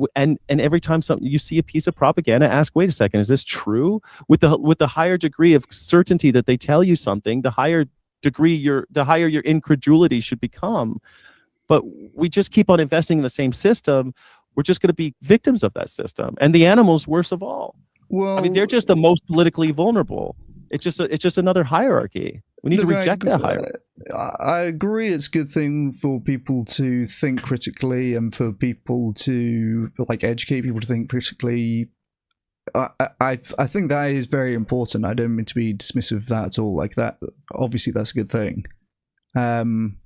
every time you see a piece of propaganda, ask, wait a second, is this true? With the higher degree of certainty that they tell you something, the higher your incredulity should become. But we just keep on investing in the same system. We're just going to be victims of that system, and the animals worst of all. Well, I mean, they're just the most politically vulnerable. It's just another hierarchy. We need to reject that hierarchy. I agree. It's a good thing for people to think critically and for people to educate people to think critically. I think that is very important. I don't mean to be dismissive of that at all. Like that, obviously, that's a good thing. I'm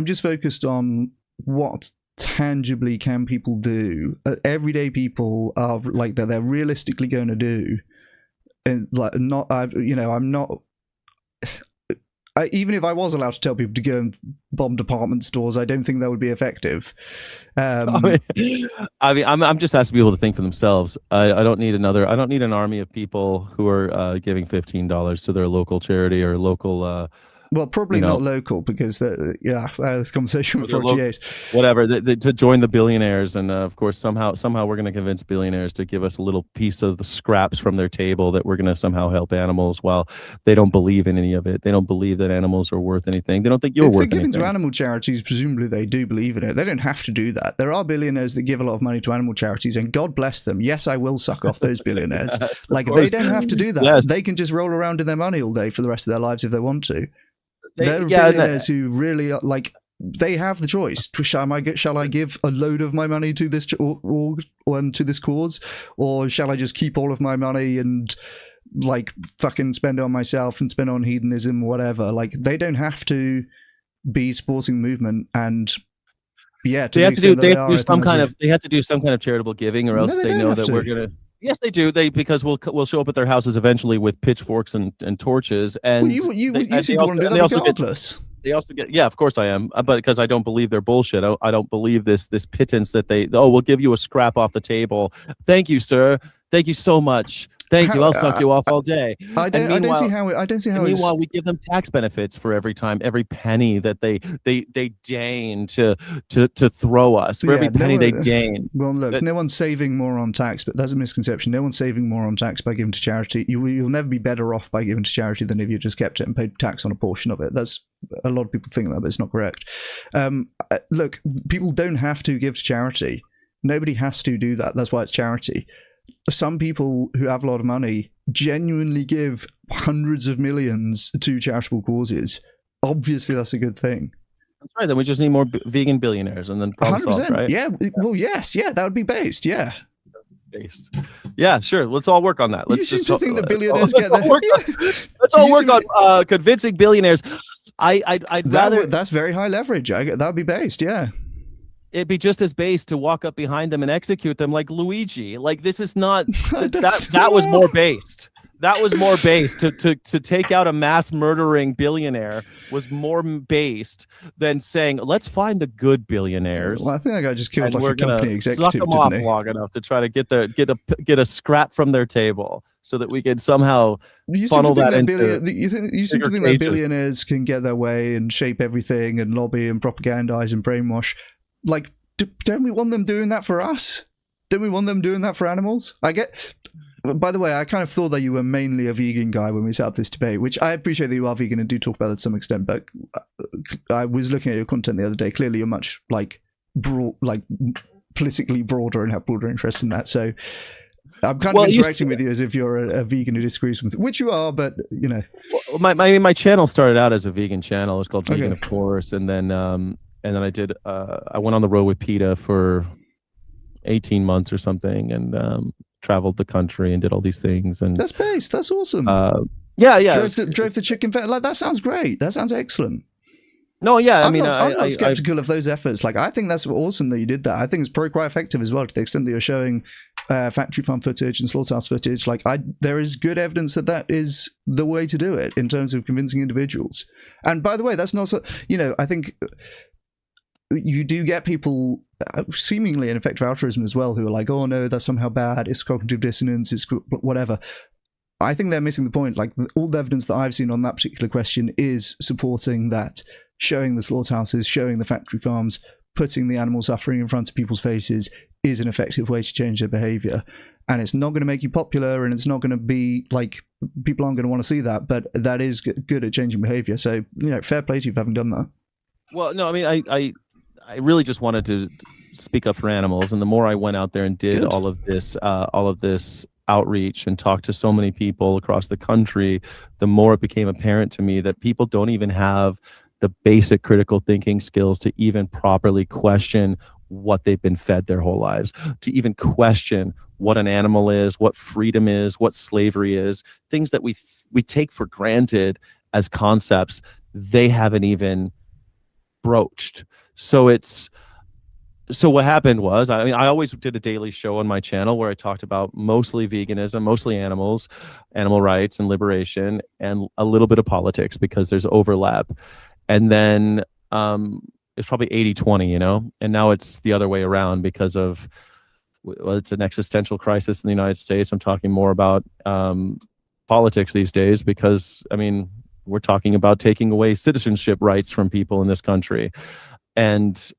just focused on what tangibly can people do. Everyday people are like that. They're realistically going to do, and I'm not. Even if I was allowed to tell people to go and bomb department stores, I don't think that would be effective. I mean, I'm just asking people to think for themselves. I don't need I don't need an army of people who are giving $15 to their local charity or local. Well, probably not local because this conversation with 48. Whatever, to join the billionaires, and of course somehow we're going to convince billionaires to give us a little piece of the scraps from their table that we're going to somehow help animals, while they don't believe in any of it. They don't believe that animals are worth anything. They don't think you're worth anything. If they're giving to animal charities, presumably they do believe in it. They don't have to do that. There are billionaires that give a lot of money to animal charities, and God bless them. Yes, I will suck off those billionaires. Yes, they don't have to do that. Yes. They can just roll around in their money all day for the rest of their lives if they want to. There are billionaires who really they have the choice. Shall I give a load of my money to this or to this cause, or shall I just keep all of my money and fucking spend it on myself and spend it on hedonism or whatever? They don't have to be supporting the movement, and they have to do some kind of charitable giving, or else they know that we're gonna. Yes, they do. Because we'll show up at their houses eventually with pitchforks and torches. And you seem to want to do that regardless. They also get, of course I am, but because I don't believe their bullshit. I don't believe this pittance that we'll give you a scrap off the table. Thank you, sir. Thank you so much. Thank you. I'll suck you off all day. I don't see how. Meanwhile, we give them tax benefits for every penny that they deign to throw us. For every penny they deign. Well, look, no one's saving more on tax, but that's a misconception. No one's saving more on tax by giving to charity. You'll never be better off by giving to charity than if you just kept it and paid tax on a portion of it. That's a lot of people think that, but it's not correct. Look, people don't have to give to charity. Nobody has to do that. That's why it's charity. Some people who have a lot of money genuinely give hundreds of millions to charitable causes. Obviously, that's a good thing. That's right. Then we just need more vegan billionaires, and then problem solved, right? Yeah. Well, yes. Yeah, that would be based. Yeah. Based. Yeah, sure. Let's all work on that. Let's you seem to think that billionaires get there. Let's all work on convincing billionaires. I'd rather. That's very high leverage. That would be based. Yeah. It'd be just as base to walk up behind them and execute them like Luigi. This is not that was more based. That was more based to take out a mass murdering billionaire was more based than saying, let's find the good billionaires. Well, I think that guy just killed a company executive, suck them off long enough to try to get a scrap from their table so that we can somehow funnel that into. You seem to think that billionaires can get their way and shape everything and lobby and propagandize and brainwash. Don't we want them doing that for us? Don't we want them doing that for animals? By the way, I kind of thought that you were mainly a vegan guy when we set up this debate, which I appreciate that you are vegan and do talk about it to some extent, but I was looking at your content the other day. Clearly you're much politically broader and have broader interests in that. So I'm kind of interacting with you as if you're a vegan who disagrees with, which you are, but you know. Well, my channel started out as a vegan channel. It was called Vegan, of course, and then I did. I went on the road with PETA for 18 months or something, and traveled the country and did all these things. And that's based. That's awesome. Yeah. Drove the chicken vet. That sounds great. That sounds excellent. No, yeah. I'm not skeptical of those efforts. I think that's awesome that you did that. I think it's probably quite effective as well, to the extent that you're showing factory farm footage and slaughterhouse footage. There is good evidence that is the way to do it in terms of convincing individuals. And by the way, that's not so. I think you do get people seemingly in effective altruism as well who are like, oh no, that's somehow bad, it's cognitive dissonance, it's whatever. I think they're missing the point. All the evidence that I've seen on that particular question is supporting that, showing the slaughterhouses, showing the factory farms, putting the animal suffering in front of people's faces is an effective way to change their behavior. And it's not going to make you popular, and it's not going to be people aren't going to want to see that, but that is good at changing behavior. So fair play to you for having done that. Well, no, I mean, I really just wanted to speak up for animals, and the more I went out there and did all of this outreach and talked to so many people across the country, the more it became apparent to me that people don't even have the basic critical thinking skills to even properly question what they've been fed their whole lives, to even question what an animal is, what freedom is, what slavery is, things that we take for granted as concepts, they haven't even broached. So what happened was, I mean, I always did a daily show on my channel where I talked about mostly veganism, mostly animals, animal rights and liberation, and a little bit of politics because there's overlap. And then it's probably 80-20, you know, and now it's the other way around because of, well, it's an existential crisis in the United States. I'm talking more about politics these days because, I mean, we're talking about taking away citizenship rights from people in this country. And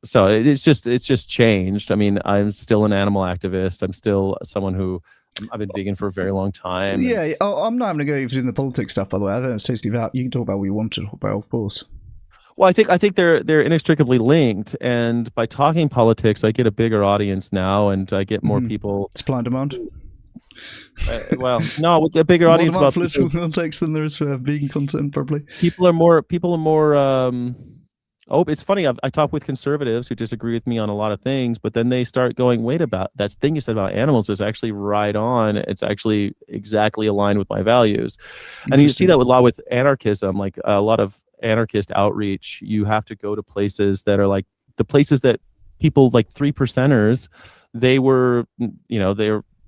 so it's just changed. I mean, I'm still an animal activist. I'm still someone who I've been vegan for a very long time. Yeah, I'm not having to go even in the politics stuff, by the way. I think it's totally valid. You can talk about what you want to talk about, of course. Well, I think they're inextricably linked, and by talking politics, I get a bigger audience now, and I get more people. Supply and demand. Well, no, with a bigger audience More about political context than there is for vegan content, probably. People are more. Oh, it's funny. I talk with conservatives who disagree with me on a lot of things, but then they start going, wait, about that thing you said about animals is actually right on. It's actually exactly aligned with my values. And you see that a lot with anarchism, like a lot of anarchist outreach. You have to go to places that are like the places that people like 3%ers, they were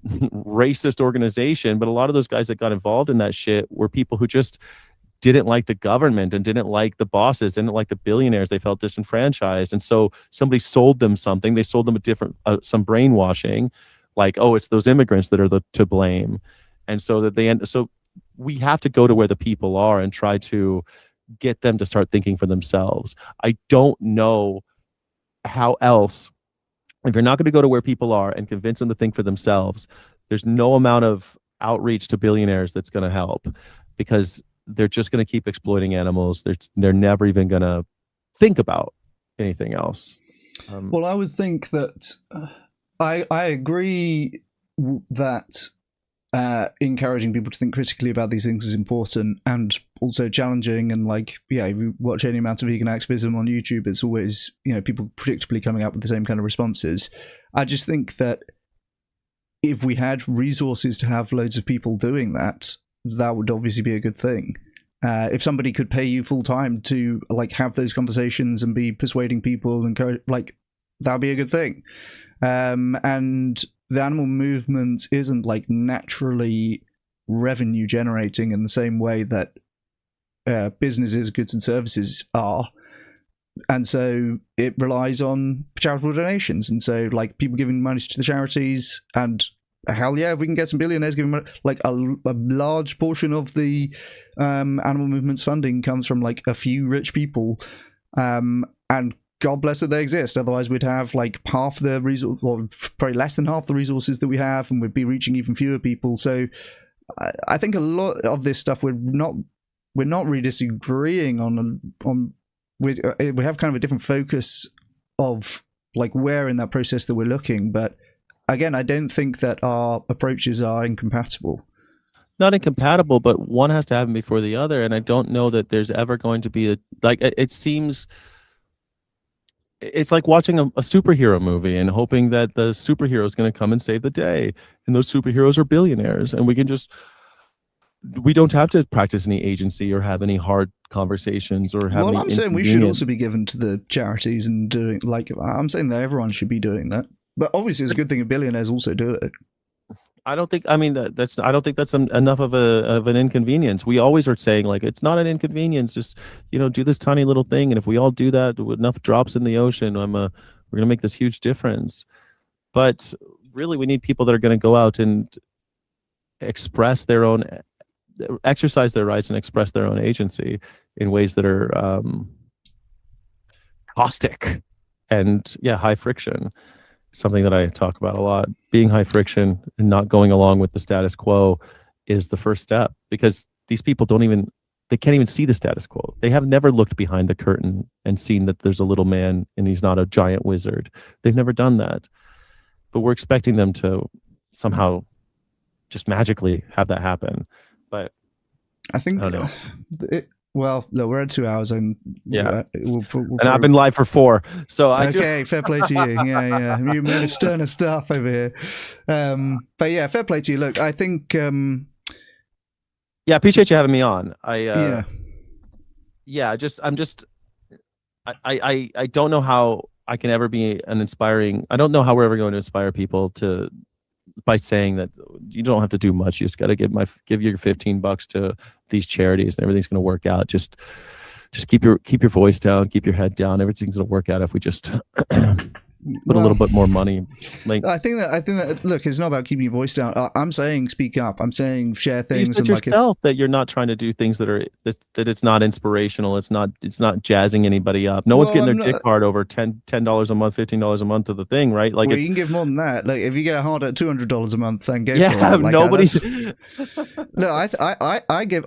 racist organization, but a lot of those guys that got involved in that shit were people who just didn't like the government and didn't like the bosses, didn't like the billionaires. They felt disenfranchised. And so somebody sold them something. They sold them a different, some brainwashing, like, oh, it's those immigrants that are to blame. And so that so we have to go to where the people are and try to get them to start thinking for themselves. I don't know how else, if you're not going to go to where people are and convince them to think for themselves, there's no amount of outreach to billionaires that's going to help, because they're just going to keep exploiting animals. They're never even going to think about anything else. Well, I would think that I agree that encouraging people to think critically about these things is important, and also challenging. And like, yeah, if you watch any amount of vegan activism on YouTube, it's always, people predictably coming up with the same kind of responses. I just think that if we had resources to have loads of people doing that, that would obviously be a good thing. If somebody could pay you full time to like have those conversations and be persuading people, and like, that'd be a good thing. And the animal movement isn't like naturally revenue generating in the same way that businesses, goods and services are. And so it relies on charitable donations. And so like people giving money to the charities, and hell yeah, if we can get some billionaires giving money, like a large portion of the animal movement's funding comes from like a few rich people, and God bless that they exist. Otherwise, we'd have like half the resource, or probably less than half the resources that we have, and we'd be reaching even fewer people. So, I think a lot of this stuff we're not really disagreeing on. We have kind of a different focus of like where in that process that we're looking, but again, I don't think that our approaches are incompatible. Not incompatible, but one has to happen before the other. And I don't know that there's ever going to be it seems it's like watching a superhero movie and hoping that the superhero is going to come and save the day. And those superheroes are billionaires. And we don't have to practice any agency or have any hard conversations or have. Well, I'm saying we should also be given to the charities and doing, like, I'm saying that everyone should be doing that. But obviously, it's a good thing if billionaires also do it. I don't think. I mean, I don't think that's enough of an inconvenience. We always are saying like it's not an inconvenience. Just do this tiny little thing, and if we all do that with enough drops in the ocean, we're gonna make this huge difference. But really, we need people that are going to go out and express their own, exercise their rights, and express their own agency in ways that are caustic and high friction. Something that I talk about a lot. Being high friction and not going along with the status quo is the first step, because these people they can't even see the status quo. They have never looked behind the curtain and seen that there's a little man and he's not a giant wizard. They've never done that. But we're expecting them to somehow just magically have that happen. But I think I don't know. Well, no, we're at 2 hours, and we'll And I've been live for 4, so fair play to you. Yeah, you men of sterner stuff over here. But yeah, fair play to you. Look, I think yeah, appreciate you having me on. I don't know how I can ever be an inspiring. I don't know how we're ever going to inspire people by saying that you don't have to do much. You just got to give your $15 to these charities, and everything's going to work out. Just keep your voice down, keep your head down. Everything's going to work out if we just put a little bit more money. I think that look, it's not about keeping your voice down. I'm saying speak up. I'm saying share things. You said yourself that you're not trying to do things that it's not inspirational. It's not jazzing anybody up. No one's getting their dick hard over $10 a month, $15 a month of the thing, right? Like, you can give more than that. Like, if you get hard at $200 a month, then go for it. Like, nobody. Look, I give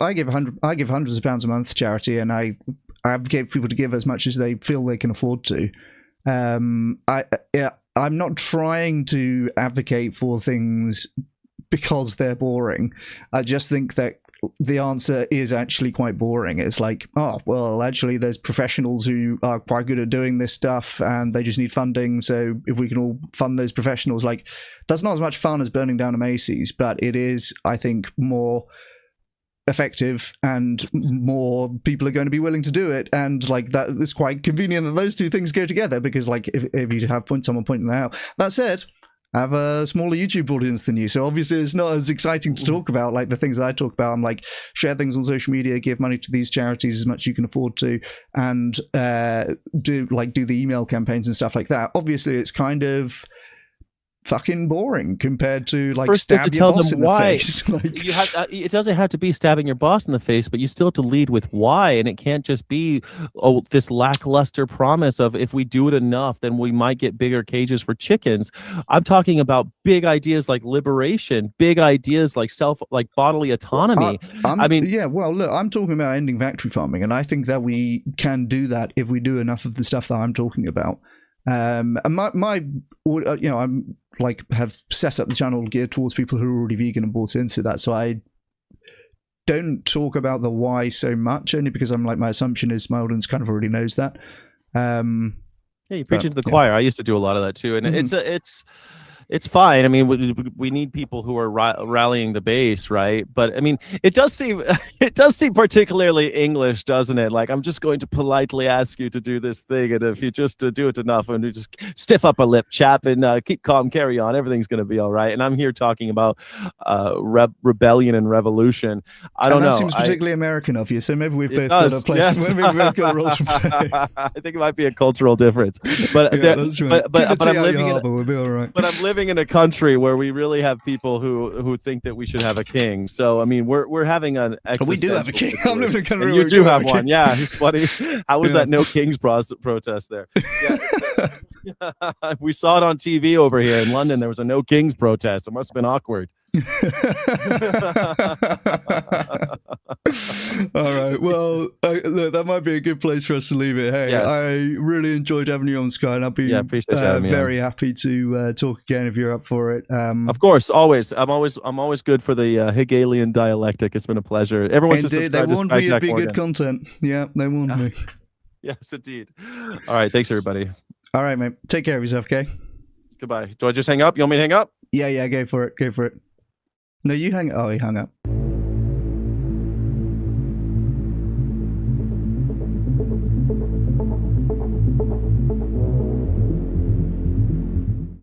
hundreds of pounds a month to charity, and I advocate for people to give as much as they feel they can afford to. I'm not trying to advocate for things because they're boring. I just think that the answer is actually quite boring. It's like, oh, well, actually there's professionals who are quite good at doing this stuff and they just need funding. So if we can all fund those professionals, like, that's not as much fun as burning down a Macy's, but it is, I think, more effective, and more people are going to be willing to do it, and like that, it's quite convenient that those two things go together, because like if you have someone pointing that out. That said, I have a smaller YouTube audience than you, so obviously it's not as exciting to talk about like the things that I talk about. I'm like, share things on social media, give money to these charities as much as you can afford to, and do the email campaigns and stuff like that. Obviously it's kind of fucking boring compared to like stab your boss in the face. It doesn't have to be stabbing your boss in the face, but you still have to lead with why, and it can't just be this lackluster promise of if we do it enough, then we might get bigger cages for chickens. I'm talking about big ideas like liberation, big ideas like bodily autonomy. Well, look, I'm talking about ending factory farming, and I think that we can do that if we do enough of the stuff that I'm talking about. And I'm like have set up the channel geared towards people who are already vegan and bought into that, so I don't talk about the why so much, only because I'm like, my assumption is my audience kind of already knows that. You're preaching to the choir. I used to do a lot of that too, and it's fine. I mean, we need people who are rallying the base, right? But I mean, it does seem particularly English, doesn't it? Like, I'm just going to politely ask you to do this thing, and if you just do it enough, and you just stiff up a lip, chap, and keep calm, carry on, everything's going to be all right. And I'm here talking about rebellion and revolution. I don't know. That seems particularly American of you. So maybe we've both got a place. Yes. Maybe we've got a role to play. I think it might be a cultural difference, but that's right. but I'm living we'll be all right. But I'm living in a country where we really have people who think that we should have a king. So I mean, we're having an we do have a king. I'm living in a country. You do have one. Yeah, it's funny. How was that no kings protest there? Yeah. We saw it on TV over here in London. There was a no kings protest. It must have been awkward. All right, well, look, that might be a good place for us to leave it. Hey, yes. I really enjoyed having you on, Sky, and I'll be very happy to talk again if you're up for it. Of course, always. I'm always good for the Hegelian dialectic. It's been a pleasure. Everyone should subscribe. They warned me it'd be good content. Yeah, they warned me. Yes, indeed. All right, thanks everybody. All right, mate. Take care of yourself, okay? Goodbye. Do I just hang up? You want me to hang up? Yeah, go for it. No, you hang. Oh, he hung up.